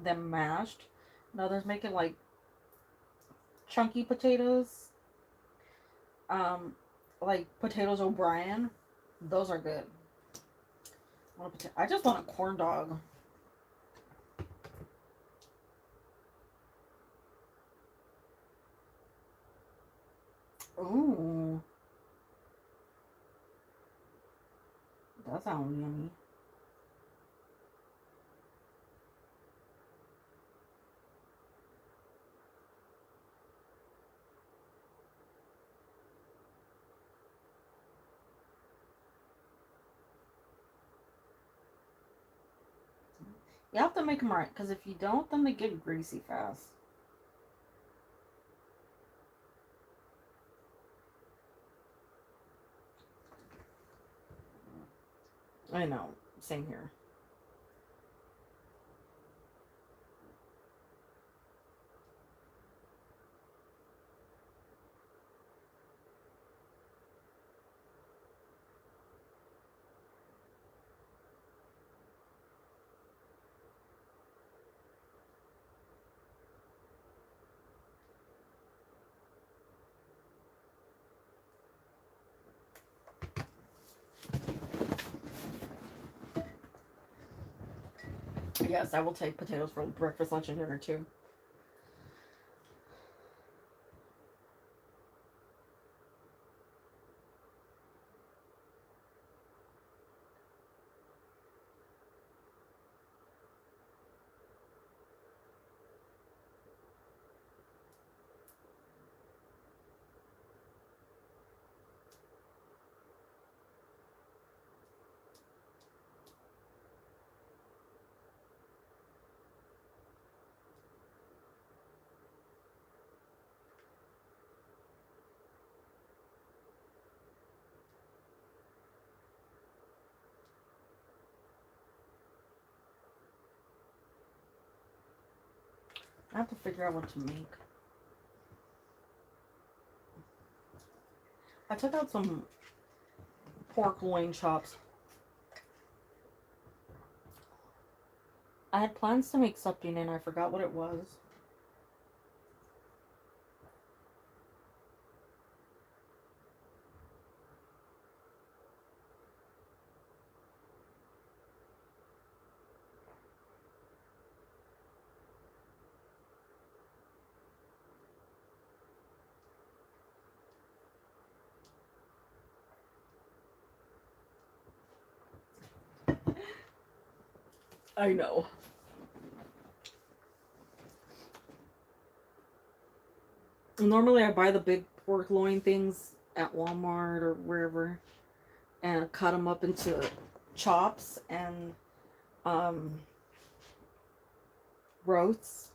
them mashed. And others make it like chunky potatoes. Um, like potatoes O'Brien. Those are good. I just want a corn dog. Ooh, that sounds yummy. You have to make them right, because if you don't, then they get greasy fast. I know. Same here. Yes, I will take potatoes for breakfast, lunch, and dinner too. I have to figure out what to make. I took out some pork loin chops. I had plans to make something and I forgot what it was. I know. Normally I buy the big pork loin things at Walmart or wherever and cut them up into chops and um, roasts.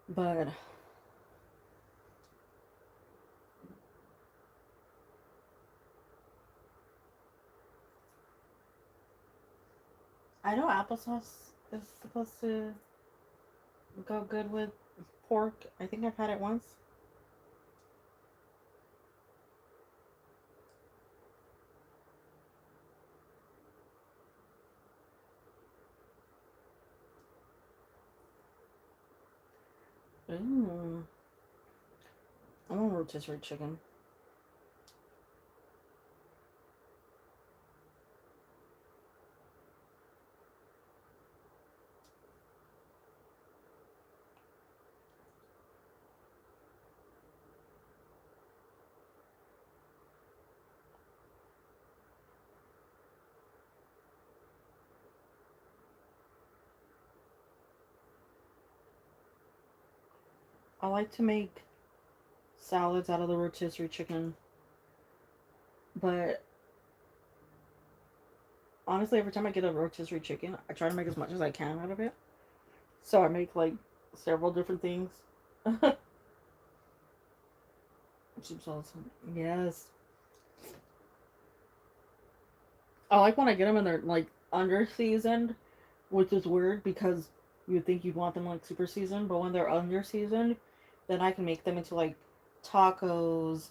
But I know applesauce is supposed to go good with pork. I think I've had it once. Ooh. I want rotisserie chicken. I like to make salads out of the rotisserie chicken, but honestly, every time I get a rotisserie chicken, I try to make as much as I can out of it. So I make like several different things. Soup sauce. Yes. I like when I get them and they're like under seasoned, which is weird because you would think you'd want them like super seasoned, but when they're under seasoned, then I can make them into like tacos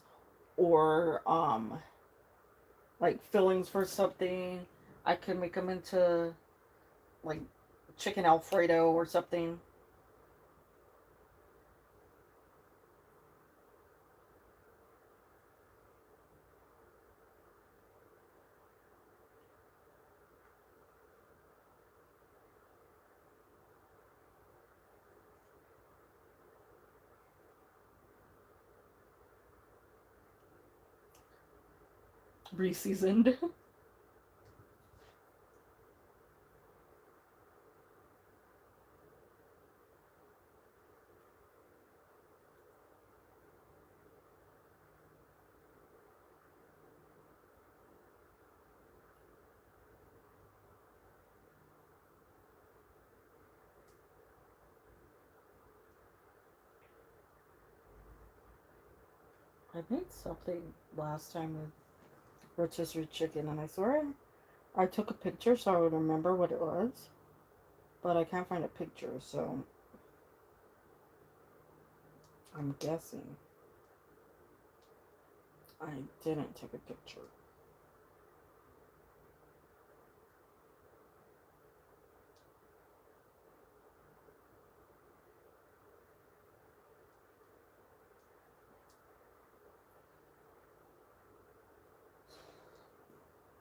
or like fillings for something. I could make them into like chicken alfredo or something. Re-seasoned. I made something last time with rotisserie chicken, and I swear I took a picture so I would remember what it was, but I can't find a picture, so I'm guessing I didn't take a picture.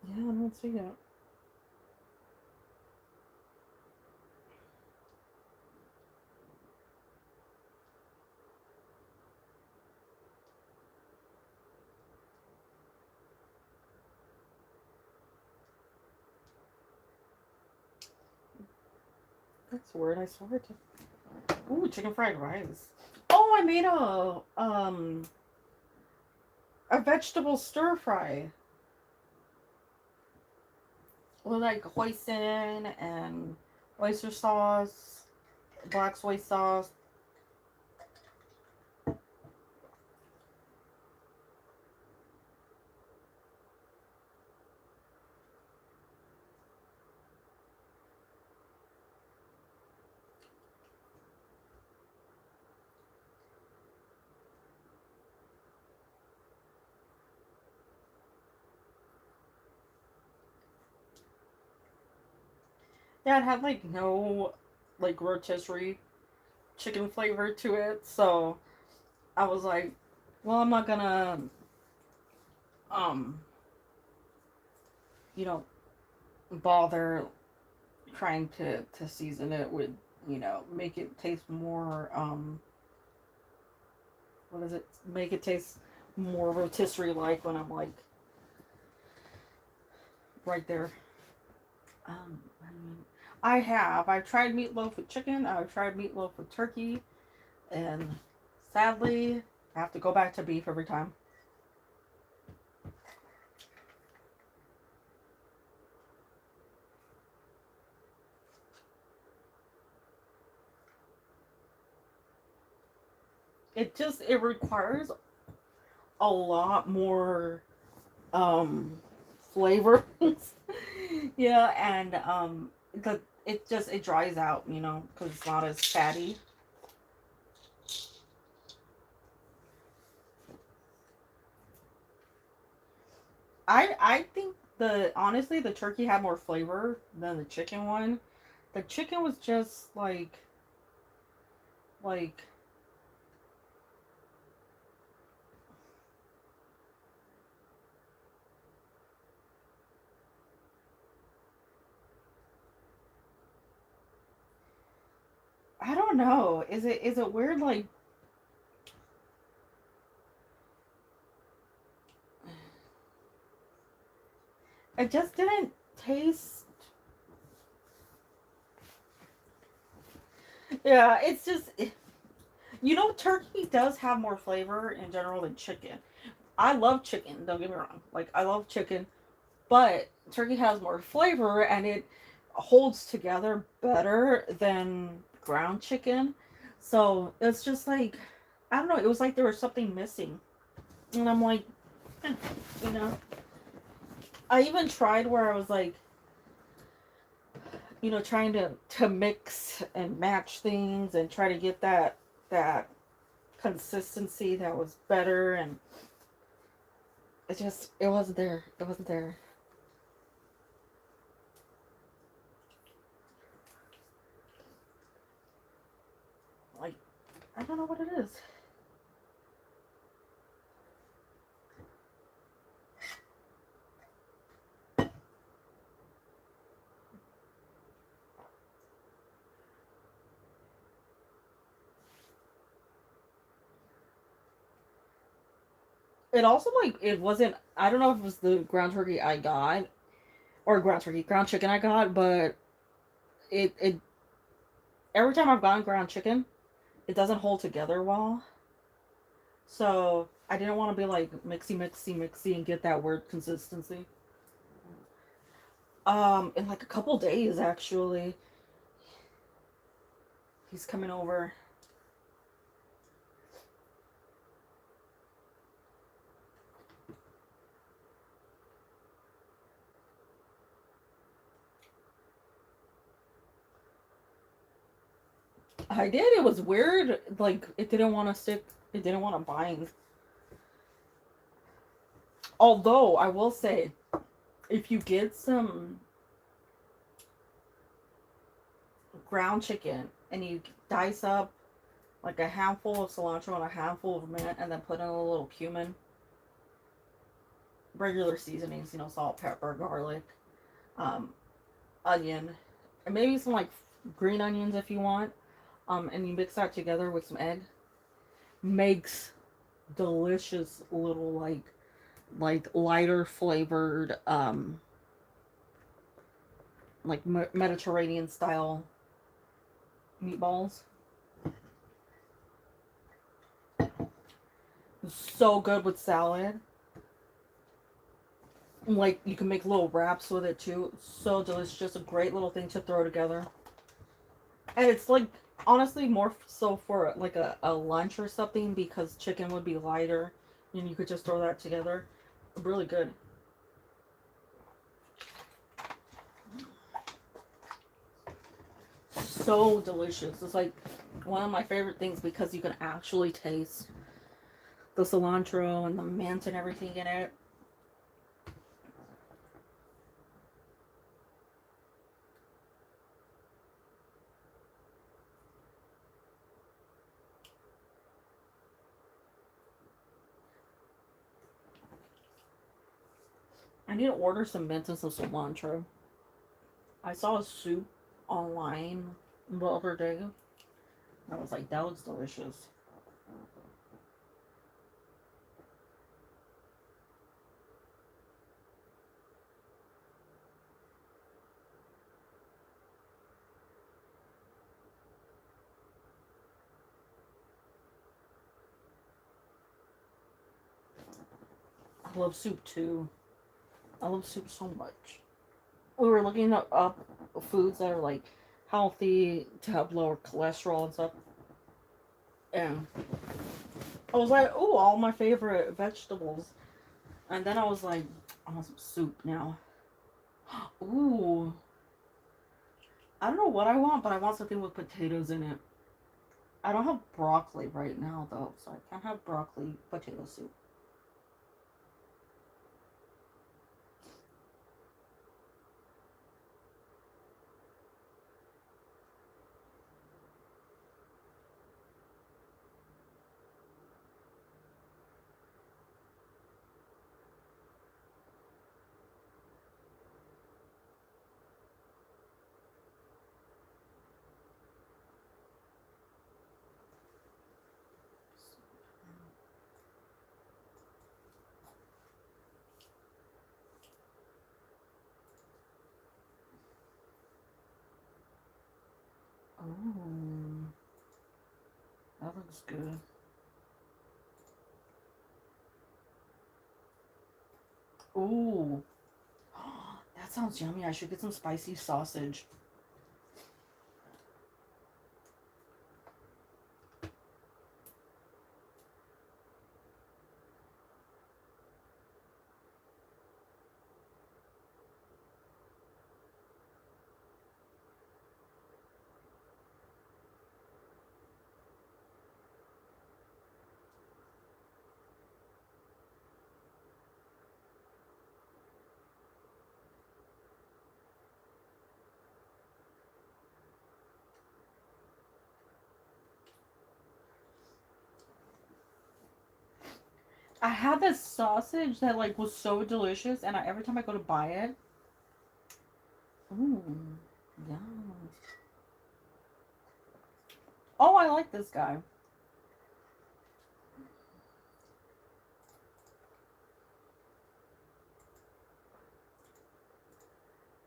Yeah, I don't see it. That's weird. I saw it. Ooh, chicken fried rice. Oh, I made a vegetable stir fry with like hoisin and oyster sauce, black soy sauce. Yeah, it had like no like rotisserie chicken flavor to it, so I was like, well, I'm not gonna um you know bother trying to season it with make it taste more what is it, make it taste more rotisserie like when I'm like right there. I mean, I've tried meatloaf with chicken, I've tried meatloaf with turkey, and sadly I have to go back to beef every time. It requires a lot more um flavors. Yeah, and it dries out, because it's not as fatty. I think the honestly the turkey had more flavor than the chicken one. The chicken was just like I don't know. Is it weird, like it just didn't taste. Yeah, it's just You know, turkey does have more flavor in general than chicken. I love chicken, don't get me wrong. Like, I love chicken, but turkey has more flavor and it holds together better than ground chicken. So it's just like, I don't know, it was like there was something missing. And I'm like, eh, you know, I even tried where I was like, trying to mix and match things and try to get that consistency that was better, and it wasn't there. It wasn't there. Like, I don't know what it is. It also, like, it wasn't, I don't know if it was the ground turkey I got or ground chicken I got, but it every time I've gotten ground chicken, it doesn't hold together well. So I didn't want to be like mixy and get that weird consistency. In like a couple days actually. He's coming over. I did. It was weird. Like, it didn't want to stick. It didn't want to bind. Although I will say, if you get some ground chicken and you dice up like a handful of cilantro and a handful of mint, and then put in a little cumin, regular seasonings, salt, pepper, garlic, um, onion, and maybe some like green onions if you want, and you mix that together with some egg, makes delicious little like lighter flavored like Mediterranean style meatballs. So good with salad. Like, you can make little wraps with it too. So delicious. Just a great little thing to throw together. And it's like, honestly, more so for like a lunch or something, because chicken would be lighter and you could just throw that together. Really good. So delicious. It's like one of my favorite things because you can actually taste the cilantro and the mint and everything in it. I need to order some mint and some cilantro. I saw a soup online the other day. I was like, that looks delicious. I love soup too. I love soup so much. We were looking up foods that are like healthy to have lower cholesterol and stuff. And I was like, oh, all my favorite vegetables. And then I was like, I want some soup now. Ooh. I don't know what I want, but I want something with potatoes in it. I don't have broccoli right now, though, so I can't have broccoli potato soup. that looks good. Ooh. That sounds yummy. I should get some spicy sausage. I had this sausage that like was so delicious, and every time I go to buy it, ooh, yeah. Oh, I like this guy.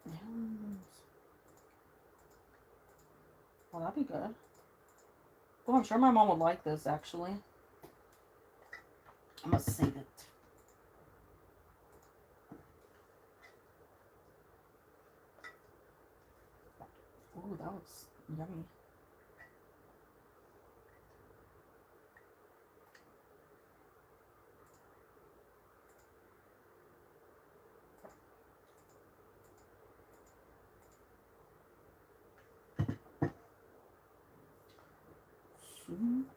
Yes. Well, that'd be good. Oh, I'm sure my mom would like this, actually. I'm gonna save it. Ooh, that looks yummy. Soup.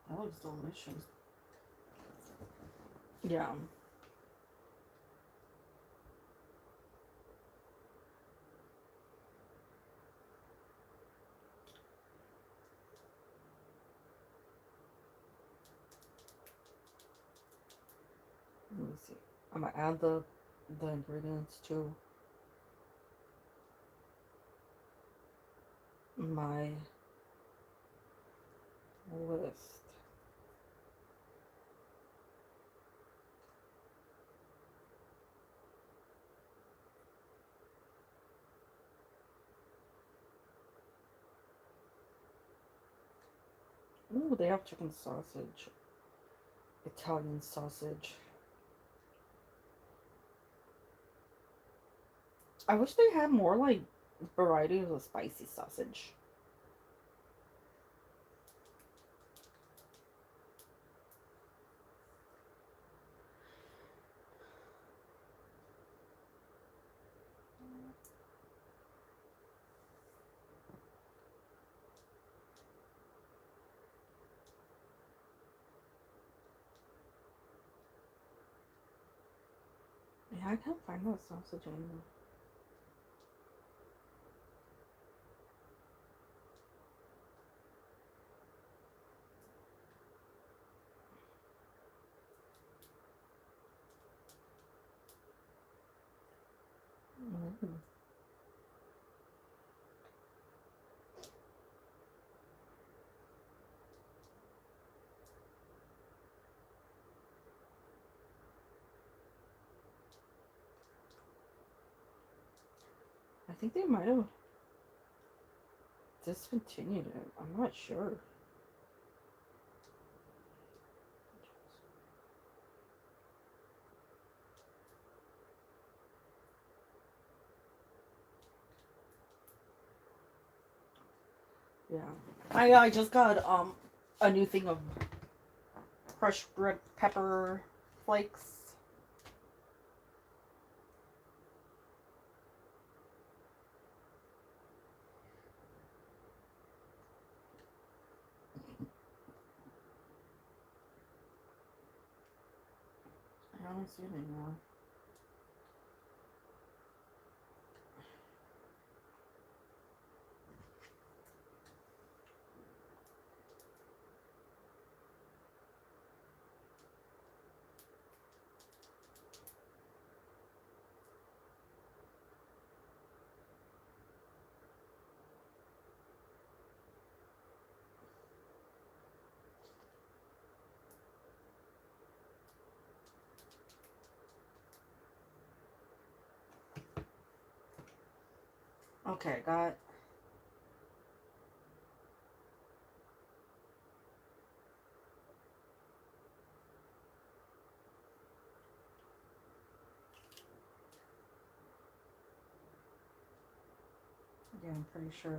That looks delicious. Yeah. Let me see. I'm gonna add the ingredients to my list. Ooh, they have chicken sausage. Italian sausage. I wish they had more like varieties of spicy sausage. Yeah, I can't find that sausage anymore. Mm. I think they might have discontinued it. I'm not sure. Yeah. I just got a new thing of crushed red pepper flakes. I don't see it anymore. Okay, got. Yeah, I'm pretty sure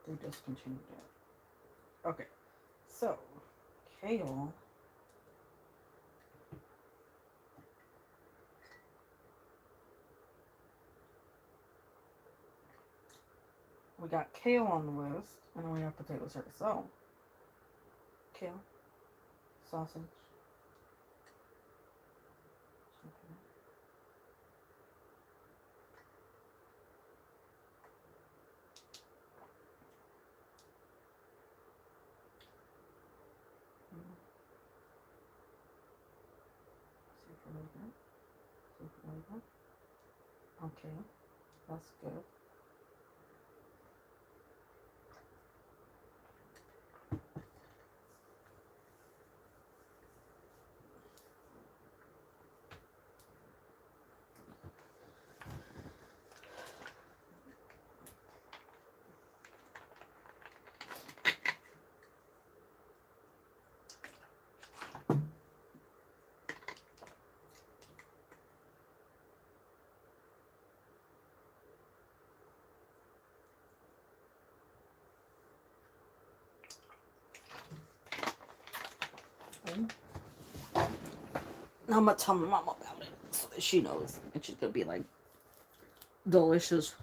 they discontinued it. Okay, so kale. We got kale on the list, and then we have potatoes here. So, kale, sausage. Okay. Super flavor. Okay, that's good. Okay. Now I'm gonna tell my mom about it so that she knows, and she's gonna be like, delicious.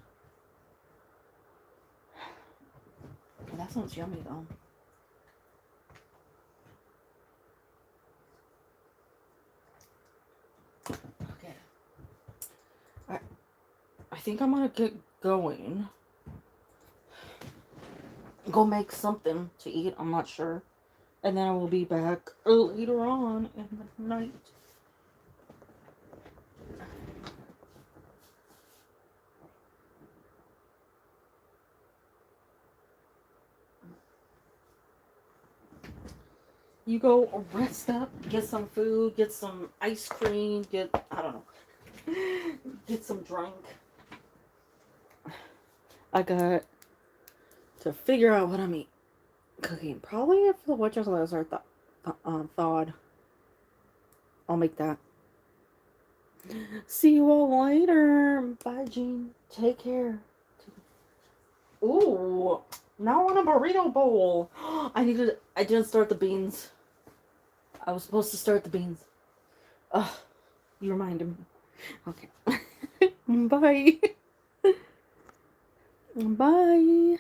That sounds yummy though. Okay. I think I'm gonna get going. Go make something to eat. I'm not sure. And then I will be back later on in the night. You go rest up, get some food, get some ice cream, I don't know, get some drink. I got to figure out what I'm cooking. Probably if the whatchamacallits are thawed, I'll make that. See you all later. Bye, Jean. Take care. Ooh, now I want a burrito bowl. I didn't start the beans. I was supposed to start the beans. Ugh, you reminded me. Okay. Bye. Bye.